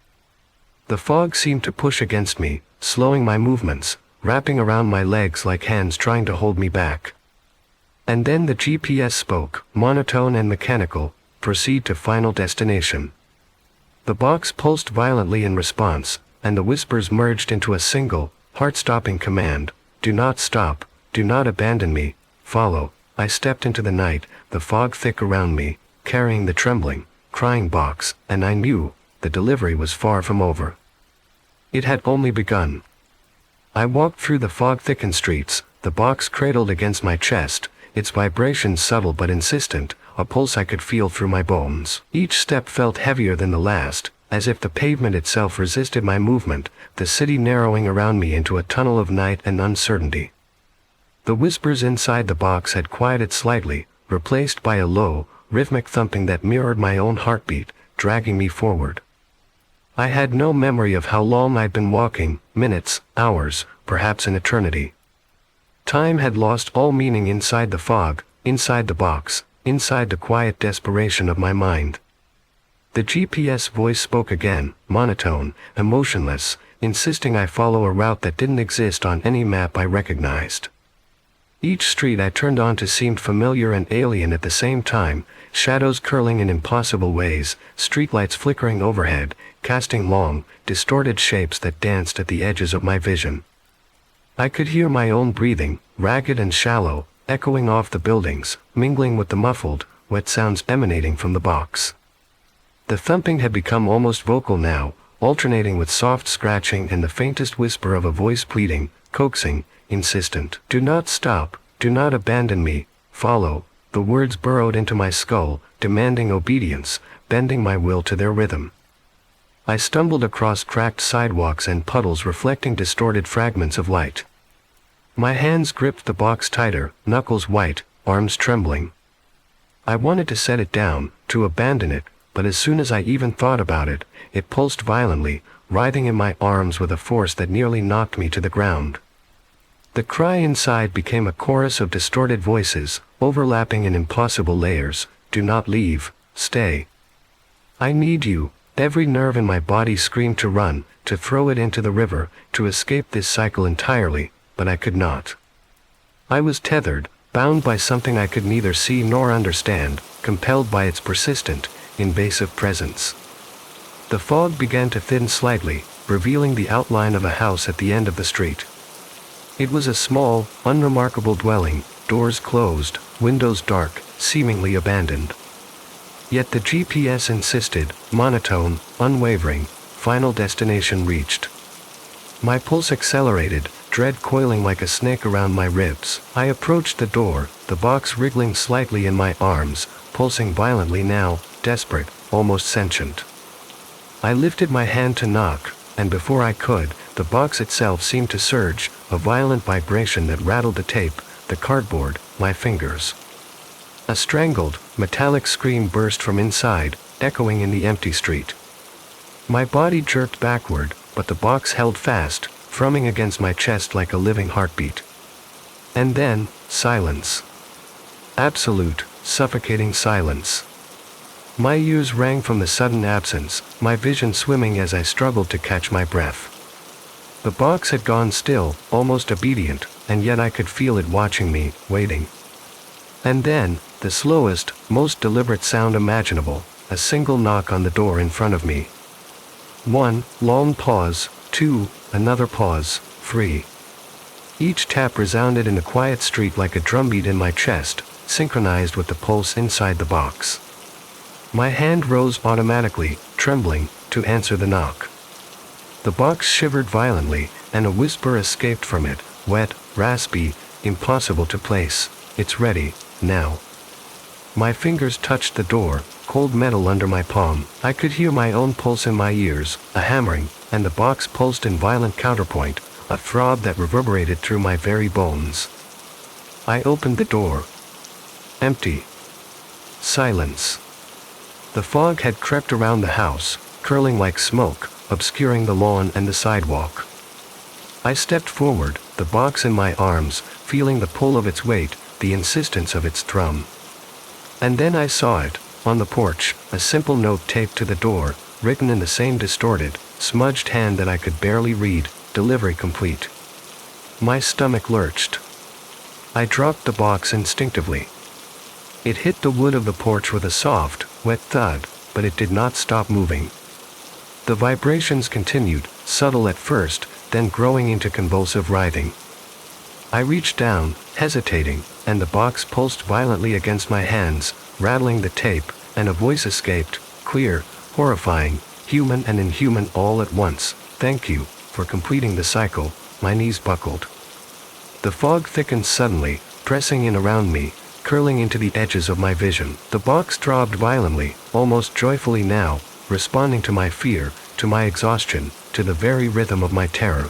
The fog seemed to push against me, slowing my movements, wrapping around my legs like hands trying to hold me back. And then the GPS spoke, monotone and mechanical, proceed to final destination. The box pulsed violently in response, and the whispers merged into a single, heart-stopping command. Do not stop, do not abandon me, follow. I stepped into the night, the fog thick around me, carrying the trembling, crying box, and I knew, the delivery was far from over. It had only begun. I walked through the fog-thickened streets, the box cradled against my chest, its vibrations subtle but insistent, a pulse I could feel through my bones. Each step felt heavier than the last, as if the pavement itself resisted my movement, the city narrowing around me into a tunnel of night and uncertainty. The whispers inside the box had quieted slightly, replaced by a low, rhythmic thumping that mirrored my own heartbeat, dragging me forward. I had no memory of how long I'd been walking, minutes, hours, perhaps an eternity. Time had lost all meaning inside the fog, inside the box, inside the quiet desperation of my mind. The GPS voice spoke again, monotone, emotionless, insisting I follow a route that didn't exist on any map I recognized. Each street I turned onto seemed familiar and alien at the same time, shadows curling in impossible ways, streetlights flickering overhead, casting long, distorted shapes that danced at the edges of my vision. I could hear my own breathing, ragged and shallow, echoing off the buildings, mingling with the muffled, wet sounds emanating from the box. The thumping had become almost vocal now, alternating with soft scratching and the faintest whisper of a voice pleading, coaxing, insistent. Do not stop, do not abandon me, follow. The words burrowed into my skull, demanding obedience, bending my will to their rhythm. I stumbled across cracked sidewalks and puddles reflecting distorted fragments of light. My hands gripped the box tighter, knuckles white, arms trembling. I wanted to set it down, to abandon it, but as soon as I even thought about it, it pulsed violently, writhing in my arms with a force that nearly knocked me to the ground. The cry inside became a chorus of distorted voices, overlapping in impossible layers. Do not leave, stay. I need you. Every nerve in my body screamed to run, to throw it into the river, to escape this cycle entirely, but I could not. I was tethered, bound by something I could neither see nor understand, compelled by its persistent, invasive presence. The fog began to thin slightly, revealing the outline of a house at the end of the street. It was a small, unremarkable dwelling, doors closed, windows dark, seemingly abandoned. Yet the GPS insisted, monotone, unwavering, final destination reached. My pulse accelerated, dread coiling like a snake around my ribs. I approached the door, the box wriggling slightly in my arms, pulsing violently now, desperate, almost sentient. I lifted my hand to knock, and before I could, the box itself seemed to surge, a violent vibration that rattled the tape, the cardboard, my fingers. A strangled, metallic scream burst from inside, echoing in the empty street. My body jerked backward, but the box held fast, thrumming against my chest like a living heartbeat. And then, silence. Absolute, suffocating silence. My ears rang from the sudden absence, my vision swimming as I struggled to catch my breath. The box had gone still, almost obedient, and yet I could feel it watching me, waiting. And then, the slowest, most deliberate sound imaginable, a single knock on the door in front of me. 1 long pause, 2 another pause, 3. Each tap resounded in a quiet street like a drumbeat in my chest, synchronized with the pulse inside the box. My hand rose automatically, trembling, to answer the knock. The box shivered violently, and a whisper escaped from it, wet, raspy, impossible to place. "It's ready, now." My fingers touched the door, cold metal under my palm. I could hear my own pulse in my ears, a hammering, and the box pulsed in violent counterpoint, a throb that reverberated through my very bones. I opened the door. Empty. Silence. The fog had crept around the house, curling like smoke, obscuring the lawn and the sidewalk. I stepped forward, the box in my arms, feeling the pull of its weight, the insistence of its thrum. And then I saw it, on the porch, a simple note taped to the door, written in the same distorted, smudged hand that I could barely read, "Delivery complete." My stomach lurched. I dropped the box instinctively. It hit the wood of the porch with a soft, wet thud, but it did not stop moving. The vibrations continued, subtle at first, then growing into convulsive writhing. I reached down, hesitating, and the box pulsed violently against my hands, rattling the tape, and a voice escaped, clear, horrifying, human and inhuman all at once. "Thank you, for completing the cycle." My knees buckled. The fog thickened suddenly, pressing in around me, curling into the edges of my vision. The box throbbed violently, almost joyfully now, responding to my fear, to my exhaustion, to the very rhythm of my terror.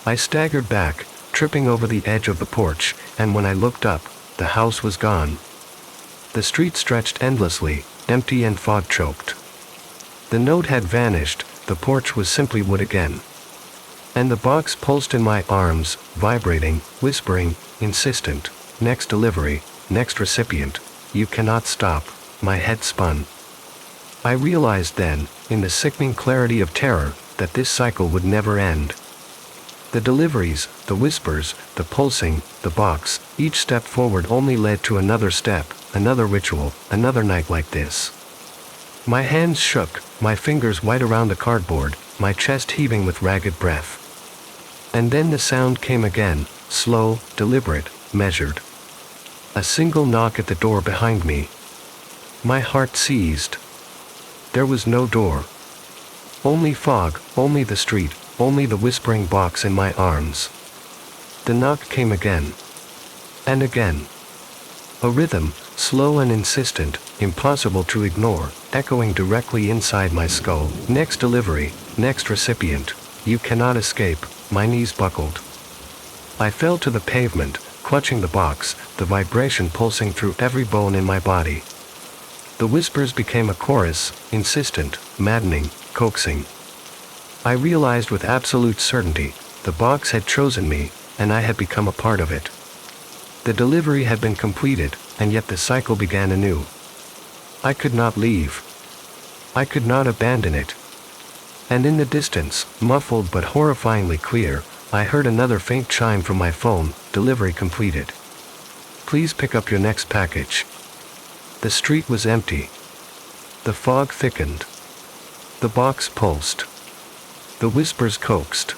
I staggered back, tripping over the edge of the porch, and when I looked up, the house was gone. The street stretched endlessly, empty and fog-choked. The note had vanished, the porch was simply wood again. And the box pulsed in my arms, vibrating, whispering, insistent, "Next delivery, next recipient, you cannot stop." My head spun. I realized then, in the sickening clarity of terror, that this cycle would never end. The deliveries, the whispers, the pulsing, the box, each step forward only led to another step, another ritual, another night like this. My hands shook, my fingers white around the cardboard, my chest heaving with ragged breath. And then the sound came again, slow, deliberate, measured. A single knock at the door behind me. My heart seized. There was no door. Only fog, only the street, only the whispering box in my arms. The knock came again. And again. A rhythm, slow and insistent, impossible to ignore, echoing directly inside my skull. "Next delivery, next recipient, you cannot escape." My knees buckled. I fell to the pavement, clutching the box, the vibration pulsing through every bone in my body. The whispers became a chorus, insistent, maddening, coaxing. I realized with absolute certainty, the box had chosen me, and I had become a part of it. The delivery had been completed, and yet the cycle began anew. I could not leave. I could not abandon it. And in the distance, muffled but horrifyingly clear, I heard another faint chime from my phone, "Delivery completed. Please pick up your next package." The street was empty. The fog thickened. The box pulsed. The whispers coaxed.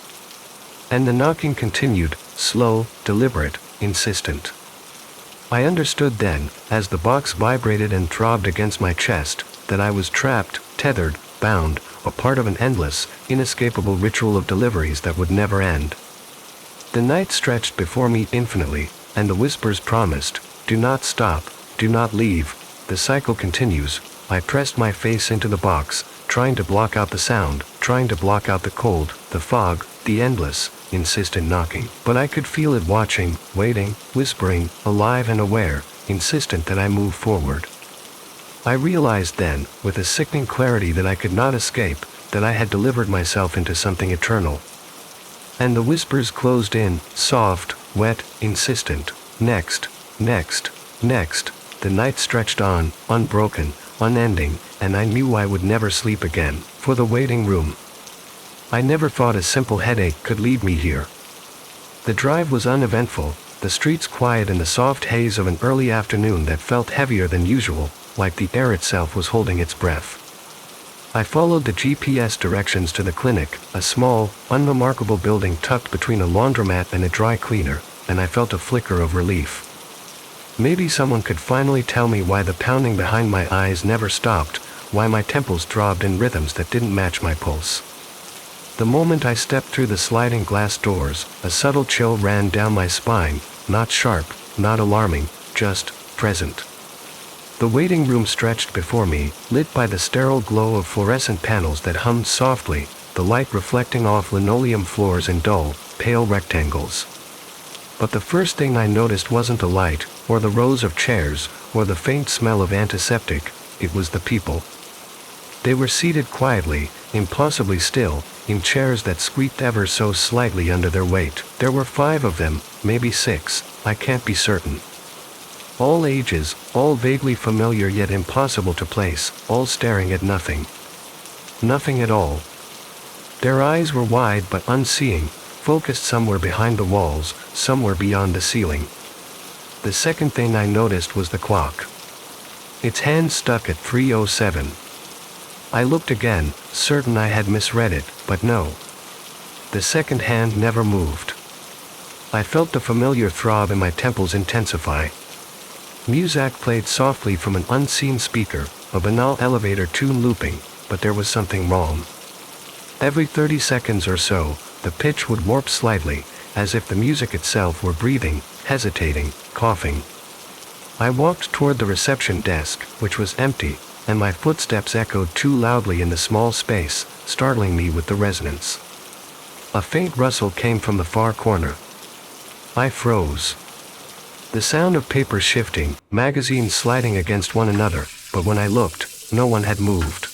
And the knocking continued, slow, deliberate, insistent. I understood then, as the box vibrated and throbbed against my chest, that I was trapped, tethered, bound, a part of an endless, inescapable ritual of deliveries that would never end. The night stretched before me infinitely, and the whispers promised, "Do not stop, do not leave." The cycle continues. I pressed my face into the box, trying to block out the sound, trying to block out the cold, the fog, the endless, insistent knocking. But I could feel it watching, waiting, whispering, alive and aware, insistent that I move forward. I realized then, with a sickening clarity, that I could not escape, that I had delivered myself into something eternal. And the whispers closed in, soft, wet, insistent. Next, next, next. The night stretched on, unbroken, unending, and I knew I would never sleep again. For the waiting room. I never thought a simple headache could lead me here. The drive was uneventful, the streets quiet in the soft haze of an early afternoon that felt heavier than usual, like the air itself was holding its breath. I followed the GPS directions to the clinic, a small, unremarkable building tucked between a laundromat and a dry cleaner, and I felt a flicker of relief. Maybe someone could finally tell me why the pounding behind my eyes never stopped, why my temples throbbed in rhythms that didn't match my pulse. The moment I stepped through the sliding glass doors, a subtle chill ran down my spine, not sharp, not alarming, just present. The waiting room stretched before me, lit by the sterile glow of fluorescent panels that hummed softly, the light reflecting off linoleum floors in dull, pale rectangles. But the first thing I noticed wasn't the light, or the rows of chairs, or the faint smell of antiseptic, it was the people. They were seated quietly, impossibly still, in chairs that squeaked ever so slightly under their weight. There were 5 of them, maybe 6, I can't be certain. All ages, all vaguely familiar yet impossible to place, all staring at nothing. Nothing at all. Their eyes were wide but unseeing, focused somewhere behind the walls, somewhere beyond the ceiling. The second thing I noticed was the clock. Its hand stuck at 3:07. I looked again, certain I had misread it, but no. The second hand never moved. I felt the familiar throb in my temples intensify. Music played softly from an unseen speaker, a banal elevator tune looping, but there was something wrong. Every 30 seconds or so, the pitch would warp slightly, as if the music itself were breathing, hesitating, coughing. I walked toward the reception desk, which was empty, and my footsteps echoed too loudly in the small space, startling me with the resonance. A faint rustle came from the far corner. I froze. The sound of paper shifting, magazines sliding against one another, but when I looked, no one had moved.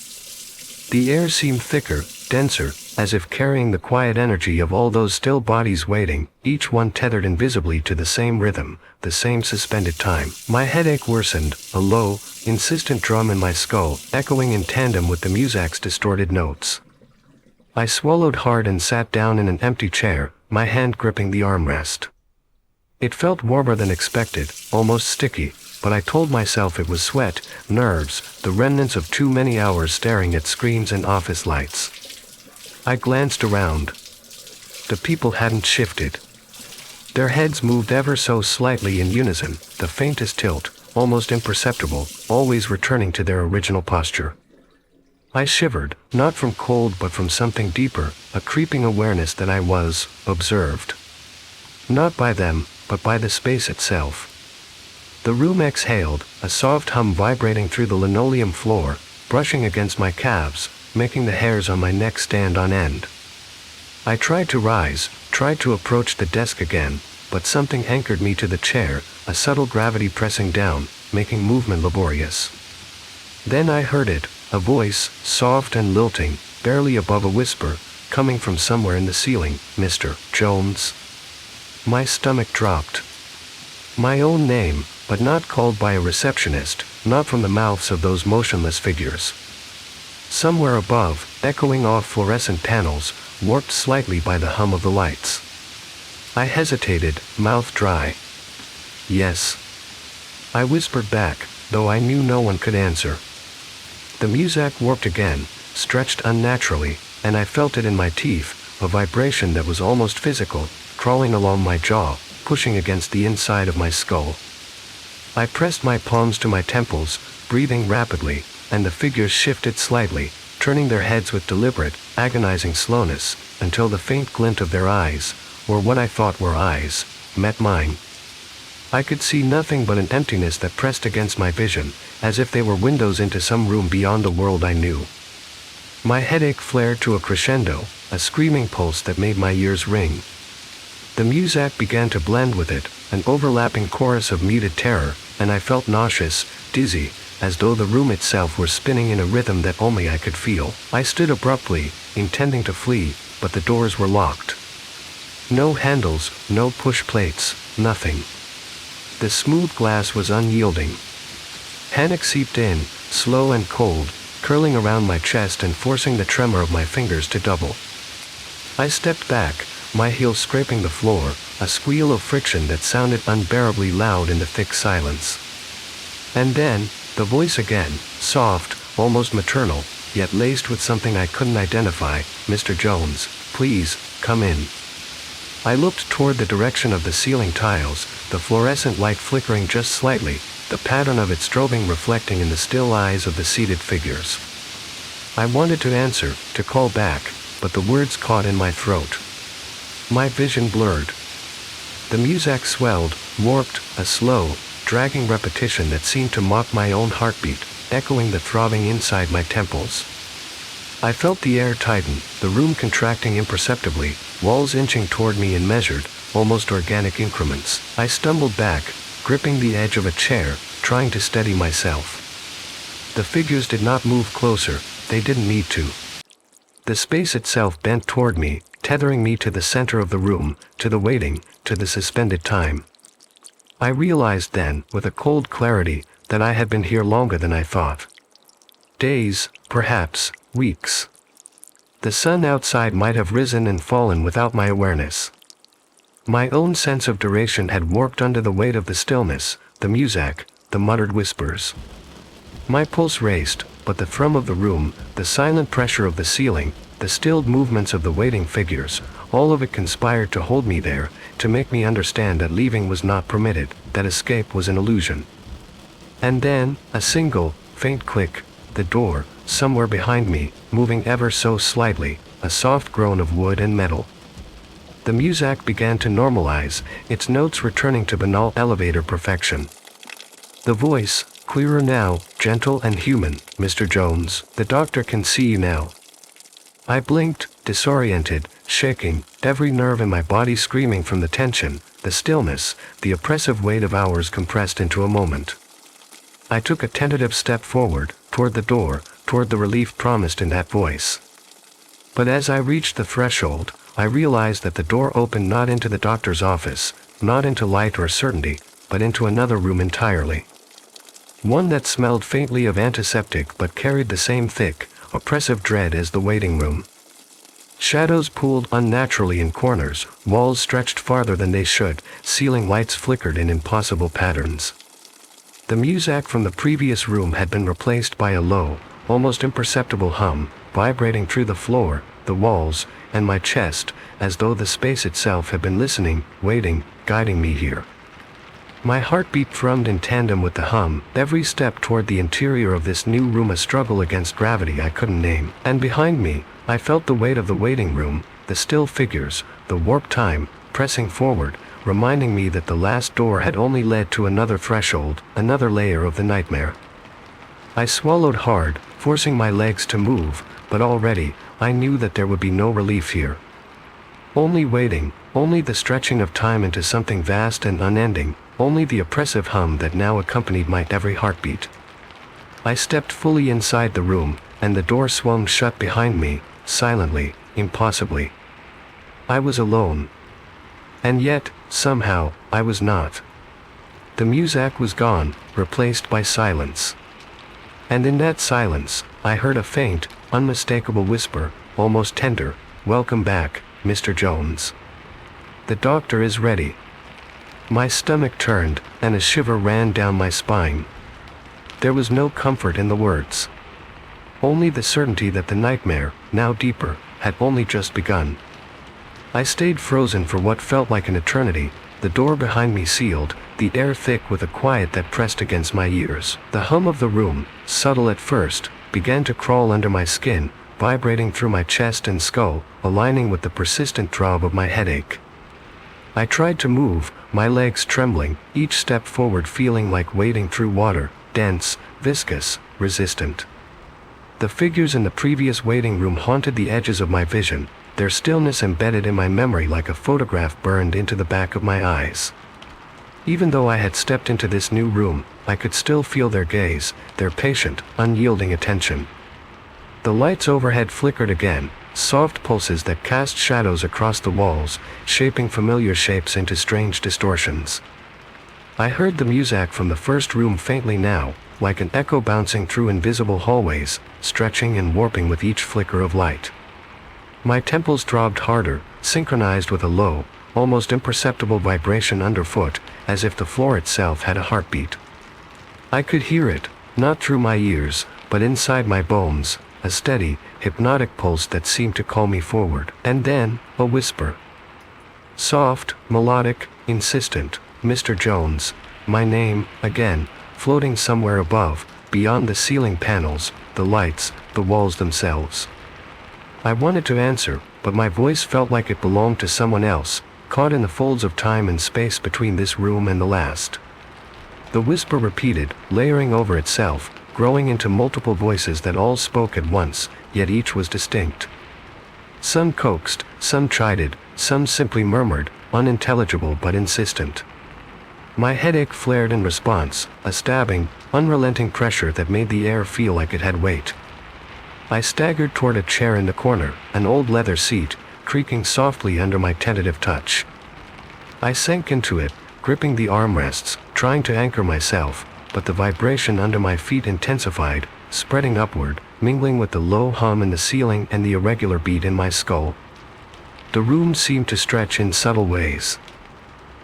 The air seemed thicker, denser, as if carrying the quiet energy of all those still bodies waiting, each one tethered invisibly to the same rhythm, the same suspended time. My headache worsened, a low, insistent drum in my skull, echoing in tandem with the music's distorted notes. I swallowed hard and sat down in an empty chair, my hand gripping the armrest. It felt warmer than expected, almost sticky, but I told myself it was sweat, nerves, the remnants of too many hours staring at screens and office lights. I glanced around. The people hadn't shifted. Their heads moved ever so slightly in unison, the faintest tilt, almost imperceptible, always returning to their original posture. I shivered, not from cold but from something deeper, a creeping awareness that I was observed. Not by them, but by the space itself. The room exhaled, a soft hum vibrating through the linoleum floor, brushing against my calves, making the hairs on my neck stand on end. I tried to rise, tried to approach the desk again, but something anchored me to the chair, a subtle gravity pressing down, making movement laborious. Then I heard it, a voice, soft and lilting, barely above a whisper, coming from somewhere in the ceiling, "Mr. Jones." My stomach dropped. My own name, but not called by a receptionist, not from the mouths of those motionless figures. Somewhere above, echoing off fluorescent panels, warped slightly by the hum of the lights. I hesitated, mouth dry. "Yes." I whispered back, though I knew no one could answer. The music warped again, stretched unnaturally, and I felt it in my teeth, a vibration that was almost physical, crawling along my jaw, pushing against the inside of my skull. I pressed my palms to my temples, breathing rapidly, and the figures shifted slightly, turning their heads with deliberate, agonizing slowness, until the faint glint of their eyes, or what I thought were eyes, met mine. I could see nothing but an emptiness that pressed against my vision, as if they were windows into some room beyond the world I knew. My headache flared to a crescendo, a screaming pulse that made my ears ring. The music began to blend with it, an overlapping chorus of muted terror, and I felt nauseous, dizzy, as though the room itself were spinning in a rhythm that only I could feel. I stood abruptly, intending to flee, but the doors were locked. No handles, no push plates, nothing. The smooth glass was unyielding. Panic seeped in, slow and cold, curling around my chest and forcing the tremor of my fingers to double. I stepped back, my heels scraping the floor, a squeal of friction that sounded unbearably loud in the thick silence. And then, the voice again, soft, almost maternal, yet laced with something I couldn't identify. "Mr. Jones, please, come in." I looked toward the direction of the ceiling tiles, the fluorescent light flickering just slightly, the pattern of its strobing reflecting in the still eyes of the seated figures. I wanted to answer, to call back, but the words caught in my throat. My vision blurred. The music swelled, warped, a slow, dragging repetition that seemed to mock my own heartbeat, echoing the throbbing inside my temples. I felt the air tighten, the room contracting imperceptibly, walls inching toward me in measured, almost organic increments. I stumbled back, gripping the edge of a chair, trying to steady myself. The figures did not move closer, they didn't need to. The space itself bent toward me, tethering me to the center of the room, to the waiting, to the suspended time. I realized then, with a cold clarity, that I had been here longer than I thought. Days, perhaps, weeks. The sun outside might have risen and fallen without my awareness. My own sense of duration had warped under the weight of the stillness, the music, the muttered whispers. My pulse raced, but the thrum of the room, the silent pressure of the ceiling, the stilled movements of the waiting figures, all of it conspired to hold me there, to make me understand that leaving was not permitted, that escape was an illusion. And then, a single, faint click, the door, somewhere behind me, moving ever so slightly, a soft groan of wood and metal. The music began to normalize, its notes returning to banal elevator perfection. The voice, clearer now, gentle and human. "Mr. Jones, the doctor can see you now." I blinked, disoriented, shaking, every nerve in my body screaming from the tension, the stillness, the oppressive weight of hours compressed into a moment. I took a tentative step forward, toward the door, toward the relief promised in that voice. But as I reached the threshold, I realized that the door opened not into the doctor's office, not into light or certainty, but into another room entirely. One that smelled faintly of antiseptic but carried the same thick, oppressive dread as the waiting room. Shadows pooled unnaturally in corners, walls stretched farther than they should, ceiling lights flickered in impossible patterns. The music from the previous room had been replaced by a low, almost imperceptible hum, vibrating through the floor, the walls, and my chest, as though the space itself had been listening, waiting, guiding me here. My heartbeat thrummed in tandem with the hum, every step toward the interior of this new room a struggle against gravity I couldn't name. And behind me, I felt the weight of the waiting room, the still figures, the warped time, pressing forward, reminding me that the last door had only led to another threshold, another layer of the nightmare. I swallowed hard, forcing my legs to move, but already, I knew that there would be no relief here. Only waiting, only the stretching of time into something vast and unending, only the oppressive hum that now accompanied my every heartbeat. I stepped fully inside the room, and the door swung shut behind me, silently, impossibly. I was alone. And yet, somehow, I was not. The music was gone, replaced by silence. And in that silence, I heard a faint, unmistakable whisper, almost tender, "Welcome back, Mr. Jones. The doctor is ready." My stomach turned, and a shiver ran down my spine. There was no comfort in the words. Only the certainty that the nightmare, now deeper, had only just begun. I stayed frozen for what felt like an eternity, the door behind me sealed, the air thick with a quiet that pressed against my ears. The hum of the room, subtle at first, began to crawl under my skin, vibrating through my chest and skull, aligning with the persistent throb of my headache. I tried to move, my legs trembling, each step forward feeling like wading through water, dense, viscous, resistant. The figures in the previous waiting room haunted the edges of my vision, their stillness embedded in my memory like a photograph burned into the back of my eyes. Even though I had stepped into this new room, I could still feel their gaze, their patient, unyielding attention. The lights overhead flickered again, soft pulses that cast shadows across the walls, shaping familiar shapes into strange distortions. I heard the music from the first room faintly now, like an echo bouncing through invisible hallways, stretching and warping with each flicker of light. My temples throbbed harder, synchronized with a low, almost imperceptible vibration underfoot, as if the floor itself had a heartbeat. I could hear it, not through my ears, but inside my bones, a steady, hypnotic pulse that seemed to call me forward. And then, a whisper. Soft, melodic, insistent, Mr. Jones, my name, again, floating somewhere above, beyond the ceiling panels, the lights, the walls themselves. I wanted to answer, but my voice felt like it belonged to someone else, caught in the folds of time and space between this room and the last. The whisper repeated, layering over itself, growing into multiple voices that all spoke at once, yet each was distinct. Some coaxed, some chided, some simply murmured, unintelligible but insistent. My headache flared in response, a stabbing, unrelenting pressure that made the air feel like it had weight. I staggered toward a chair in the corner, an old leather seat, creaking softly under my tentative touch. I sank into it, gripping the armrests, trying to anchor myself, but the vibration under my feet intensified, spreading upward, mingling with the low hum in the ceiling and the irregular beat in my skull. The room seemed to stretch in subtle ways.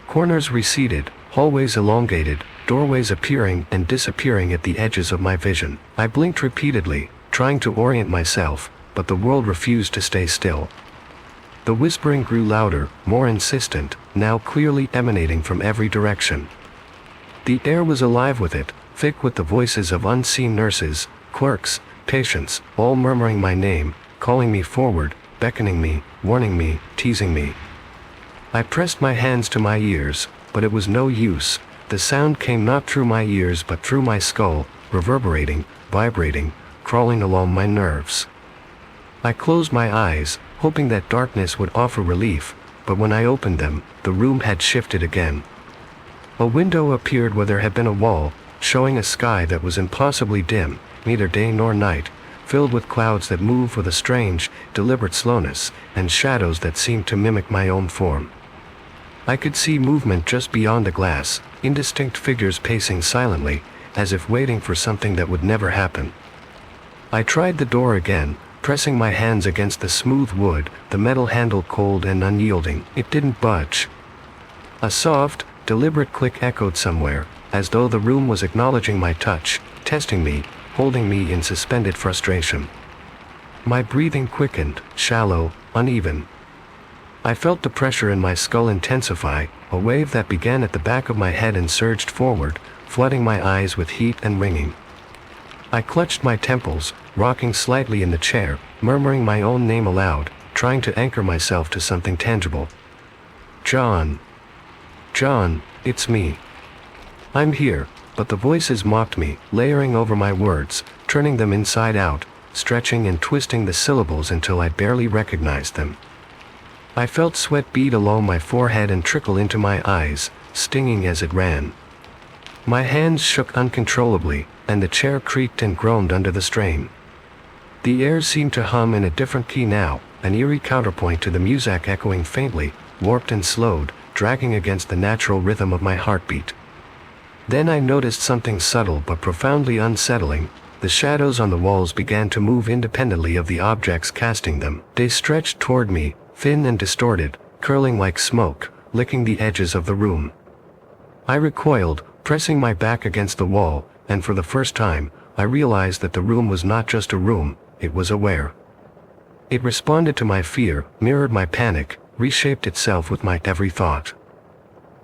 Corners receded, hallways elongated, doorways appearing and disappearing at the edges of my vision. I blinked repeatedly, trying to orient myself, but the world refused to stay still. The whispering grew louder, more insistent, now clearly emanating from every direction. The air was alive with it, thick with the voices of unseen nurses, clerks, patients, all murmuring my name, calling me forward, beckoning me, warning me, teasing me. I pressed my hands to my ears, but it was no use. The sound came not through my ears but through my skull, reverberating, vibrating, crawling along my nerves. I closed my eyes, hoping that darkness would offer relief, but when I opened them, the room had shifted again. A window appeared where there had been a wall, showing a sky that was impossibly dim, neither day nor night, filled with clouds that moved with a strange, deliberate slowness, and shadows that seemed to mimic my own form. I could see movement just beyond the glass, indistinct figures pacing silently, as if waiting for something that would never happen. I tried the door again, pressing my hands against the smooth wood, the metal handle cold and unyielding. It didn't budge. A soft, deliberate click echoed somewhere, as though the room was acknowledging my touch, testing me, holding me in suspended frustration. My breathing quickened, shallow, uneven. I felt the pressure in my skull intensify, a wave that began at the back of my head and surged forward, flooding my eyes with heat and ringing. I clutched my temples, rocking slightly in the chair, murmuring my own name aloud, trying to anchor myself to something tangible. John. John, it's me. I'm here, but the voices mocked me, layering over my words, turning them inside out, stretching and twisting the syllables until I barely recognized them. I felt sweat bead along my forehead and trickle into my eyes, stinging as it ran. My hands shook uncontrollably, and the chair creaked and groaned under the strain. The air seemed to hum in a different key now, an eerie counterpoint to the music echoing faintly, warped and slowed, dragging against the natural rhythm of my heartbeat. Then I noticed something subtle but profoundly unsettling. The shadows on the walls began to move independently of the objects casting them. They stretched toward me, thin and distorted, curling like smoke, licking the edges of the room. I recoiled, pressing my back against the wall, and for the first time, I realized that the room was not just a room, it was aware. It responded to my fear, mirrored my panic, reshaped itself with my every thought.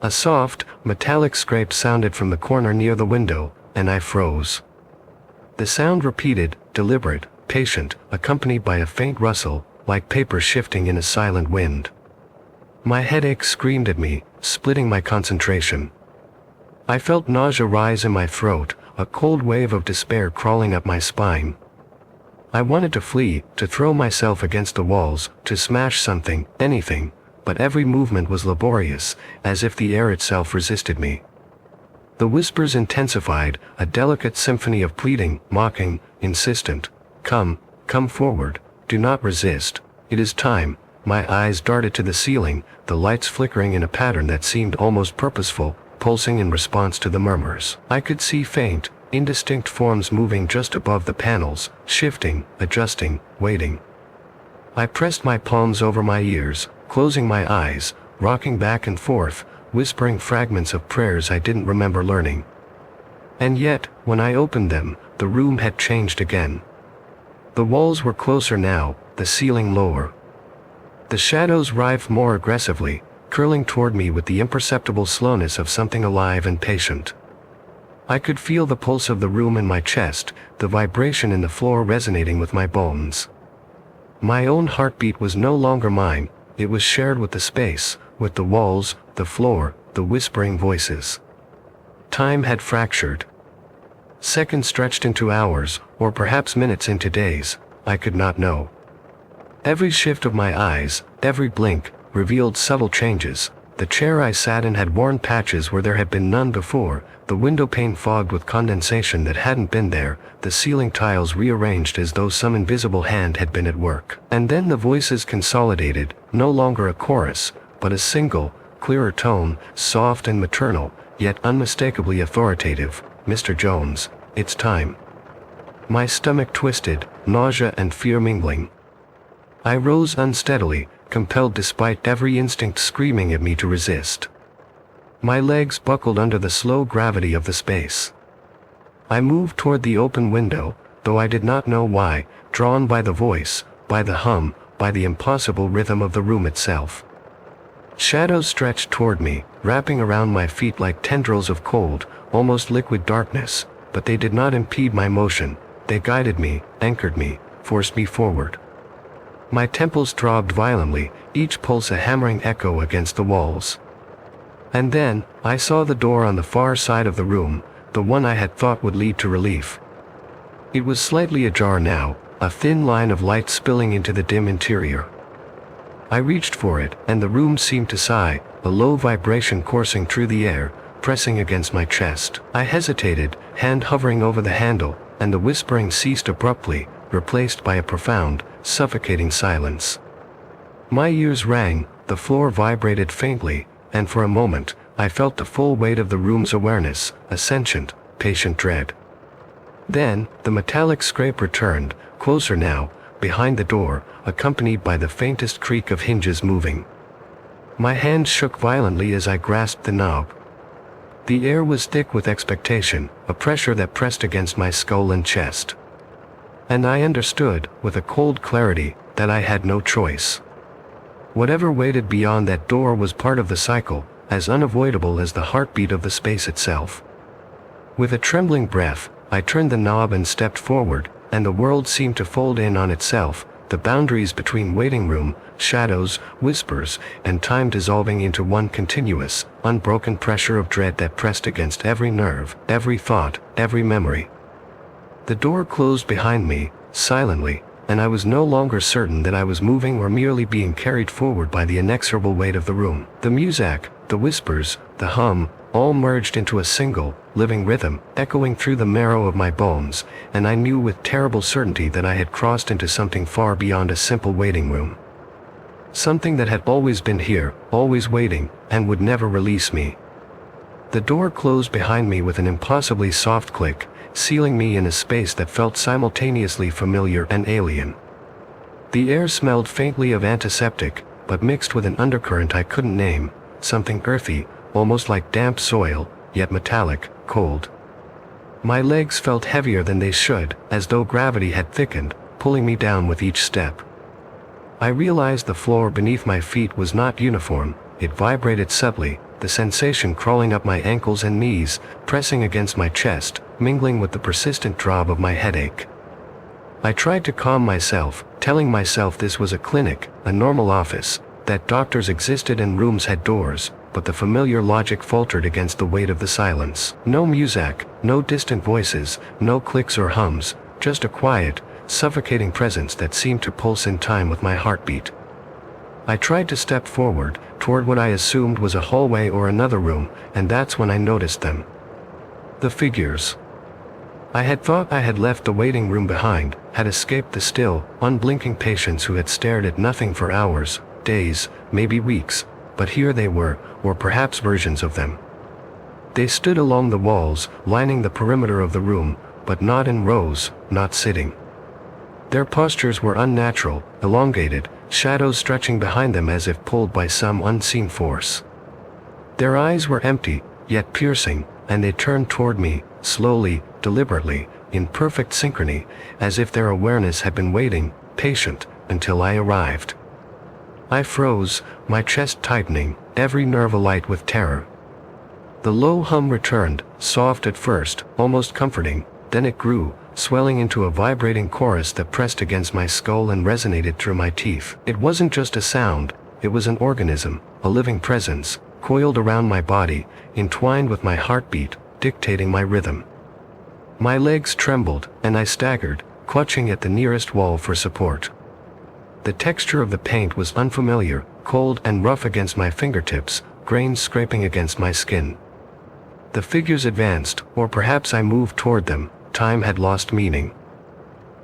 A soft, metallic scrape sounded from the corner near the window, and I froze. The sound repeated, deliberate, patient, accompanied by a faint rustle, like paper shifting in a silent wind. My headache screamed at me, splitting my concentration. I felt nausea rise in my throat, a cold wave of despair crawling up my spine. I wanted to flee, to throw myself against the walls, to smash something, anything, but every movement was laborious, as if the air itself resisted me. The whispers intensified, a delicate symphony of pleading, mocking, insistent. Come forward, do not resist, it is time. My eyes darted to the ceiling, the lights flickering in a pattern that seemed almost purposeful, pulsing in response to the murmurs. I could see faint, indistinct forms moving just above the panels, shifting, adjusting, waiting. I pressed my palms over my ears, closing my eyes, rocking back and forth, whispering fragments of prayers I didn't remember learning. And yet, when I opened them, the room had changed again. The walls were closer now, the ceiling lower. The shadows writhed more aggressively, curling toward me with the imperceptible slowness of something alive and patient. I could feel the pulse of the room in my chest, the vibration in the floor resonating with my bones. My own heartbeat was no longer mine, it was shared with the space, with the walls, the floor, the whispering voices. Time had fractured. Seconds stretched into hours, or perhaps minutes into days, I could not know. Every shift of my eyes, every blink, revealed subtle changes. The chair I sat in had worn patches where there had been none before, the window pane fogged with condensation that hadn't been there, the ceiling tiles rearranged as though some invisible hand had been at work. And then the voices consolidated, no longer a chorus, but a single, clearer tone, soft and maternal, yet unmistakably authoritative. Mr. Jones, it's time. My stomach twisted, nausea and fear mingling. I rose unsteadily, compelled despite every instinct screaming at me to resist. My legs buckled under the slow gravity of the space. I moved toward the open window, though I did not know why, drawn by the voice, by the hum, by the impossible rhythm of the room itself. Shadows stretched toward me, wrapping around my feet like tendrils of cold, almost liquid darkness, but they did not impede my motion. They guided me, anchored me, forced me forward. My temples throbbed violently, each pulse a hammering echo against the walls. And then, I saw the door on the far side of the room, the one I had thought would lead to relief. It was slightly ajar now, a thin line of light spilling into the dim interior. I reached for it, and the room seemed to sigh, a low vibration coursing through the air, pressing against my chest. I hesitated, hand hovering over the handle, and the whispering ceased abruptly, replaced by a profound, suffocating silence. My ears rang, the floor vibrated faintly, and for a moment, I felt the full weight of the room's awareness, a sentient, patient dread. Then, the metallic scrape returned, closer now, behind the door, accompanied by the faintest creak of hinges moving. My hand shook violently as I grasped the knob. The air was thick with expectation, a pressure that pressed against my skull and chest. And I understood, with a cold clarity, that I had no choice. Whatever waited beyond that door was part of the cycle, as unavoidable as the heartbeat of the space itself. With a trembling breath, I turned the knob and stepped forward, and the world seemed to fold in on itself, the boundaries between waiting room, shadows, whispers, and time dissolving into one continuous, unbroken pressure of dread that pressed against every nerve, every thought, every memory. The door closed behind me, silently, and I was no longer certain that I was moving or merely being carried forward by the inexorable weight of the room. The music, the whispers, the hum, all merged into a single, living rhythm, echoing through the marrow of my bones, and I knew with terrible certainty that I had crossed into something far beyond a simple waiting room. Something that had always been here, always waiting, and would never release me. The door closed behind me with an impossibly soft click, sealing me in a space that felt simultaneously familiar and alien. The air smelled faintly of antiseptic, but mixed with an undercurrent I couldn't name, something earthy, almost like damp soil, yet metallic, cold. My legs felt heavier than they should, as though gravity had thickened, pulling me down with each step. I realized the floor beneath my feet was not uniform, it vibrated subtly, the sensation crawling up my ankles and knees, pressing against my chest, mingling with the persistent throb of my headache. I tried to calm myself, telling myself this was a clinic, a normal office, that doctors existed and rooms had doors, but the familiar logic faltered against the weight of the silence. No music, no distant voices, no clicks or hums, just a quiet, suffocating presence that seemed to pulse in time with my heartbeat. I tried to step forward, toward what I assumed was a hallway or another room, and that's when I noticed them. The figures. I had thought I had left the waiting room behind, had escaped the still, unblinking patients who had stared at nothing for hours, days, maybe weeks, but here they were, or perhaps versions of them. They stood along the walls, lining the perimeter of the room, but not in rows, not sitting. Their postures were unnatural, elongated, shadows stretching behind them as if pulled by some unseen force. Their eyes were empty, yet piercing, and they turned toward me, slowly, deliberately, in perfect synchrony, as if their awareness had been waiting, patient, until I arrived. I froze, my chest tightening, every nerve alight with terror. The low hum returned, soft at first, almost comforting, then it grew, swelling into a vibrating chorus that pressed against my skull and resonated through my teeth. It wasn't just a sound, it was an organism, a living presence, coiled around my body, entwined with my heartbeat, dictating my rhythm. My legs trembled, and I staggered, clutching at the nearest wall for support. The texture of the paint was unfamiliar, cold and rough against my fingertips, grains scraping against my skin. The figures advanced, or perhaps I moved toward them. Time had lost meaning.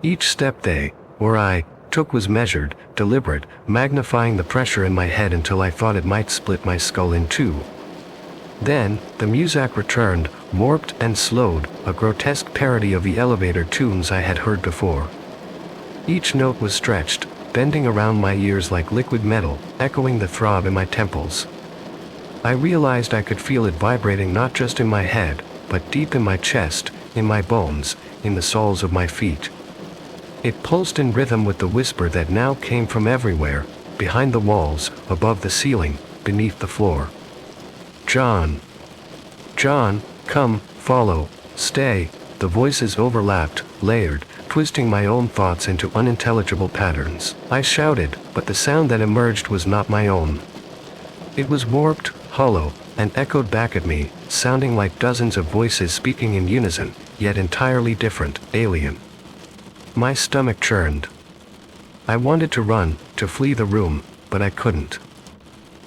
Each step they, or I, took was measured, deliberate, magnifying the pressure in my head until I thought it might split my skull in two. Then, the music returned, warped and slowed, a grotesque parody of the elevator tunes I had heard before. Each note was stretched, bending around my ears like liquid metal, echoing the throb in my temples. I realized I could feel it vibrating not just in my head, but deep in my chest, in my bones, in the soles of my feet. It pulsed in rhythm with the whisper that now came from everywhere, behind the walls, above the ceiling, beneath the floor. John. John, come, follow, stay. The voices overlapped, layered, twisting my own thoughts into unintelligible patterns. I shouted, but the sound that emerged was not my own. It was warped, hollow, and echoed back at me, sounding like dozens of voices speaking in unison, yet entirely different, alien. My stomach churned. I wanted to run, to flee the room, but I couldn't.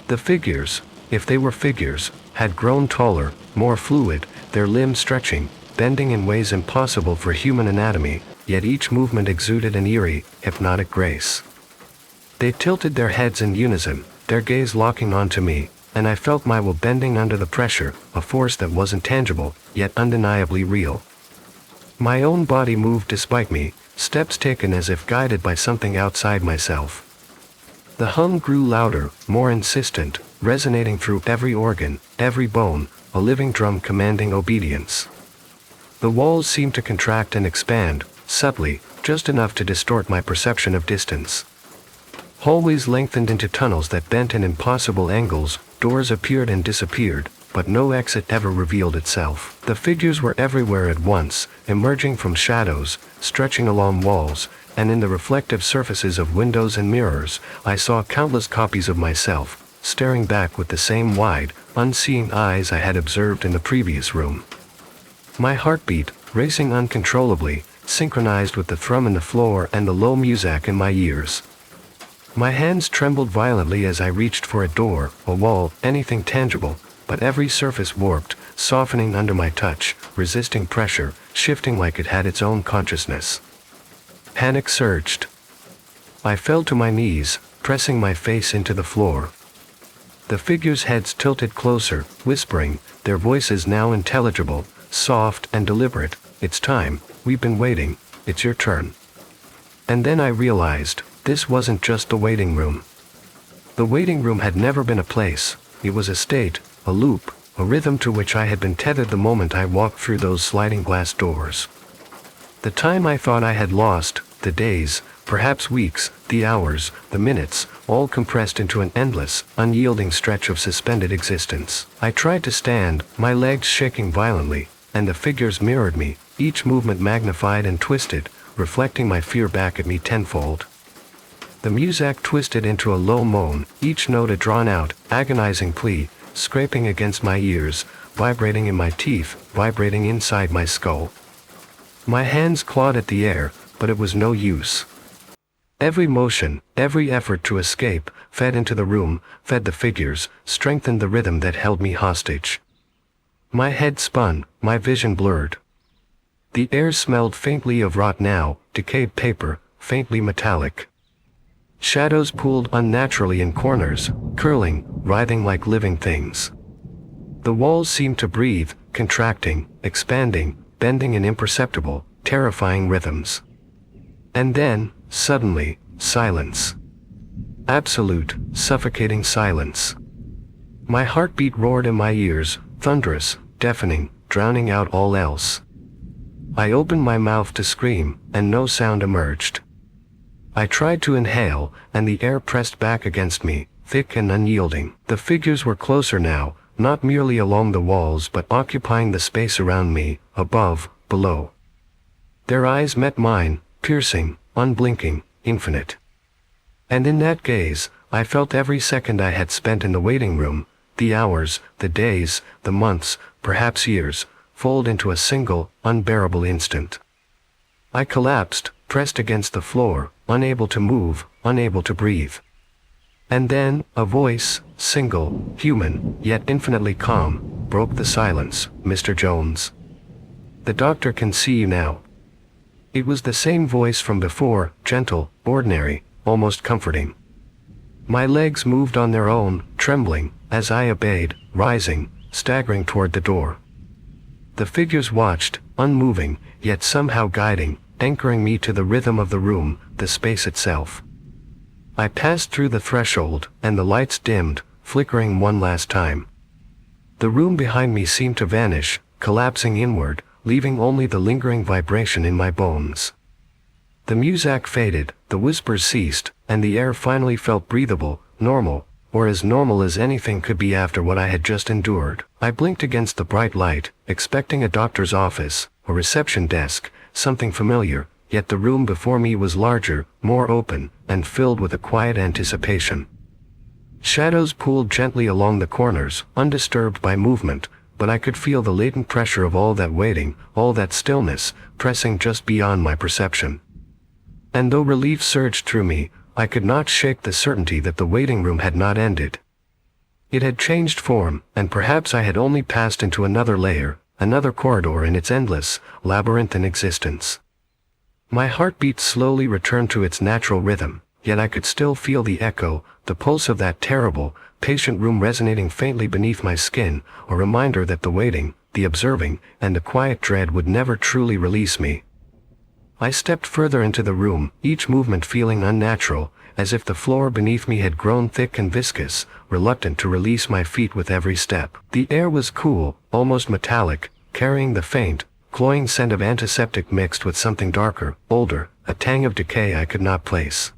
The figures, if they were figures, had grown taller, more fluid, their limbs stretching, bending in ways impossible for human anatomy, yet each movement exuded an eerie, hypnotic grace. They tilted their heads in unison, their gaze locking onto me, and I felt my will bending under the pressure, a force that wasn't tangible, yet undeniably real. My own body moved despite me, steps taken as if guided by something outside myself. The hum grew louder, more insistent, resonating through every organ, every bone, a living drum commanding obedience. The walls seemed to contract and expand, subtly, just enough to distort my perception of distance. Hallways lengthened into tunnels that bent in impossible angles, doors appeared and disappeared, but no exit ever revealed itself. The figures were everywhere at once, emerging from shadows, stretching along walls, and in the reflective surfaces of windows and mirrors, I saw countless copies of myself, staring back with the same wide, unseeing eyes I had observed in the previous room. My heartbeat, racing uncontrollably, synchronized with the thrum in the floor and the low music in my ears. My hands trembled violently as I reached for a door, a wall, anything tangible, but every surface warped, softening under my touch, resisting pressure, shifting like it had its own consciousness. Panic surged. I fell to my knees, pressing my face into the floor. The figures' heads tilted closer, whispering, their voices now intelligible, soft and deliberate. It's time, we've been waiting, it's your turn. And then I realized, this wasn't just the waiting room. The waiting room had never been a place, it was a state, a loop, a rhythm to which I had been tethered the moment I walked through those sliding glass doors. The time I thought I had lost, the days, perhaps weeks, the hours, the minutes, all compressed into an endless, unyielding stretch of suspended existence. I tried to stand, my legs shaking violently, and the figures mirrored me, each movement magnified and twisted, reflecting my fear back at me tenfold. The music twisted into a low moan, each note a drawn-out, agonizing plea, scraping against my ears, vibrating in my teeth, vibrating inside my skull. My hands clawed at the air, but it was no use. Every motion, every effort to escape, fed into the room, fed the figures, strengthened the rhythm that held me hostage. My head spun, my vision blurred. The air smelled faintly of rot now, decayed paper, faintly metallic. Shadows pooled unnaturally in corners, curling, writhing like living things. The walls seemed to breathe, contracting, expanding, bending in imperceptible, terrifying rhythms. And then, suddenly, silence. Absolute, suffocating silence. My heartbeat roared in my ears, thunderous, deafening, drowning out all else. I opened my mouth to scream, and no sound emerged. I tried to inhale, and the air pressed back against me, thick and unyielding. The figures were closer now, not merely along the walls but occupying the space around me, above, below. Their eyes met mine, piercing, unblinking, infinite. And in that gaze, I felt every second I had spent in the waiting room, the hours, the days, the months, perhaps years, fold into a single, unbearable instant. I collapsed, pressed against the floor, unable to move, unable to breathe. And then, a voice, single, human, yet infinitely calm, broke the silence. "Mr. Jones. The doctor can see you now." It was the same voice from before, gentle, ordinary, almost comforting. My legs moved on their own, trembling, as I obeyed, rising, staggering toward the door. The figures watched, unmoving, yet somehow guiding, anchoring me to the rhythm of the room, the space itself. I passed through the threshold, and the lights dimmed, flickering one last time. The room behind me seemed to vanish, collapsing inward, leaving only the lingering vibration in my bones. The music faded, the whispers ceased, and the air finally felt breathable, normal, or as normal as anything could be after what I had just endured. I blinked against the bright light, expecting a doctor's office, a reception desk, something familiar, yet the room before me was larger, more open, and filled with a quiet anticipation. Shadows pooled gently along the corners, undisturbed by movement, but I could feel the latent pressure of all that waiting, all that stillness, pressing just beyond my perception. And though relief surged through me, I could not shake the certainty that the waiting room had not ended. It had changed form, and perhaps I had only passed into another layer, another corridor in its endless, labyrinthine existence. My heartbeat slowly returned to its natural rhythm, yet I could still feel the echo, the pulse of that terrible, patient room resonating faintly beneath my skin, a reminder that the waiting, the observing, and the quiet dread would never truly release me. I stepped further into the room, each movement feeling unnatural, as if the floor beneath me had grown thick and viscous, reluctant to release my feet with every step. The air was cool, almost metallic, carrying the faint, cloying scent of antiseptic mixed with something darker, older, a tang of decay I could not place.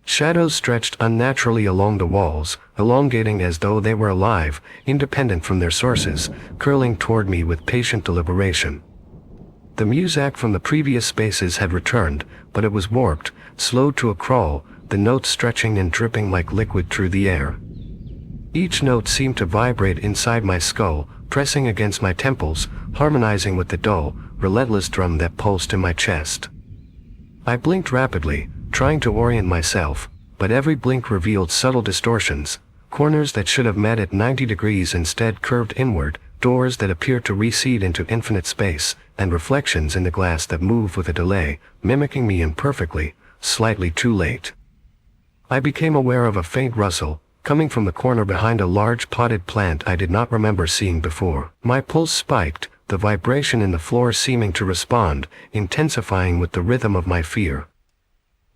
Shadows stretched unnaturally along the walls, elongating as though they were alive, independent from their sources, curling toward me with patient deliberation. The music from the previous spaces had returned, but it was warped, slowed to a crawl, the notes stretching and dripping like liquid through the air. Each note seemed to vibrate inside my skull, pressing against my temples, harmonizing with the dull, relentless drum that pulsed in my chest. I blinked rapidly, trying to orient myself, but every blink revealed subtle distortions, corners that should have met at 90 degrees instead curved inward, doors that appeared to recede into infinite space, and reflections in the glass that moved with a delay, mimicking me imperfectly, slightly too late. I became aware of a faint rustle, coming from the corner behind a large potted plant I did not remember seeing before. My pulse spiked, the vibration in the floor seeming to respond, intensifying with the rhythm of my fear.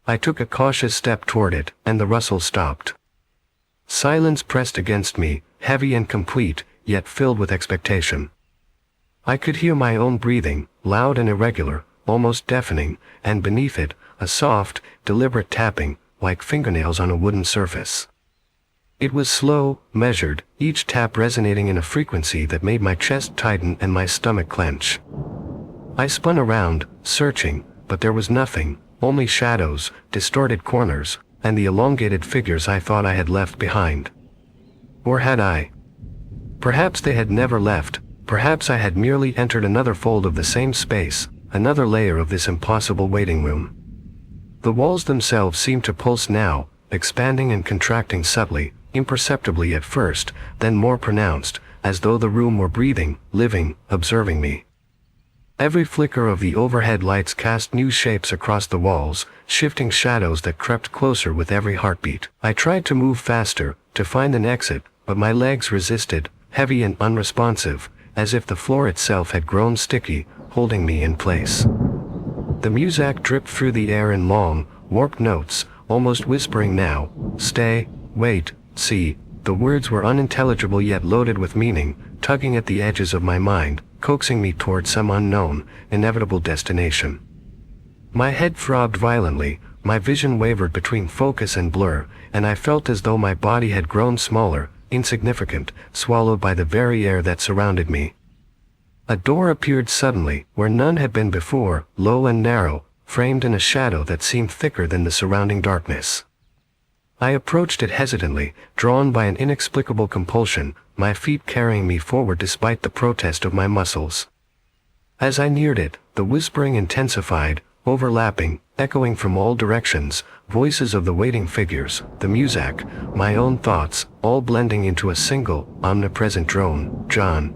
I took a cautious step toward it, and the rustle stopped. Silence pressed against me, heavy and complete, yet filled with expectation. I could hear my own breathing, loud and irregular, almost deafening, and beneath it, a soft, deliberate tapping, like fingernails on a wooden surface. It was slow, measured, each tap resonating in a frequency that made my chest tighten and my stomach clench. I spun around, searching, but there was nothing, only shadows, distorted corners, and the elongated figures I thought I had left behind. Or had I? Perhaps they had never left, perhaps I had merely entered another fold of the same space, another layer of this impossible waiting room. The walls themselves seemed to pulse now, expanding and contracting subtly, imperceptibly at first, then more pronounced, as though the room were breathing, living, observing me. Every flicker of the overhead lights cast new shapes across the walls, shifting shadows that crept closer with every heartbeat. I tried to move faster, to find an exit, but my legs resisted, heavy and unresponsive, as if the floor itself had grown sticky, holding me in place. The music dripped through the air in long, warped notes, almost whispering now, "Stay, wait, see." The words were unintelligible yet loaded with meaning, tugging at the edges of my mind, coaxing me toward some unknown, inevitable destination. My head throbbed violently, my vision wavered between focus and blur, and I felt as though my body had grown smaller, insignificant, swallowed by the very air that surrounded me. A door appeared suddenly, where none had been before, low and narrow, framed in a shadow that seemed thicker than the surrounding darkness. I approached it hesitantly, drawn by an inexplicable compulsion, my feet carrying me forward despite the protest of my muscles. As I neared it, the whispering intensified, overlapping, echoing from all directions, voices of the waiting figures, the music, my own thoughts, all blending into a single, omnipresent drone. "John.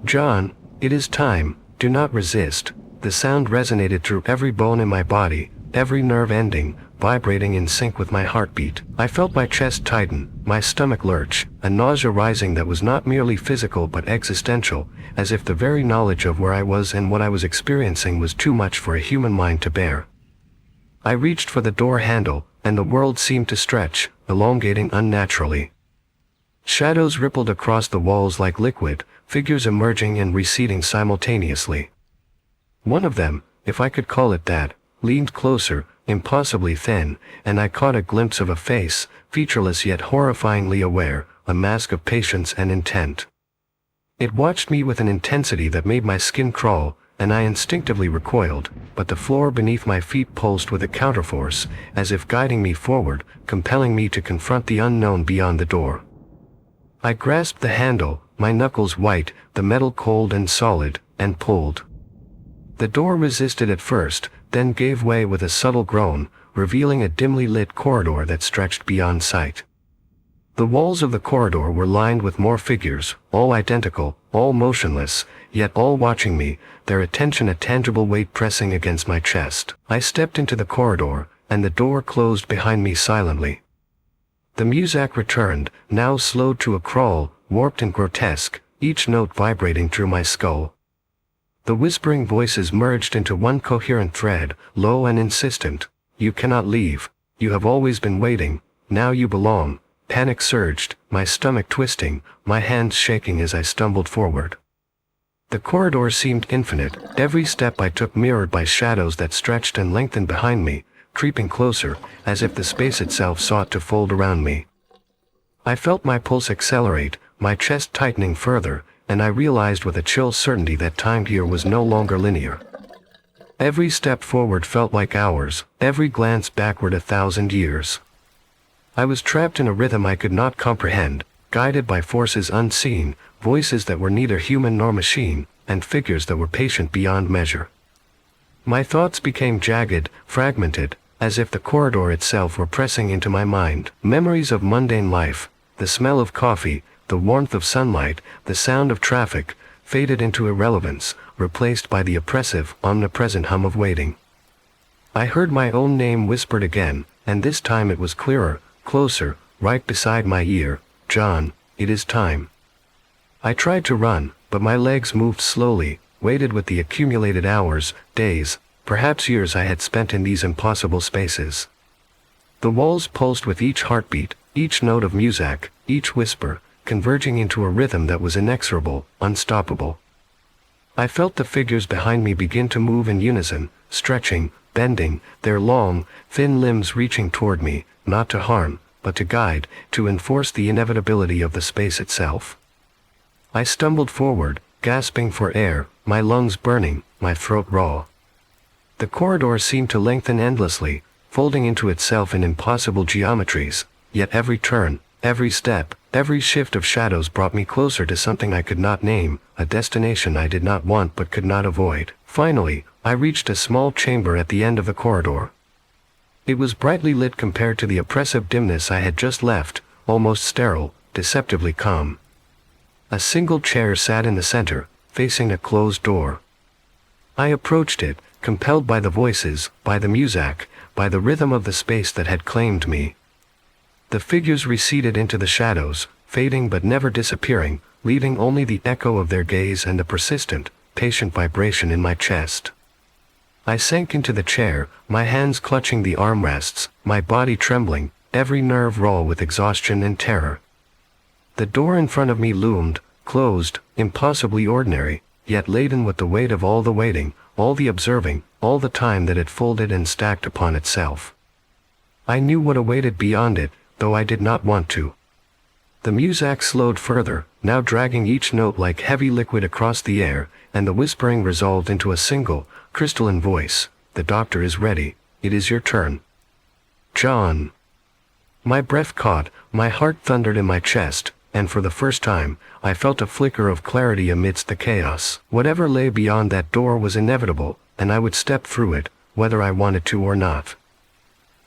John, it is time, do not resist." The sound resonated through every bone in my body, every nerve ending, vibrating in sync with my heartbeat. I felt my chest tighten, my stomach lurch, a nausea rising that was not merely physical but existential, as if the very knowledge of where I was and what I was experiencing was too much for a human mind to bear. I reached for the door handle, and the world seemed to stretch, elongating unnaturally. Shadows rippled across the walls like liquid, figures emerging and receding simultaneously. One of them, if I could call it that, leaned closer, impossibly thin, and I caught a glimpse of a face, featureless yet horrifyingly aware, a mask of patience and intent. It watched me with an intensity that made my skin crawl, and I instinctively recoiled, but the floor beneath my feet pulsed with a counterforce, as if guiding me forward, compelling me to confront the unknown beyond the door. I grasped the handle, my knuckles white, the metal cold and solid, and pulled. The door resisted at first, then gave way with a subtle groan, revealing a dimly lit corridor that stretched beyond sight. The walls of the corridor were lined with more figures, all identical, all motionless, yet all watching me, their attention a tangible weight pressing against my chest. I stepped into the corridor, and the door closed behind me silently. The music returned, now slowed to a crawl, warped and grotesque, each note vibrating through my skull. The whispering voices merged into one coherent thread, low and insistent. "You cannot leave. You have always been waiting. Now you belong." Panic surged, my stomach twisting, my hands shaking as I stumbled forward. The corridor seemed infinite, every step I took mirrored by shadows that stretched and lengthened behind me, creeping closer, as if the space itself sought to fold around me. I felt my pulse accelerate, my chest tightening further, and I realized with a chill certainty that time here was no longer linear. Every step forward felt like hours, every glance backward 1,000 years. I was trapped in a rhythm I could not comprehend, guided by forces unseen, voices that were neither human nor machine, and figures that were patient beyond measure. My thoughts became jagged, fragmented, as if the corridor itself were pressing into my mind. Memories of mundane life, the smell of coffee, the warmth of sunlight, the sound of traffic, faded into irrelevance, replaced by the oppressive, omnipresent hum of waiting. I heard my own name whispered again, and this time it was clearer, closer, right beside my ear. "John, it is time." I tried to run, but my legs moved slowly, weighted with the accumulated hours, days, perhaps years I had spent in these impossible spaces. The walls pulsed with each heartbeat, each note of music, each whisper, converging into a rhythm that was inexorable, unstoppable. I felt the figures behind me begin to move in unison, stretching, bending, their long, thin limbs reaching toward me, not to harm, but to guide, to enforce the inevitability of the space itself. I stumbled forward, gasping for air, my lungs burning, my throat raw. The corridor seemed to lengthen endlessly, folding into itself in impossible geometries, yet every turn, every step, every shift of shadows brought me closer to something I could not name, a destination I did not want but could not avoid. Finally, I reached a small chamber at the end of the corridor. It was brightly lit compared to the oppressive dimness I had just left, almost sterile, deceptively calm. A single chair sat in the center, facing a closed door. I approached it, compelled by the voices, by the music, by the rhythm of the space that had claimed me. The figures receded into the shadows, fading but never disappearing, leaving only the echo of their gaze and the persistent, patient vibration in my chest. I sank into the chair, my hands clutching the armrests, my body trembling, every nerve raw with exhaustion and terror. The door in front of me loomed, closed, impossibly ordinary, yet laden with the weight of all the waiting, all the observing, all the time that it folded and stacked upon itself. I knew what awaited beyond it, though I did not want to. The music slowed further, now dragging each note like heavy liquid across the air, and the whispering resolved into a single, crystalline voice. "The doctor is ready. It is your turn." "John." My breath caught, my heart thundered in my chest, and for the first time, I felt a flicker of clarity amidst the chaos. Whatever lay beyond that door was inevitable, and I would step through it, whether I wanted to or not.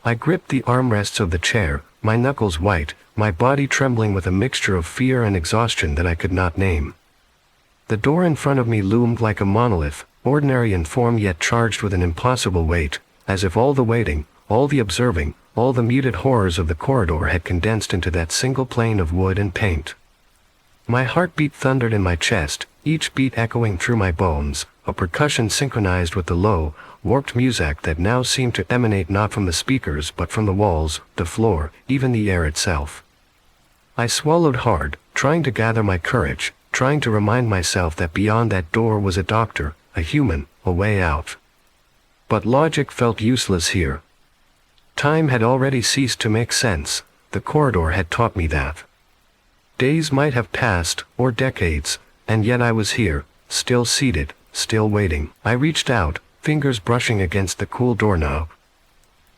I gripped the armrests of the chair, my knuckles white, my body trembling with a mixture of fear and exhaustion that I could not name. The door in front of me loomed like a monolith, ordinary in form yet charged with an impossible weight, as if all the waiting, all the observing, all the muted horrors of the corridor had condensed into that single plane of wood and paint. My heartbeat thundered in my chest, each beat echoing through my bones, a percussion synchronized with the low, warped music that now seemed to emanate not from the speakers but from the walls, the floor, even the air itself. I swallowed hard, trying to gather my courage, trying to remind myself that beyond that door was a doctor, a human, a way out. But logic felt useless here. Time had already ceased to make sense. The corridor had taught me that. Days might have passed, or decades, and yet I was here, still seated, still waiting. I reached out, fingers brushing against the cool doorknob.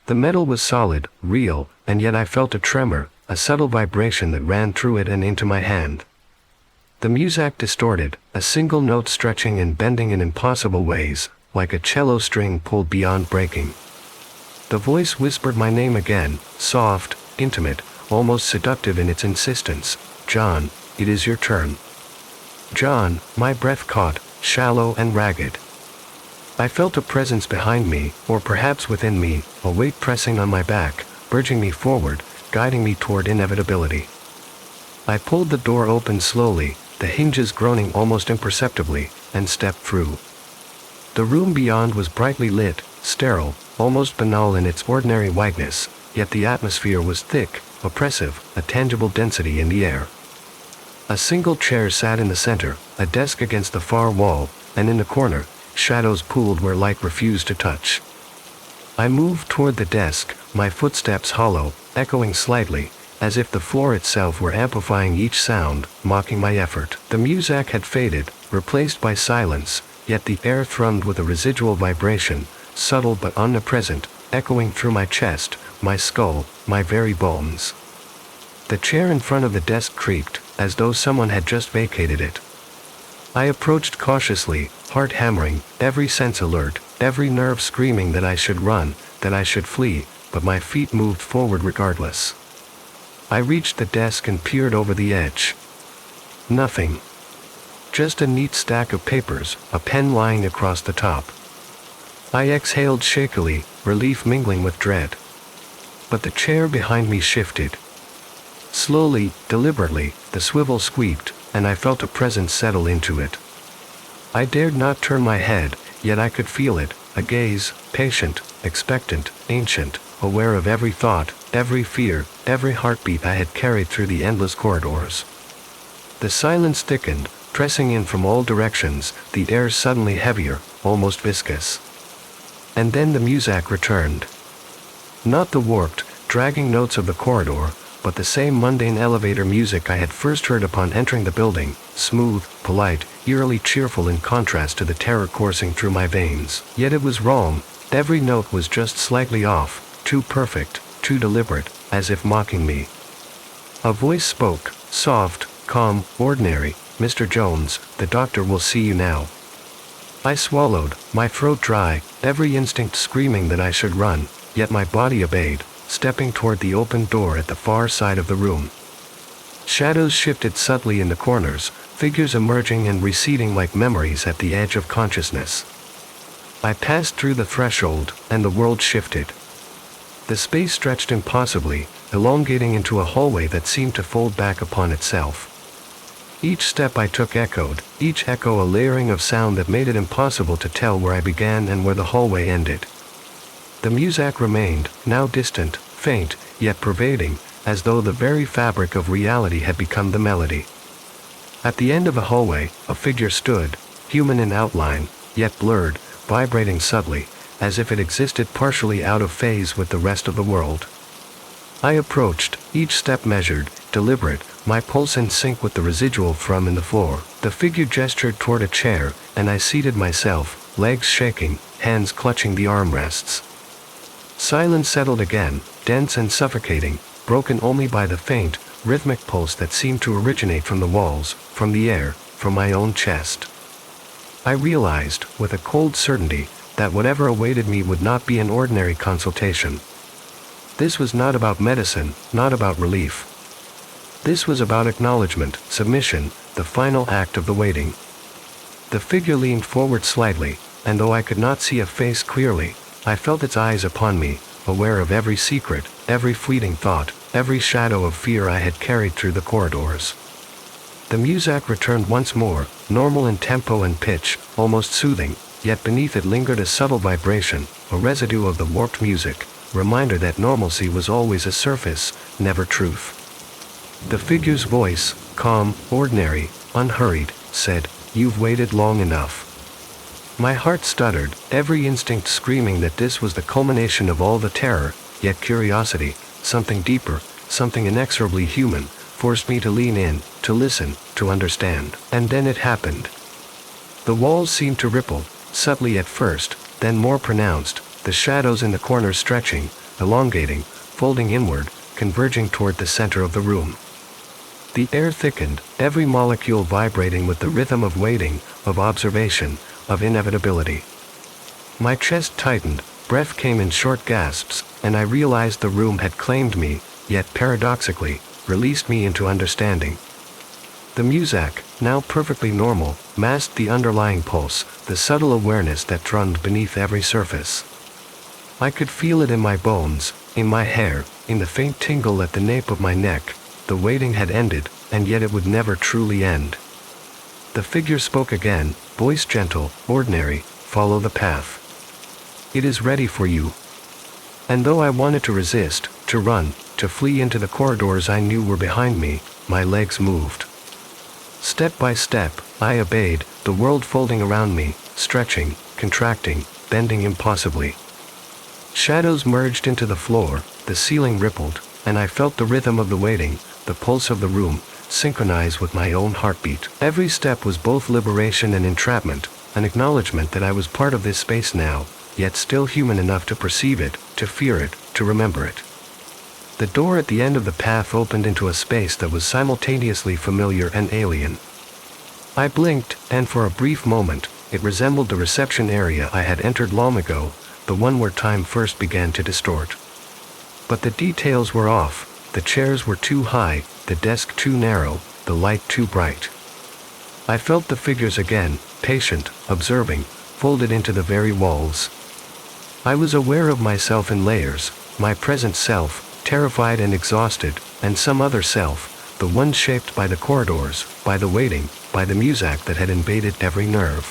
The metal was solid, real, and yet I felt a tremor, a subtle vibration that ran through it and into my hand. The music distorted, a single note stretching and bending in impossible ways, like a cello string pulled beyond breaking. The voice whispered my name again, soft, intimate, almost seductive in its insistence. "John, it is your turn." "John," my breath caught, shallow and ragged. I felt a presence behind me, or perhaps within me, a weight pressing on my back, urging me forward, guiding me toward inevitability. I pulled the door open slowly, the hinges groaning almost imperceptibly, and stepped through. The room beyond was brightly lit, sterile, almost banal in its ordinary whiteness, yet the atmosphere was thick, oppressive, a tangible density in the air. A single chair sat in the center, a desk against the far wall, and in the corner, shadows pooled where light refused to touch. I moved toward the desk, my footsteps hollow, echoing slightly, as if the floor itself were amplifying each sound, mocking my effort. The music had faded, replaced by silence, yet the air thrummed with a residual vibration, subtle but omnipresent, echoing through my chest, my skull, my very bones. The chair in front of the desk creaked, as though someone had just vacated it. I approached cautiously, heart hammering, every sense alert, every nerve screaming that I should run, that I should flee, but my feet moved forward regardless. I reached the desk and peered over the edge. Nothing. Just a neat stack of papers, a pen lying across the top. I exhaled shakily, relief mingling with dread. But the chair behind me shifted. Slowly, deliberately, the swivel squeaked, and I felt a presence settle into it. I dared not turn my head, yet I could feel it, a gaze, patient, expectant, ancient, aware of every thought, every fear, every heartbeat I had carried through the endless corridors. The silence thickened, pressing in from all directions, the air suddenly heavier, almost viscous. And then the music returned. Not the warped, dragging notes of the corridor, but the same mundane elevator music I had first heard upon entering the building, smooth, polite, eerily cheerful in contrast to the terror coursing through my veins. Yet it was wrong. Every note was just slightly off, too perfect, too deliberate, as if mocking me. A voice spoke, soft, calm, ordinary. "Mr. Jones, the doctor will see you now." I swallowed, my throat dry, every instinct screaming that I should run, yet my body obeyed, stepping toward the open door at the far side of the room. Shadows shifted subtly in the corners, figures emerging and receding like memories at the edge of consciousness. I passed through the threshold, and the world shifted. The space stretched impossibly, elongating into a hallway that seemed to fold back upon itself. Each step I took echoed, each echo a layering of sound that made it impossible to tell where I began and where the hallway ended. The music remained, now distant, faint, yet pervading, as though the very fabric of reality had become the melody. At the end of the hallway, a figure stood, human in outline, yet blurred, vibrating subtly, as if it existed partially out of phase with the rest of the world. I approached, each step measured, deliberate, my pulse in sync with the residual thrum in the floor. The figure gestured toward a chair, and I seated myself, legs shaking, hands clutching the armrests. Silence settled again, dense and suffocating, broken only by the faint, rhythmic pulse that seemed to originate from the walls, from the air, from my own chest. I realized, with a cold certainty, that whatever awaited me would not be an ordinary consultation. This was not about medicine, not about relief. This was about acknowledgement, submission, the final act of the waiting. The figure leaned forward slightly, and though I could not see a face clearly, I felt its eyes upon me, aware of every secret, every fleeting thought, every shadow of fear I had carried through the corridors. The music returned once more, normal in tempo and pitch, almost soothing, yet beneath it lingered a subtle vibration, a residue of the warped music, reminder that normalcy was always a surface, never truth. The figure's voice, calm, ordinary, unhurried, said, "You've waited long enough." My heart stuttered, every instinct screaming that this was the culmination of all the terror, yet curiosity, something deeper, something inexorably human, forced me to lean in, to listen, to understand. And then it happened. The walls seemed to ripple, subtly at first, then more pronounced, the shadows in the corners stretching, elongating, folding inward, converging toward the center of the room. The air thickened, every molecule vibrating with the rhythm of waiting, of observation, of inevitability. My chest tightened, breath came in short gasps, and I realized the room had claimed me, yet paradoxically, released me into understanding. The music, now perfectly normal, masked the underlying pulse, the subtle awareness that drummed beneath every surface. I could feel it in my bones, in my hair, in the faint tingle at the nape of my neck. The waiting had ended, and yet it would never truly end. The figure spoke again, voice gentle, ordinary, "Follow the path. It is ready for you." And though I wanted to resist, to run, to flee into the corridors I knew were behind me, my legs moved. Step by step, I obeyed, the world folding around me, stretching, contracting, bending impossibly. Shadows merged into the floor, the ceiling rippled, and I felt the rhythm of the waiting, the pulse of the room, synchronize with my own heartbeat. Every step was both liberation and entrapment, an acknowledgement that I was part of this space now, yet still human enough to perceive it, to fear it, to remember it. The door at the end of the path opened into a space that was simultaneously familiar and alien. I blinked, and for a brief moment, it resembled the reception area I had entered long ago, the one where time first began to distort. But the details were off. The chairs were too high, the desk too narrow, the light too bright. I felt the figures again, patient, observing, folded into the very walls. I was aware of myself in layers, my present self, terrified and exhausted, and some other self, the one shaped by the corridors, by the waiting, by the music that had invaded every nerve.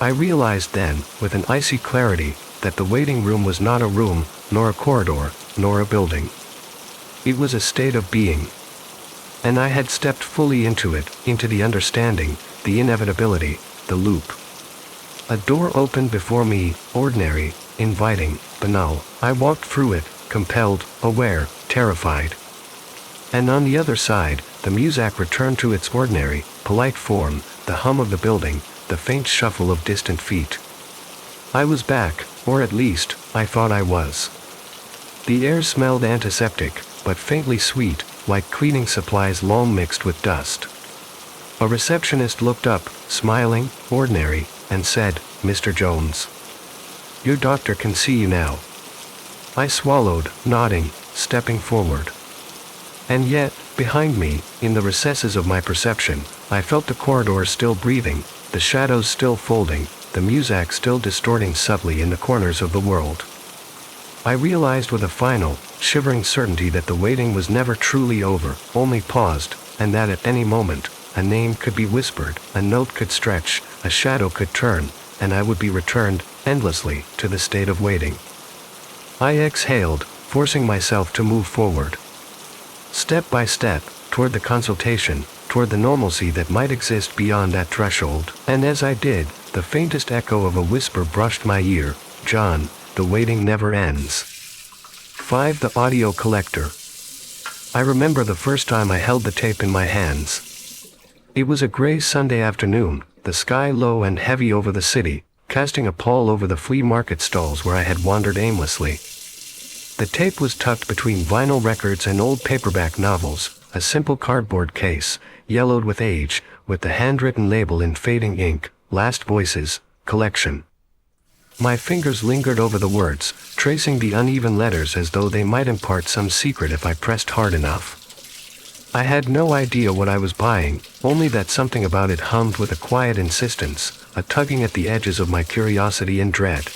I realized then, with an icy clarity, that the waiting room was not a room, nor a corridor, nor a building. It was a state of being. And I had stepped fully into it, into the understanding, the inevitability, the loop. A door opened before me, ordinary, inviting, banal. I walked through it, compelled, aware, terrified. And on the other side, the music returned to its ordinary, polite form, the hum of the building, the faint shuffle of distant feet. I was back, or at least, I thought I was. The air smelled antiseptic, but faintly sweet, like cleaning supplies long mixed with dust. A receptionist looked up, smiling, ordinary, and said, "Mr. Jones. Your doctor can see you now." I swallowed, nodding, stepping forward. And yet, behind me, in the recesses of my perception, I felt the corridors still breathing, the shadows still folding, the music still distorting subtly in the corners of the world. I realized with a final, shivering certainty that the waiting was never truly over, only paused, and that at any moment, a name could be whispered, a note could stretch, a shadow could turn, and I would be returned, endlessly, to the state of waiting. I exhaled, forcing myself to move forward. Step by step, toward the consultation, toward the normalcy that might exist beyond that threshold. And as I did, the faintest echo of a whisper brushed my ear, "John, the waiting never ends." 5. The audio collector. I remember the first time I held the tape in my hands. It was a gray Sunday afternoon, the sky low and heavy over the city, casting a pall over the flea market stalls where I had wandered aimlessly. The tape was tucked between vinyl records and old paperback novels, a simple cardboard case, yellowed with age, with the handwritten label in fading ink, "Last Voices, Collection." My fingers lingered over the words, tracing the uneven letters as though they might impart some secret if I pressed hard enough. I had no idea what I was buying, only that something about it hummed with a quiet insistence, a tugging at the edges of my curiosity and dread.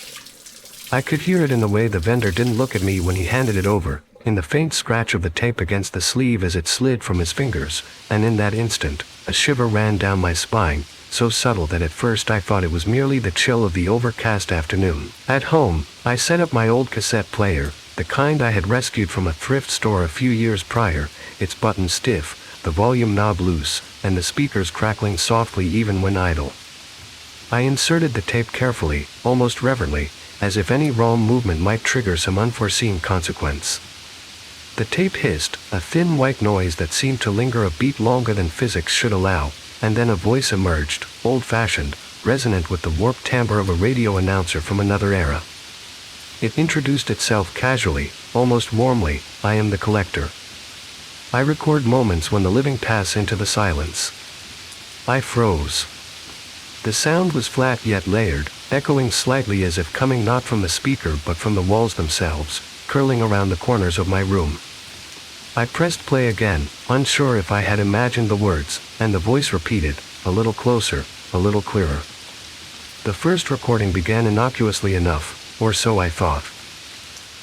I could hear it in the way the vendor didn't look at me when he handed it over, in the faint scratch of the tape against the sleeve as it slid from his fingers, and in that instant, a shiver ran down my spine, so subtle that at first I thought it was merely the chill of the overcast afternoon. At home, I set up my old cassette player, the kind I had rescued from a thrift store a few years prior, its buttons stiff, the volume knob loose, and the speakers crackling softly even when idle. I inserted the tape carefully, almost reverently, as if any wrong movement might trigger some unforeseen consequence. The tape hissed, a thin white noise that seemed to linger a beat longer than physics should allow, and then a voice emerged, old-fashioned, resonant with the warped timbre of a radio announcer from another era. It introduced itself casually, almost warmly, "I am the collector. I record moments when the living pass into the silence." I froze. The sound was flat yet layered, echoing slightly as if coming not from the speaker but from the walls themselves, curling around the corners of my room. I pressed play again, unsure if I had imagined the words, and the voice repeated, a little closer, a little clearer. The first recording began innocuously enough, or so I thought.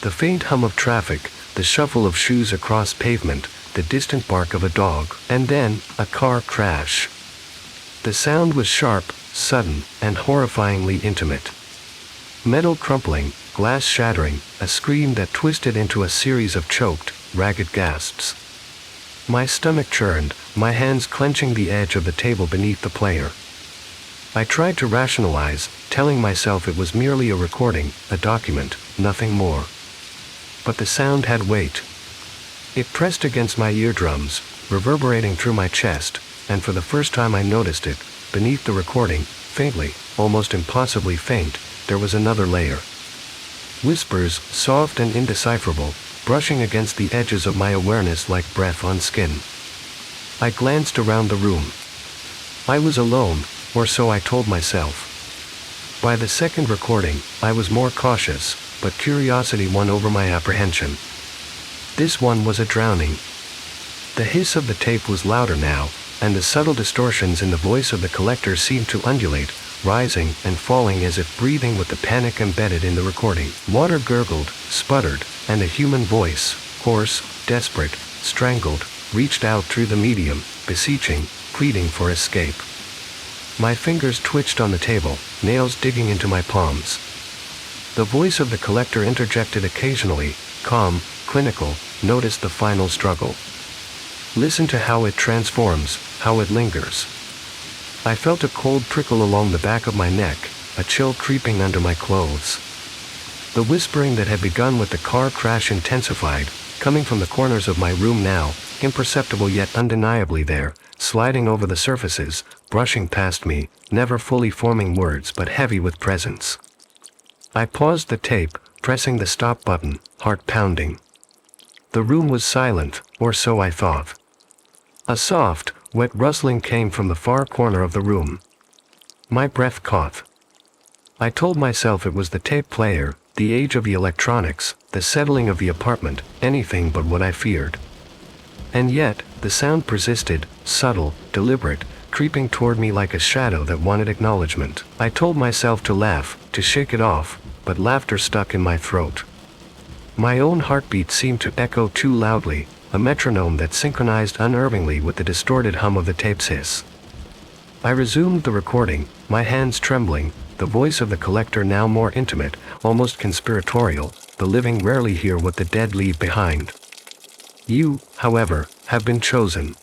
The faint hum of traffic, the shuffle of shoes across pavement, the distant bark of a dog, and then, a car crash. The sound was sharp, sudden, and horrifyingly intimate. Metal crumpling, glass shattering, a scream that twisted into a series of choked, ragged gasps. My stomach churned, my hands clenching the edge of the table beneath the player. I tried to rationalize, telling myself it was merely a recording, a document, nothing more. But the sound had weight. It pressed against my eardrums, reverberating through my chest, and for the first time I noticed it, beneath the recording, faintly, almost impossibly faint, there was another layer. Whispers, soft and indecipherable, brushing against the edges of my awareness like breath on skin. I glanced around the room. I was alone, or so I told myself. By the second recording, I was more cautious, but curiosity won over my apprehension. This one was a drowning. The hiss of the tape was louder now, and the subtle distortions in the voice of the collector seemed to undulate, rising and falling as if breathing with the panic embedded in the recording. Water gurgled, sputtered, and a human voice, hoarse, desperate, strangled, reached out through the medium, beseeching, pleading for escape. My fingers twitched on the table, nails digging into my palms. The voice of the collector interjected occasionally, calm, clinical, "Notice the final struggle. Listen to how it transforms, how it lingers." I felt a cold prickle along the back of my neck, a chill creeping under my clothes. The whispering that had begun with the car crash intensified, coming from the corners of my room now, imperceptible yet undeniably there, sliding over the surfaces, brushing past me, never fully forming words but heavy with presence. I paused the tape, pressing the stop button, heart pounding. The room was silent, or so I thought. A soft, wet rustling came from the far corner of the room. My breath caught. I told myself it was the tape player, the age of the electronics, the settling of the apartment, anything but what I feared. And yet, the sound persisted, subtle, deliberate, creeping toward me like a shadow that wanted acknowledgement. I told myself to laugh, to shake it off, but laughter stuck in my throat. My own heartbeat seemed to echo too loudly, a metronome that synchronized unerringly with the distorted hum of the tape's hiss. I resumed the recording, my hands trembling, the voice of the collector now more intimate, almost conspiratorial. The living rarely hear what the dead leave behind. You, however, have been chosen.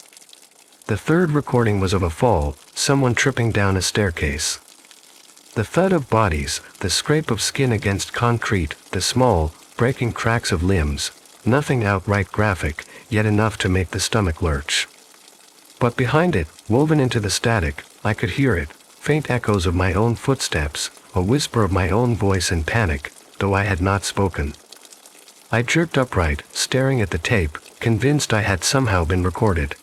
The third recording was of a fall, someone tripping down a staircase. The thud of bodies, the scrape of skin against concrete, the small, breaking cracks of limbs, nothing outright graphic, yet enough to make the stomach lurch. But behind it, woven into the static, I could hear it, faint echoes of my own footsteps, a whisper of my own voice in panic, though I had not spoken. I jerked upright, staring at the tape, convinced I had somehow been recorded.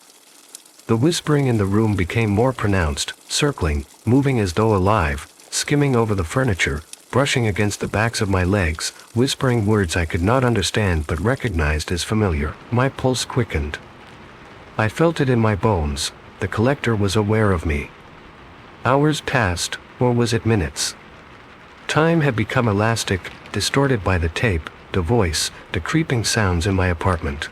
The whispering in the room became more pronounced, circling, moving as though alive, skimming over the furniture, brushing against the backs of my legs, whispering words I could not understand but recognized as familiar. My pulse quickened. I felt it in my bones. The collector was aware of me. Hours passed, or was it minutes? Time had become elastic, distorted by the tape, the voice, the creeping sounds in my apartment.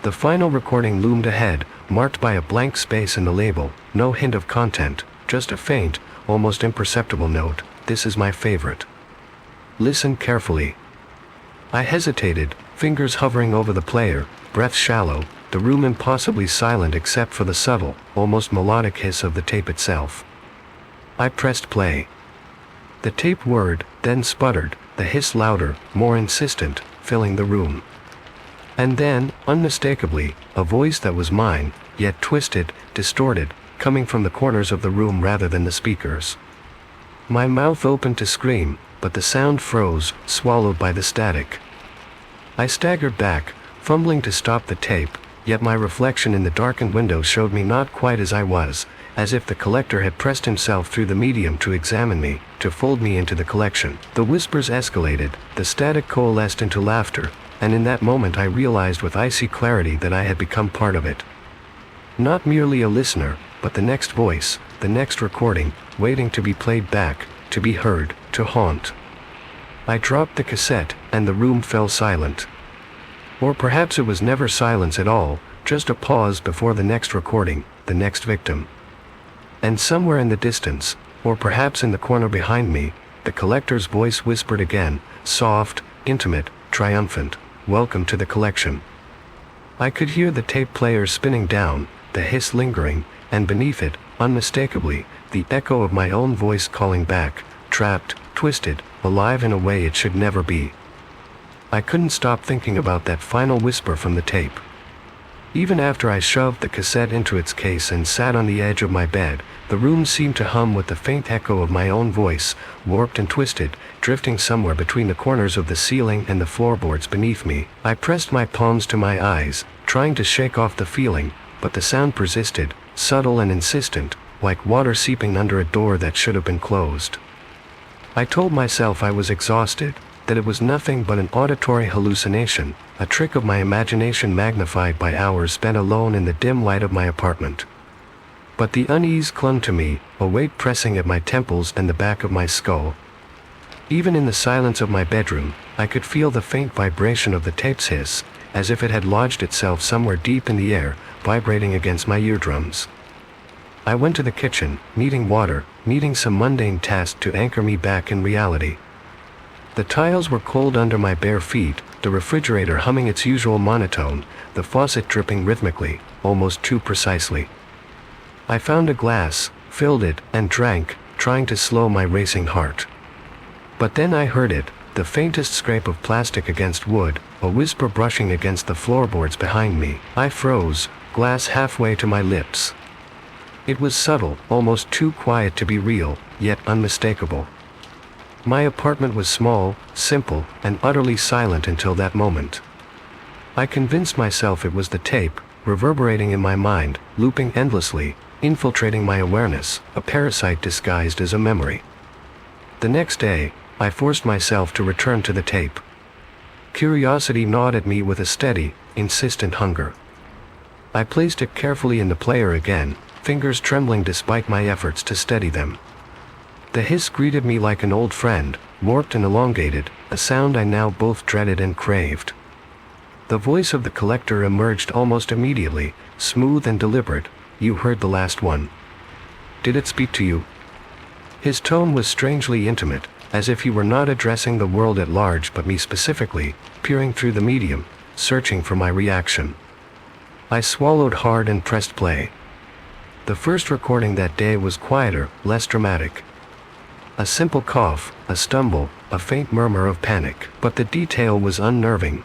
The final recording loomed ahead, marked by a blank space in the label, no hint of content, just a faint, almost imperceptible note, "This is my favorite. Listen carefully." I hesitated, fingers hovering over the player, breath shallow, the room impossibly silent except for the subtle, almost melodic hiss of the tape itself. I pressed play. The tape whirred, then sputtered, the hiss louder, more insistent, filling the room. And then, unmistakably, a voice that was mine, yet twisted, distorted, coming from the corners of the room rather than the speakers. My mouth opened to scream, but the sound froze, swallowed by the static. I staggered back, fumbling to stop the tape, yet my reflection in the darkened window showed me not quite as I was, as if the collector had pressed himself through the medium to examine me, to fold me into the collection. The whispers escalated, the static coalesced into laughter, and in that moment I realized with icy clarity that I had become part of it. Not merely a listener, but the next voice, the next recording, waiting to be played back, to be heard, to haunt. I dropped the cassette, and the room fell silent. Or perhaps it was never silence at all, just a pause before the next recording, the next victim. And somewhere in the distance, or perhaps in the corner behind me, the collector's voice whispered again, soft, intimate, triumphant, "Welcome to the collection." I could hear the tape player spinning down, the hiss lingering, and beneath it, unmistakably, the echo of my own voice calling back, trapped, twisted, alive in a way it should never be. I couldn't stop thinking about that final whisper from the tape. Even after I shoved the cassette into its case and sat on the edge of my bed, the room seemed to hum with the faint echo of my own voice, warped and twisted, drifting somewhere between the corners of the ceiling and the floorboards beneath me. I pressed my palms to my eyes, trying to shake off the feeling, but the sound persisted, subtle and insistent, like water seeping under a door that should have been closed. I told myself I was exhausted, that it was nothing but an auditory hallucination, a trick of my imagination magnified by hours spent alone in the dim light of my apartment. But the unease clung to me, a weight pressing at my temples and the back of my skull. Even in the silence of my bedroom, I could feel the faint vibration of the tape's hiss, as if it had lodged itself somewhere deep in the air, vibrating against my eardrums. I went to the kitchen, needing water, needing some mundane task to anchor me back in reality. The tiles were cold under my bare feet, the refrigerator humming its usual monotone, the faucet dripping rhythmically, almost too precisely. I found a glass, filled it, and drank, trying to slow my racing heart. But then I heard it, the faintest scrape of plastic against wood, a whisper brushing against the floorboards behind me. I froze, glass halfway to my lips. It was subtle, almost too quiet to be real, yet unmistakable. My apartment was small, simple, and utterly silent until that moment. I convinced myself it was the tape, reverberating in my mind, looping endlessly, infiltrating my awareness, a parasite disguised as a memory. The next day, I forced myself to return to the tape. Curiosity gnawed at me with a steady, insistent hunger. I placed it carefully in the player again, fingers trembling despite my efforts to steady them. The hiss greeted me like an old friend, warped and elongated, a sound I now both dreaded and craved. The voice of the collector emerged almost immediately, smooth and deliberate. "You heard the last one. Did it speak to you?" His tone was strangely intimate, as if he were not addressing the world at large but me specifically, peering through the medium, searching for my reaction. I swallowed hard and pressed play. The first recording that day was quieter, less dramatic. A simple cough, a stumble, a faint murmur of panic, but the detail was unnerving.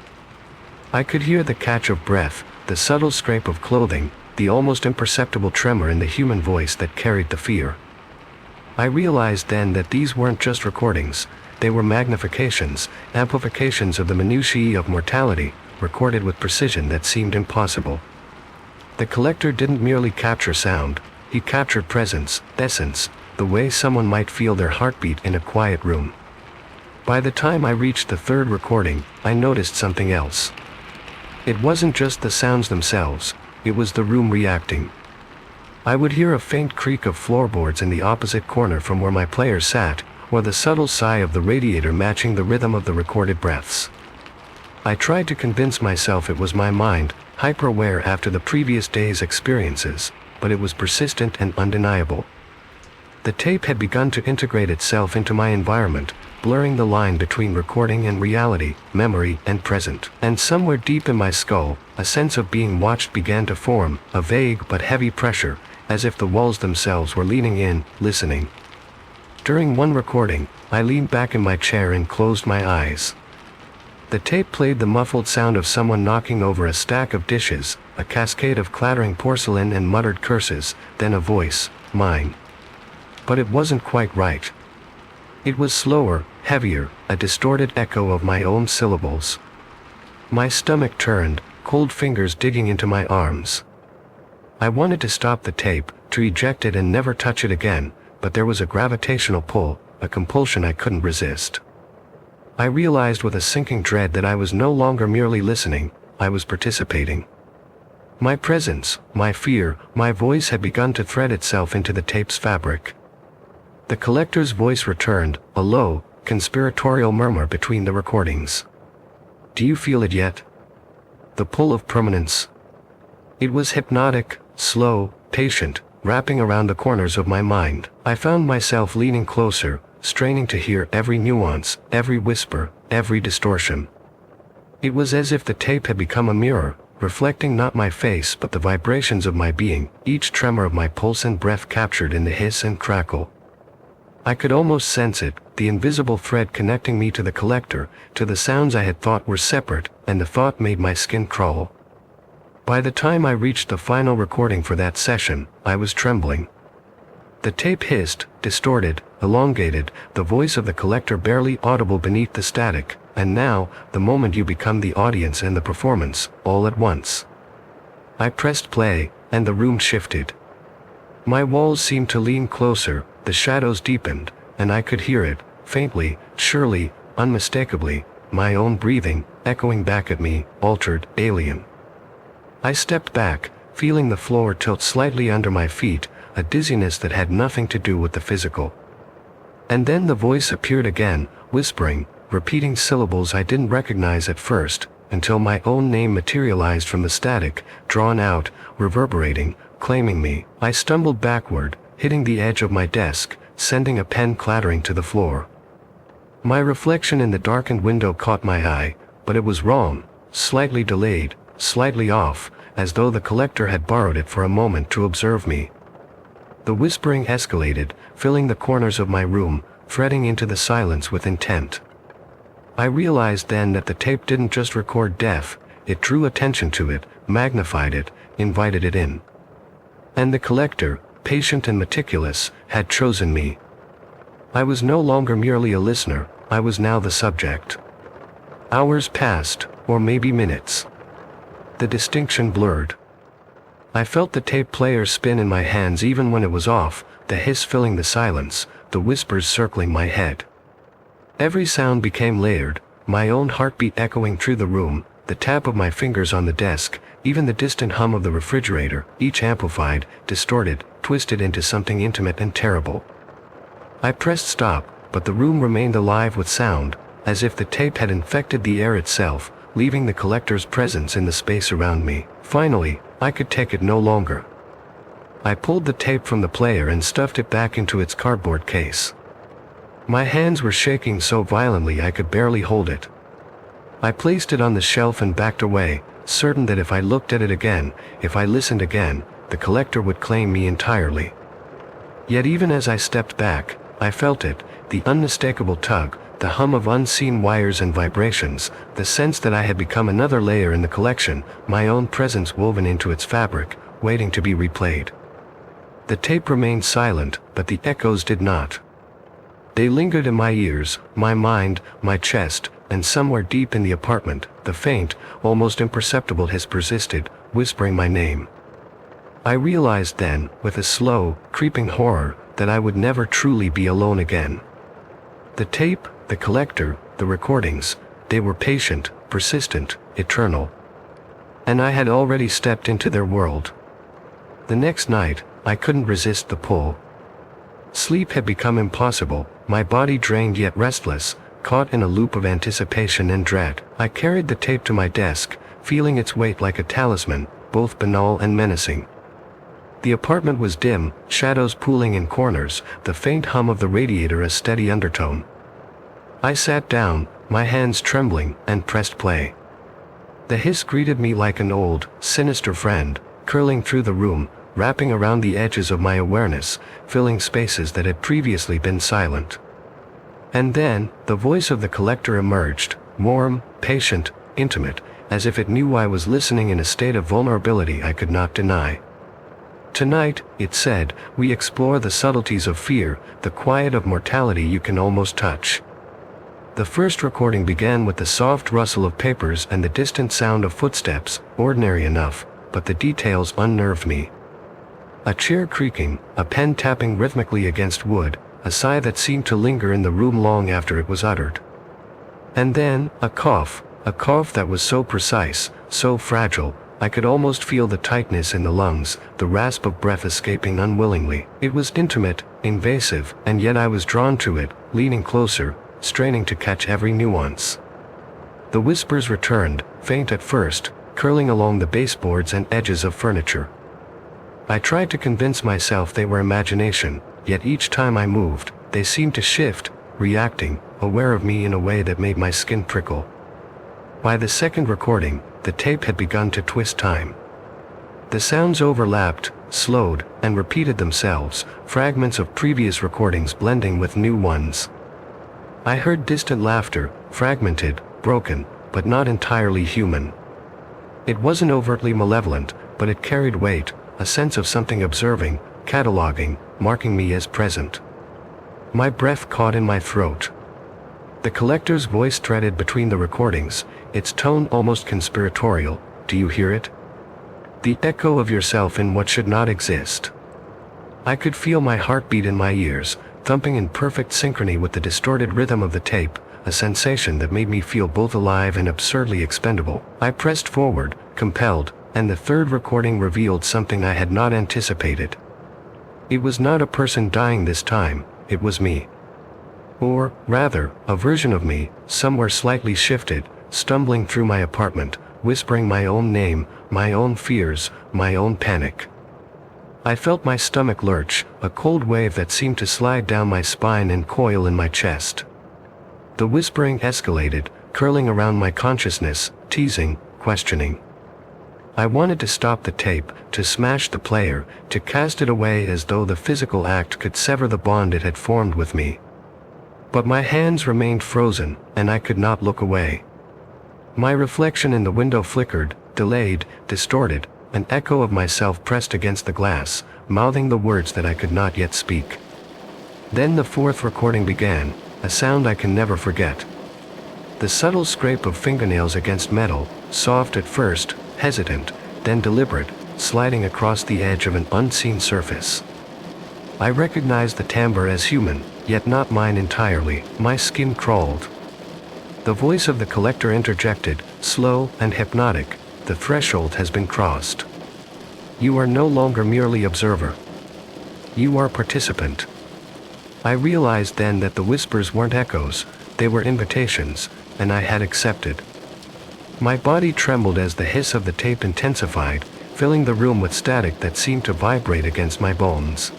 I could hear the catch of breath, the subtle scrape of clothing, the almost imperceptible tremor in the human voice that carried the fear. I realized then that these weren't just recordings, they were magnifications, amplifications of the minutiae of mortality, recorded with precision that seemed impossible. The collector didn't merely capture sound, he captured presence, essence, the way someone might feel their heartbeat in a quiet room. By the time I reached the third recording, I noticed something else. It wasn't just the sounds themselves, it was the room reacting. I would hear a faint creak of floorboards in the opposite corner from where my player sat, or the subtle sigh of the radiator matching the rhythm of the recorded breaths. I tried to convince myself it was my mind, hyper-aware after the previous day's experiences, but it was persistent and undeniable. The tape had begun to integrate itself into my environment, blurring the line between recording and reality, memory and present. And somewhere deep in my skull, a sense of being watched began to form, a vague but heavy pressure, as if the walls themselves were leaning in, listening. During one recording, I leaned back in my chair and closed my eyes. The tape played the muffled sound of someone knocking over a stack of dishes, a cascade of clattering porcelain and muttered curses, then a voice, mine. But it wasn't quite right. It was slower, heavier, a distorted echo of my own syllables. My stomach turned, cold fingers digging into my arms. I wanted to stop the tape, to eject it and never touch it again, but there was a gravitational pull, a compulsion I couldn't resist. I realized with a sinking dread that I was no longer merely listening, I was participating. My presence, my fear, my voice had begun to thread itself into the tape's fabric. The collector's voice returned, a low, conspiratorial murmur between the recordings. "Do you feel it yet? The pull of permanence." It was hypnotic, slow, patient, wrapping around the corners of my mind. I found myself leaning closer, straining to hear every nuance, every whisper, every distortion. It was as if the tape had become a mirror, reflecting not my face but the vibrations of my being, each tremor of my pulse and breath captured in the hiss and crackle. I could almost sense it, the invisible thread connecting me to the collector, to the sounds I had thought were separate, and the thought made my skin crawl. By the time I reached the final recording for that session, I was trembling. The tape hissed, distorted, elongated, the voice of the collector barely audible beneath the static, and now, the moment you become the audience and the performance, all at once. I pressed play, and the room shifted. My walls seemed to lean closer, the shadows deepened, and I could hear it, faintly, surely, unmistakably, my own breathing, echoing back at me, altered, alien. I stepped back, feeling the floor tilt slightly under my feet, a dizziness that had nothing to do with the physical. And then the voice appeared again, whispering, repeating syllables I didn't recognize at first, until my own name materialized from the static, drawn out, reverberating, claiming me. I stumbled backward, hitting the edge of my desk, sending a pen clattering to the floor. My reflection in the darkened window caught my eye, but it was wrong, slightly delayed, slightly off, as though the collector had borrowed it for a moment to observe me. The whispering escalated, filling the corners of my room, threading into the silence with intent. I realized then that the tape didn't just record death, it drew attention to it, magnified it, invited it in. And the collector, patient and meticulous, had chosen me. I was no longer merely a listener, I was now the subject. Hours passed, or maybe minutes. The distinction blurred. I felt the tape player spin in my hands even when it was off, the hiss filling the silence, the whispers circling my head. Every sound became layered, my own heartbeat echoing through the room, the tap of my fingers on the desk, even the distant hum of the refrigerator, each amplified, distorted, twisted into something intimate and terrible. I pressed stop, but the room remained alive with sound, as if the tape had infected the air itself, leaving the collector's presence in the space around me. Finally, I could take it no longer. I pulled the tape from the player and stuffed it back into its cardboard case. My hands were shaking so violently I could barely hold it. I placed it on the shelf and backed away, certain that if I looked at it again, if I listened again, the collector would claim me entirely. Yet even as I stepped back, I felt it, the unmistakable tug, the hum of unseen wires and vibrations, the sense that I had become another layer in the collection, my own presence woven into its fabric, waiting to be replayed. The tape remained silent, but the echoes did not. They lingered in my ears, my mind, my chest, and somewhere deep in the apartment, the faint, almost imperceptible hiss persisted, whispering my name. I realized then, with a slow, creeping horror, that I would never truly be alone again. The tape, the collector, the recordings, they were patient, persistent, eternal. And I had already stepped into their world. The next night, I couldn't resist the pull. Sleep had become impossible, my body drained yet restless, caught in a loop of anticipation and dread. I carried the tape to my desk, feeling its weight like a talisman, both banal and menacing. The apartment was dim, shadows pooling in corners, the faint hum of the radiator a steady undertone. I sat down, my hands trembling, and pressed play. The hiss greeted me like an old, sinister friend, curling through the room, wrapping around the edges of my awareness, filling spaces that had previously been silent. And then, the voice of the collector emerged, warm, patient, intimate, as if it knew I was listening in a state of vulnerability I could not deny. Tonight, it said, we explore the subtleties of fear, the quiet of mortality you can almost touch. The first recording began with the soft rustle of papers and the distant sound of footsteps, ordinary enough, but the details unnerved me. A chair creaking, a pen tapping rhythmically against wood, a sigh that seemed to linger in the room long after it was uttered. And then, a cough that was so precise, so fragile, I could almost feel the tightness in the lungs, the rasp of breath escaping unwillingly. It was intimate, invasive, and yet I was drawn to it, leaning closer, straining to catch every nuance. The whispers returned, faint at first, curling along the baseboards and edges of furniture. I tried to convince myself they were imagination, yet each time I moved, they seemed to shift, reacting, aware of me in a way that made my skin prickle. By the second recording, the tape had begun to twist time. The sounds overlapped, slowed, and repeated themselves, fragments of previous recordings blending with new ones. I heard distant laughter, fragmented, broken, but not entirely human. It wasn't overtly malevolent, but it carried weight, a sense of something observing, cataloging, marking me as present. My breath caught in my throat. The collector's voice threaded between the recordings, its tone almost conspiratorial. Do you hear it? The echo of yourself in what should not exist. I could feel my heartbeat in my ears, thumping in perfect synchrony with the distorted rhythm of the tape, a sensation that made me feel both alive and absurdly expendable. I pressed forward, compelled, and the third recording revealed something I had not anticipated. It was not a person dying this time, it was me. Or, rather, a version of me, somewhere slightly shifted, stumbling through my apartment, whispering my own name, my own fears, my own panic. I felt my stomach lurch, a cold wave that seemed to slide down my spine and coil in my chest. The whispering escalated, curling around my consciousness, teasing, questioning. I wanted to stop the tape, to smash the player, to cast it away as though the physical act could sever the bond it had formed with me. But my hands remained frozen, and I could not look away. My reflection in the window flickered, delayed, distorted, an echo of myself pressed against the glass, mouthing the words that I could not yet speak. Then the fourth recording began, a sound I can never forget. The subtle scrape of fingernails against metal, soft at first, hesitant, then deliberate, sliding across the edge of an unseen surface. I recognized the timbre as human, yet not mine entirely. My skin crawled. The voice of the collector interjected, slow and hypnotic, "The threshold has been crossed. You are no longer merely observer. You are participant." I realized then that the whispers weren't echoes, they were invitations, and I had accepted. My body trembled as the hiss of the tape intensified, filling the room with static that seemed to vibrate against my bones.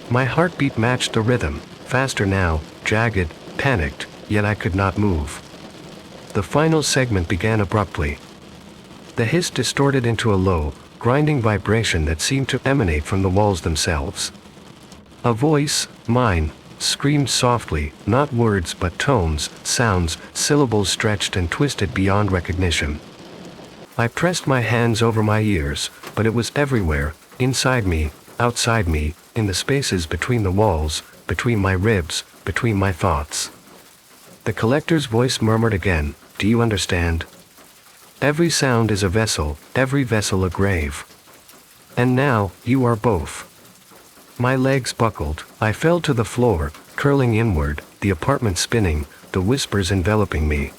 My heartbeat matched the rhythm, faster now, jagged, panicked, yet I could not move. The final segment began abruptly. The hiss distorted into a low, grinding vibration that seemed to emanate from the walls themselves. A voice, mine, screamed softly, not words but tones, sounds, syllables stretched and twisted beyond recognition. I pressed my hands over my ears, but it was everywhere, inside me, outside me, in the spaces between the walls, between my ribs, between my thoughts. The collector's voice murmured again, "Do you understand? Every sound is a vessel, every vessel a grave. And now, you are both." My legs buckled, I fell to the floor, curling inward, the apartment spinning, the whispers enveloping me.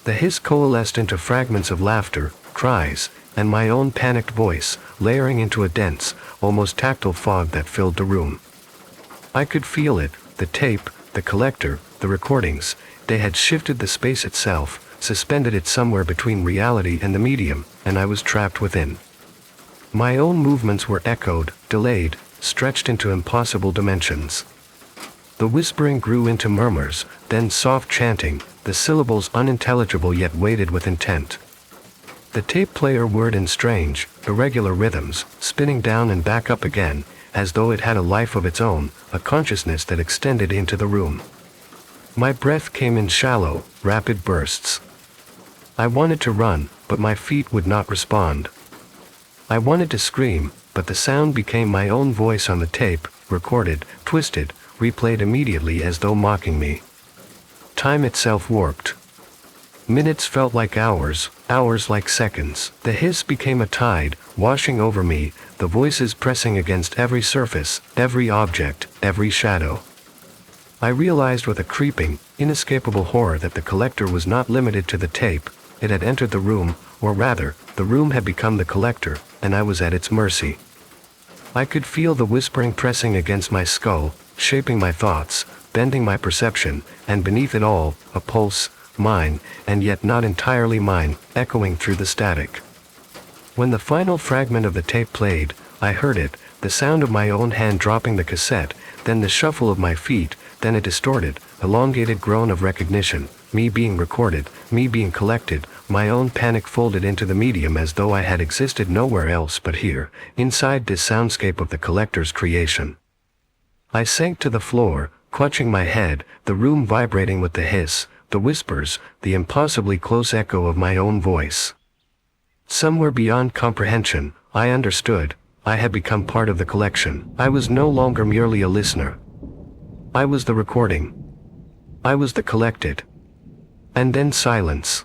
The hiss coalesced into fragments of laughter, cries, and my own panicked voice, layering into a dense, almost tactile fog that filled the room. I could feel it, the tape, the collector, the recordings. They had shifted the space itself, suspended it somewhere between reality and the medium, and I was trapped within. My own movements were echoed, delayed, stretched into impossible dimensions. The whispering grew into murmurs, then soft chanting, the syllables unintelligible yet weighted with intent. The tape player whirred in strange, irregular rhythms, spinning down and back up again, as though it had a life of its own, a consciousness that extended into the room. My breath came in shallow, rapid bursts. I wanted to run, but my feet would not respond. I wanted to scream, but the sound became my own voice on the tape, recorded, twisted, replayed immediately as though mocking me. Time itself warped. Minutes felt like hours, hours like seconds. The hiss became a tide, washing over me, the voices pressing against every surface, every object, every shadow. I realized with a creeping, inescapable horror that the collector was not limited to the tape. It had entered the room, or rather, the room had become the collector, and I was at its mercy. I could feel the whispering pressing against my skull, shaping my thoughts, bending my perception, and beneath it all, a pulse, mine, and yet not entirely mine, echoing through the static. When the final fragment of the tape played, I heard it, the sound of my own hand dropping the cassette, then the shuffle of my feet, then a distorted, elongated groan of recognition, me being recorded, me being collected, my own panic folded into the medium as though I had existed nowhere else but here, inside this soundscape of the collector's creation. I sank to the floor, clutching my head, the room vibrating with the hiss, the whispers, the impossibly close echo of my own voice. Somewhere beyond comprehension, I understood, I had become part of the collection. I was no longer merely a listener. I was the recording. I was the collected. And then silence.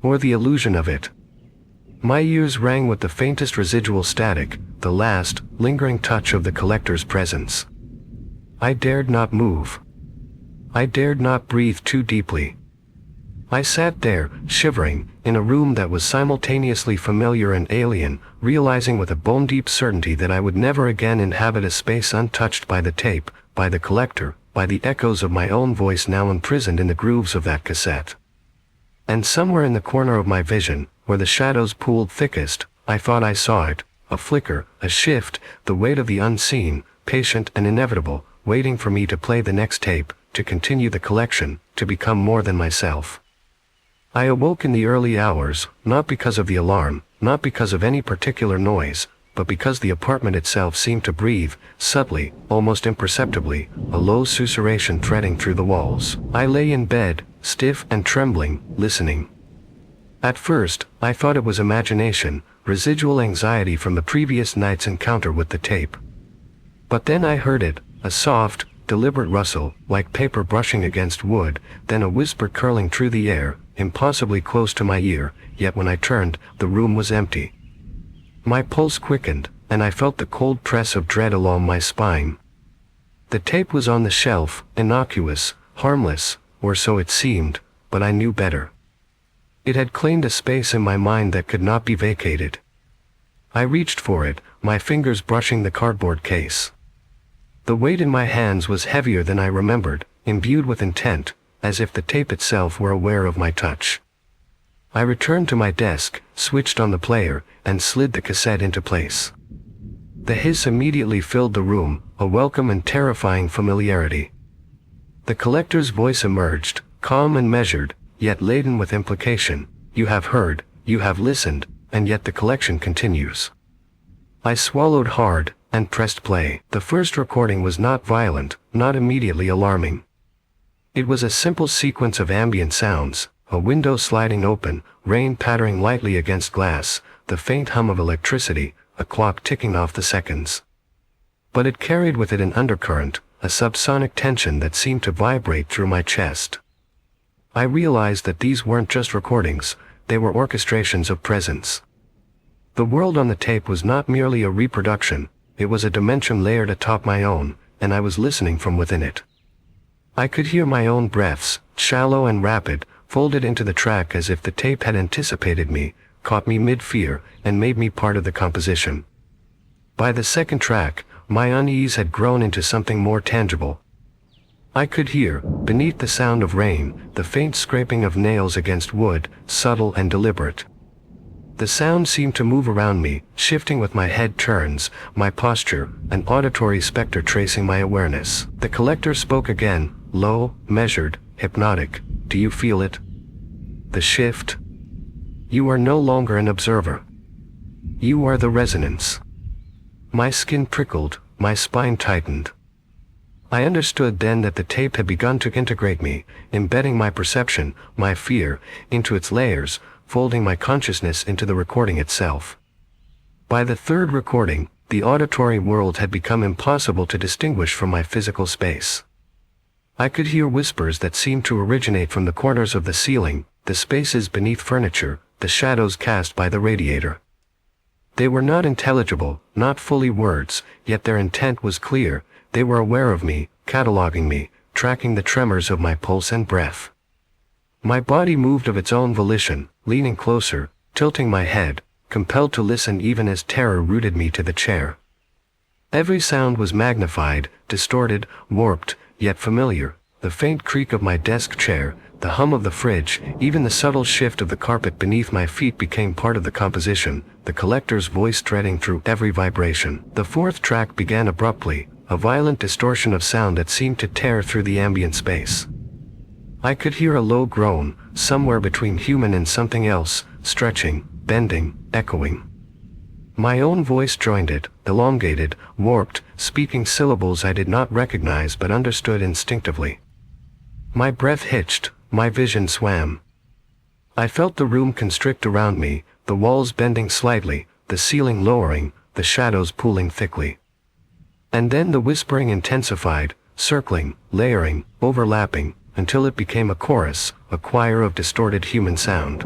Or the illusion of it. My ears rang with the faintest residual static, the last, lingering touch of the collector's presence. I dared not move. I dared not breathe too deeply. I sat there, shivering, in a room that was simultaneously familiar and alien, realizing with a bone-deep certainty that I would never again inhabit a space untouched by the tape, by the collector, by the echoes of my own voice now imprisoned in the grooves of that cassette. And somewhere in the corner of my vision, where the shadows pooled thickest, I thought I saw it, a flicker, a shift, the weight of the unseen, patient and inevitable, waiting for me to play the next tape, to continue the collection, to become more than myself. I awoke in the early hours, not because of the alarm, not because of any particular noise, but because the apartment itself seemed to breathe, subtly, almost imperceptibly, a low susurration threading through the walls. I lay in bed, stiff and trembling, listening. At first, I thought it was imagination, residual anxiety from the previous night's encounter with the tape. But then I heard it, a soft, deliberate rustle, like paper brushing against wood, then a whisper curling through the air, impossibly close to my ear, yet when I turned, the room was empty. My pulse quickened, and I felt the cold press of dread along my spine. The tape was on the shelf, innocuous, harmless, or so it seemed, but I knew better. It had claimed a space in my mind that could not be vacated. I reached for it, my fingers brushing the cardboard case. The weight in my hands was heavier than I remembered, imbued with intent, as if the tape itself were aware of my touch. I returned to my desk, switched on the player, and slid the cassette into place. The hiss immediately filled the room, a welcome and terrifying familiarity. The collector's voice emerged, calm and measured, yet laden with implication. You have heard, you have listened, and yet the collection continues. I swallowed hard, and pressed play. The first recording was not violent, not immediately alarming. It was a simple sequence of ambient sounds, a window sliding open, rain pattering lightly against glass, the faint hum of electricity, a clock ticking off the seconds. But it carried with it an undercurrent, a subsonic tension that seemed to vibrate through my chest. I realized that these weren't just recordings, they were orchestrations of presence. The world on the tape was not merely a reproduction, it was a dimension layered atop my own, and I was listening from within it. I could hear my own breaths, shallow and rapid, folded into the track as if the tape had anticipated me, caught me mid-fear, and made me part of the composition. By the second track, my unease had grown into something more tangible. I could hear, beneath the sound of rain, the faint scraping of nails against wood, subtle and deliberate. The sound seemed to move around me, shifting with my head turns, my posture, an auditory specter tracing my awareness. The collector spoke again, low, measured, hypnotic. Do you feel it? The shift? You are no longer an observer. You are the resonance. My skin prickled, my spine tightened. I understood then that the tape had begun to integrate me, embedding my perception, my fear, into its layers, folding my consciousness into the recording itself. By the third recording, the auditory world had become impossible to distinguish from my physical space. I could hear whispers that seemed to originate from the corners of the ceiling, the spaces beneath furniture, the shadows cast by the radiator. They were not intelligible, not fully words, yet their intent was clear. They were aware of me, cataloging me, tracking the tremors of my pulse and breath. My body moved of its own volition, leaning closer, tilting my head, compelled to listen even as terror rooted me to the chair. Every sound was magnified, distorted, warped, yet familiar. The faint creak of my desk chair, the hum of the fridge, even the subtle shift of the carpet beneath my feet became part of the composition, the collector's voice threading through every vibration. The fourth track began abruptly, a violent distortion of sound that seemed to tear through the ambient space. I could hear a low groan, somewhere between human and something else, stretching, bending, echoing. My own voice joined it, elongated, warped, speaking syllables I did not recognize but understood instinctively. My breath hitched, my vision swam. I felt the room constrict around me, the walls bending slightly, the ceiling lowering, the shadows pooling thickly. And then the whispering intensified, circling, layering, overlapping, until it became a chorus, a choir of distorted human sound.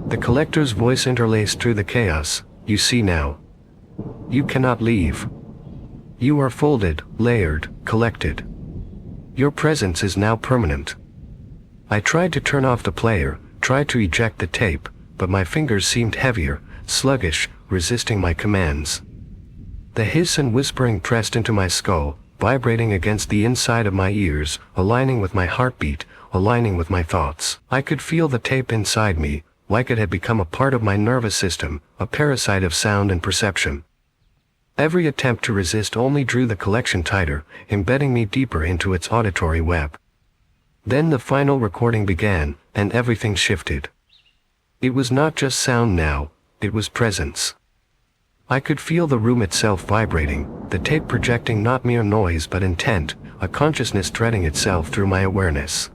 The collector's voice interlaced through the chaos. You see now. You cannot leave. You are folded, layered, collected. Your presence is now permanent. I tried to turn off the player, tried to eject the tape, but my fingers seemed heavier, sluggish, resisting my commands. The hiss and whispering pressed into my skull, vibrating against the inside of my ears, aligning with my heartbeat, aligning with my thoughts. I could feel the tape inside me, like it had become a part of my nervous system, a parasite of sound and perception. Every attempt to resist only drew the collection tighter, embedding me deeper into its auditory web. Then the final recording began, and everything shifted. It was not just sound now, it was presence. I could feel the room itself vibrating, the tape projecting not mere noise but intent, a consciousness threading itself through my awareness.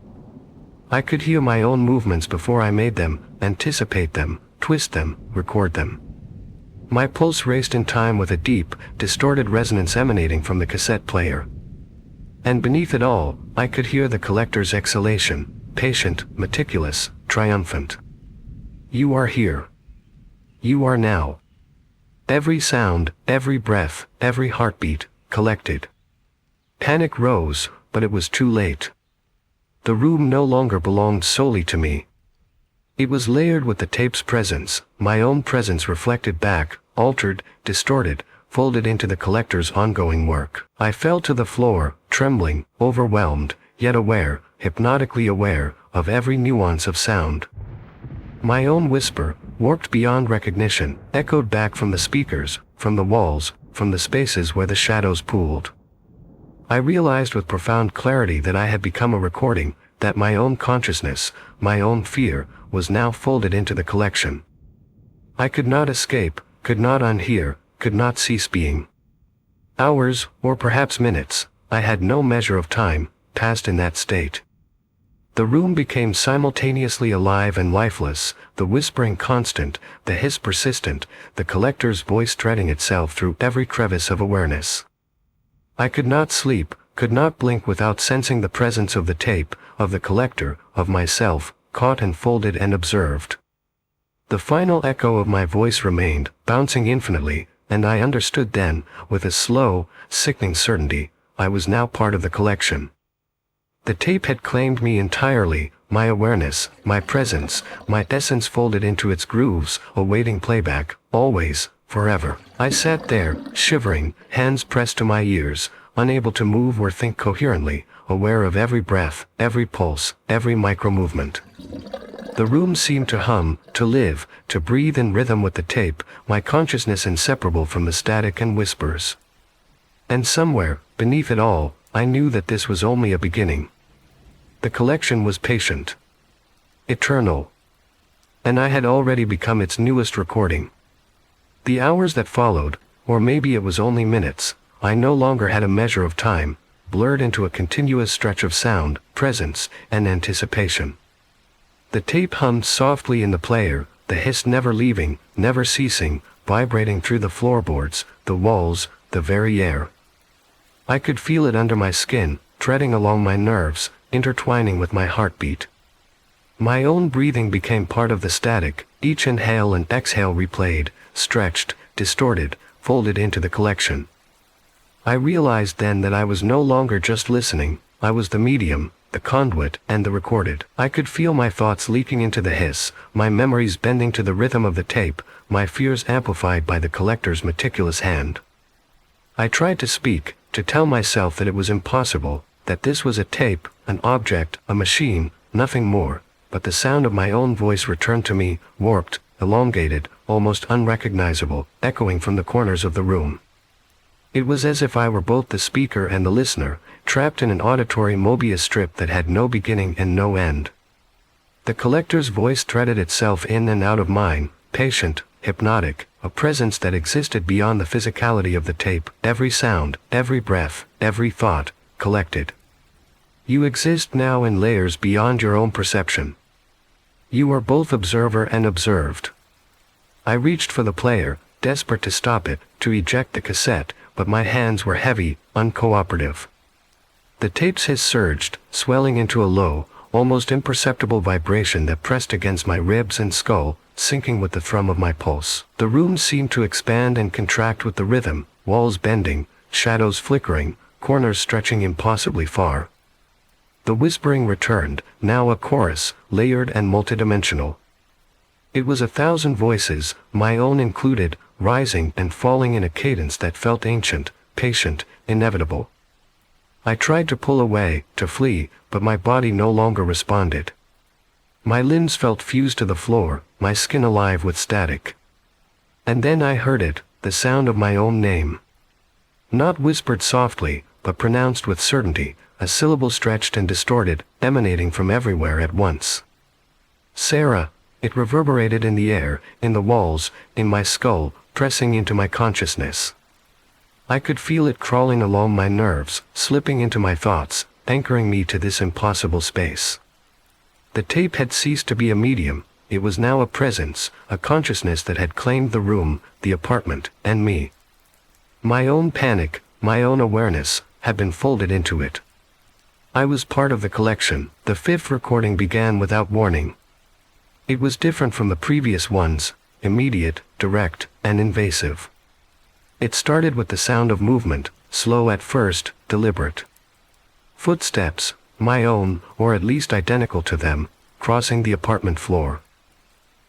I could hear my own movements before I made them, anticipate them, twist them, record them. My pulse raced in time with a deep, distorted resonance emanating from the cassette player. And beneath it all, I could hear the collector's exhalation, patient, meticulous, triumphant. You are here. You are now. Every sound, every breath, every heartbeat, collected. Panic rose, but it was too late. The room no longer belonged solely to me. It was layered with the tape's presence, my own presence reflected back, altered, distorted, folded into the collector's ongoing work. I fell to the floor, trembling, overwhelmed, yet aware, hypnotically aware, of every nuance of sound. My own whisper, warped beyond recognition, echoed back from the speakers, from the walls, from the spaces where the shadows pooled. I realized with profound clarity that I had become a recording, that my own consciousness, my own fear, was now folded into the collection. I could not escape, could not unhear, could not cease being. Hours, or perhaps minutes, I had no measure of time, passed in that state. The room became simultaneously alive and lifeless, the whispering constant, the hiss persistent, the collector's voice threading itself through every crevice of awareness. I could not sleep, could not blink without sensing the presence of the tape, of the collector, of myself, caught and folded and observed. The final echo of my voice remained, bouncing infinitely, and I understood then, with a slow, sickening certainty, I was now part of the collection. The tape had claimed me entirely, my awareness, my presence, my essence folded into its grooves, awaiting playback, always, forever. I sat there, shivering, hands pressed to my ears, unable to move or think coherently, aware of every breath, every pulse, every micro-movement. The room seemed to hum, to live, to breathe in rhythm with the tape, my consciousness inseparable from the static and whispers. And somewhere, beneath it all, I knew that this was only a beginning. The collection was patient, eternal, and I had already become its newest recording. The hours that followed, or maybe it was only minutes, I no longer had a measure of time, blurred into a continuous stretch of sound, presence, and anticipation. The tape hummed softly in the player, the hiss never leaving, never ceasing, vibrating through the floorboards, the walls, the very air. I could feel it under my skin, treading along my nerves, intertwining with my heartbeat. My own breathing became part of the static, each inhale and exhale replayed, stretched, distorted, folded into the collection. I realized then that I was no longer just listening, I was the medium, the conduit, and the recorded. I could feel my thoughts leaking into the hiss, my memories bending to the rhythm of the tape, my fears amplified by the collector's meticulous hand. I tried to speak, to tell myself that it was impossible, that this was a tape, an object, a machine, nothing more, but the sound of my own voice returned to me, warped, elongated, almost unrecognizable, echoing from the corners of the room. It was as if I were both the speaker and the listener, trapped in an auditory Mobius strip that had no beginning and no end. The collector's voice threaded itself in and out of mine, patient, hypnotic, a presence that existed beyond the physicality of the tape, every sound, every breath, every thought, collected. You exist now in layers beyond your own perception. You are both observer and observed. I reached for the player, desperate to stop it, to eject the cassette, but my hands were heavy, uncooperative. The tape's hiss surged, swelling into a low, almost imperceptible vibration that pressed against my ribs and skull, syncing with the thrum of my pulse. The room seemed to expand and contract with the rhythm, walls bending, shadows flickering, corners stretching impossibly far. The whispering returned, now a chorus, layered and multidimensional. It was 1,000 voices, my own included, rising and falling in a cadence that felt ancient, patient, inevitable. I tried to pull away, to flee, but my body no longer responded. My limbs felt fused to the floor, my skin alive with static. And then I heard it, the sound of my own name. Not whispered softly, but pronounced with certainty, a syllable stretched and distorted, emanating from everywhere at once. Sarah. It reverberated in the air, in the walls, in my skull, pressing into my consciousness. I could feel it crawling along my nerves, slipping into my thoughts, anchoring me to this impossible space. The tape had ceased to be a medium, it was now a presence, a consciousness that had claimed the room, the apartment, and me. My own panic, my own awareness, had been folded into it. I was part of the collection. The fifth recording began without warning. It was different from the previous ones, immediate, direct, and invasive. It started with the sound of movement, slow at first, deliberate. Footsteps, my own, or at least identical to them, crossing the apartment floor.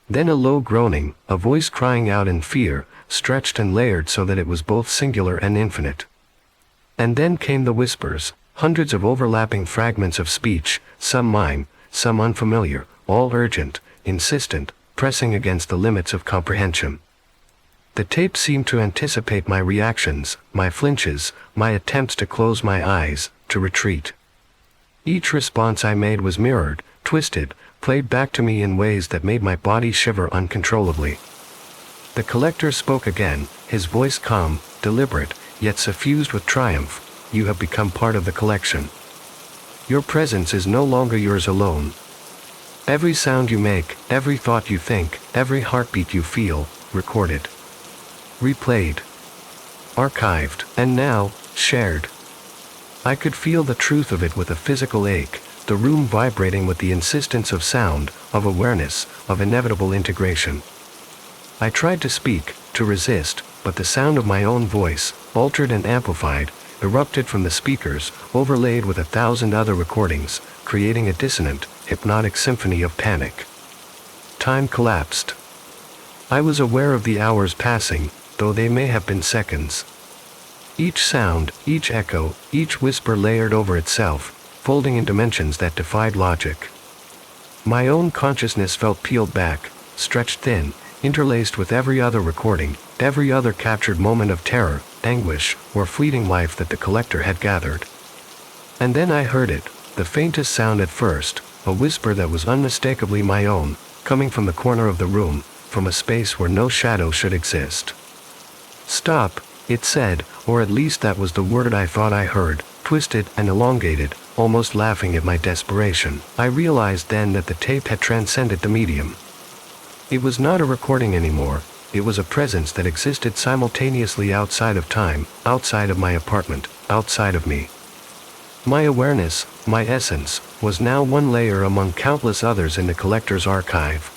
Then a low groaning, a voice crying out in fear, stretched and layered so that it was both singular and infinite. And then came the whispers, hundreds of overlapping fragments of speech, some mine, some unfamiliar, all urgent, insistent, pressing against the limits of comprehension. The tape seemed to anticipate my reactions, my flinches, my attempts to close my eyes, to retreat. Each response I made was mirrored, twisted, played back to me in ways that made my body shiver uncontrollably. The collector spoke again, his voice calm, deliberate, yet suffused with triumph. You have become part of the collection. Your presence is no longer yours alone. Every sound you make, every thought you think, every heartbeat you feel, recorded, replayed, archived, and now, shared. I could feel the truth of it with a physical ache, the room vibrating with the insistence of sound, of awareness, of inevitable integration. I tried to speak, to resist, but the sound of my own voice, altered and amplified, erupted from the speakers, overlaid with 1,000 other recordings, creating a dissonant, hypnotic symphony of panic. Time collapsed. I was aware of the hours passing, though they may have been seconds. Each sound, each echo, each whisper layered over itself, folding in dimensions that defied logic. My own consciousness felt peeled back, stretched thin, interlaced with every other recording, every other captured moment of terror, anguish, or fleeting life that the collector had gathered. And then I heard it, the faintest sound at first, a whisper that was unmistakably my own, coming from the corner of the room, from a space where no shadow should exist. Stop, it said, or at least that was the word I thought I heard, twisted and elongated, almost laughing at my desperation. I realized then that the tape had transcended the medium. It was not a recording anymore, it was a presence that existed simultaneously outside of time, outside of my apartment, outside of me. My awareness, my essence, was now one layer among countless others in the collector's archive.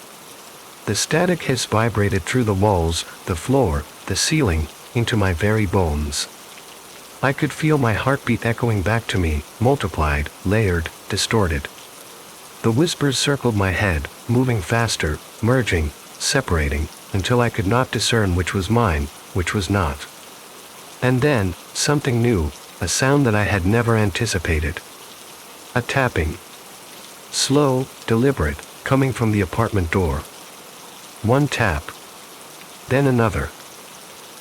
The static hiss vibrated through the walls, the floor, the ceiling, into my very bones. I could feel my heartbeat echoing back to me, multiplied, layered, distorted. The whispers circled my head, moving faster, merging, separating, until I could not discern which was mine, which was not. And then, something new, a sound that I had never anticipated. A tapping. Slow, deliberate, coming from the apartment door. One tap. Then another.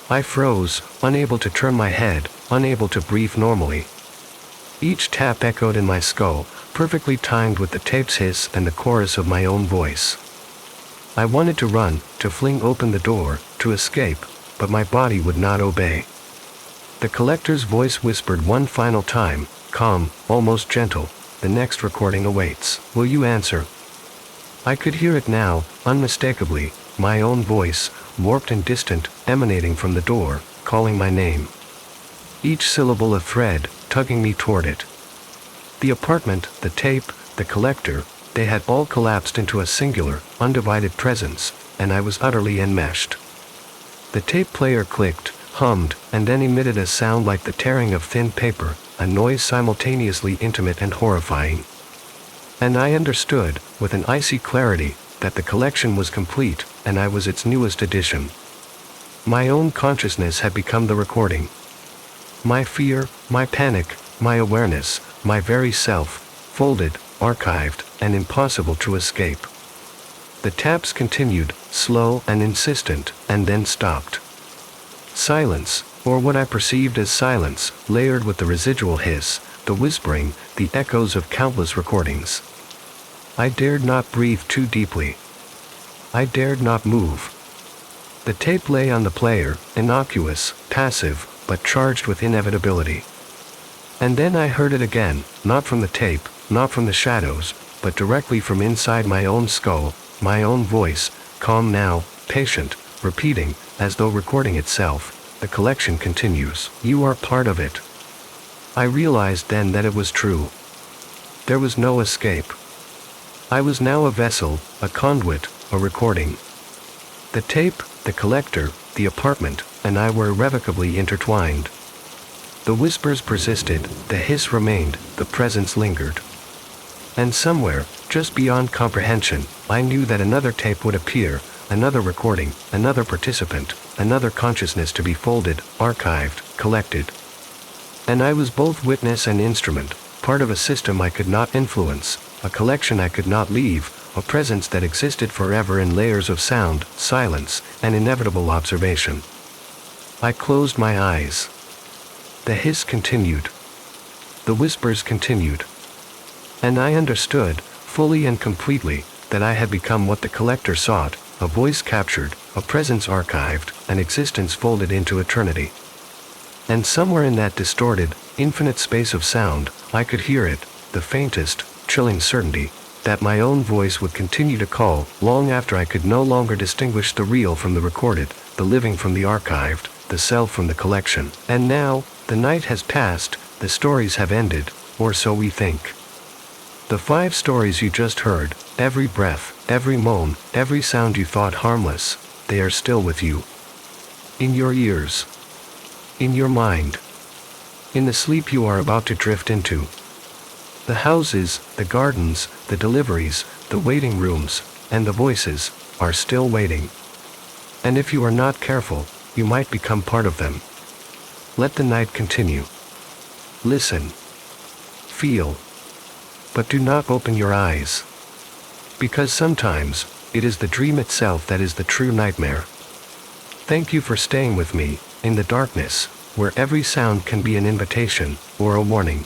I froze, unable to turn my head, unable to breathe normally. Each tap echoed in my skull, perfectly timed with the tape's hiss and the chorus of my own voice. I wanted to run, to fling open the door, to escape, but my body would not obey. The collector's voice whispered one final time, calm, almost gentle, "The next recording awaits. Will you answer?" I could hear it now, unmistakably, my own voice, warped and distant, emanating from the door, calling my name. Each syllable a thread, tugging me toward it. The apartment, the tape, the collector, they had all collapsed into a singular, undivided presence, and I was utterly enmeshed. The tape player clicked, hummed, and then emitted a sound like the tearing of thin paper, a noise simultaneously intimate and horrifying. And I understood, with an icy clarity, that the collection was complete, and I was its newest addition. My own consciousness had become the recording. My fear, my panic, my awareness, my very self, folded, archived, and impossible to escape. The taps continued, slow and insistent, and then stopped. Silence, or what I perceived as silence, layered with the residual hiss, the whispering, the echoes of countless recordings. I dared not breathe too deeply. I dared not move. The tape lay on the player, innocuous, passive, but charged with inevitability. And then I heard it again, not from the tape, not from the shadows, but directly from inside my own skull, my own voice, calm now, patient, repeating, as though recording itself, "The collection continues. You are part of it." I realized then that it was true. There was no escape. I was now a vessel, a conduit, a recording. The tape, the collector, the apartment, and I were irrevocably intertwined. The whispers persisted, the hiss remained, the presence lingered. And somewhere, just beyond comprehension, I knew that another tape would appear, another recording, another participant, another consciousness to be folded, archived, collected. And I was both witness and instrument, part of a system I could not influence, a collection I could not leave, a presence that existed forever in layers of sound, silence, and inevitable observation. I closed my eyes. The hiss continued. The whispers continued. And I understood, fully and completely, that I had become what the collector sought, a voice captured, a presence archived, an existence folded into eternity. And somewhere in that distorted, infinite space of sound, I could hear it, the faintest, chilling certainty, that my own voice would continue to call, long after I could no longer distinguish the real from the recorded, the living from the archived, the self from the collection. And now, the night has passed, the stories have ended, or so we think. The 5 stories you just heard, every breath, every moan, every sound you thought harmless, they are still with you. In your ears. In your mind. In the sleep you are about to drift into. The houses, the gardens, the deliveries, the waiting rooms, and the voices, are still waiting. And if you are not careful, you might become part of them. Let the night continue. Listen. Feel. But do not open your eyes. Because sometimes, it is the dream itself that is the true nightmare. Thank you for staying with me, in the darkness, where every sound can be an invitation, or a warning.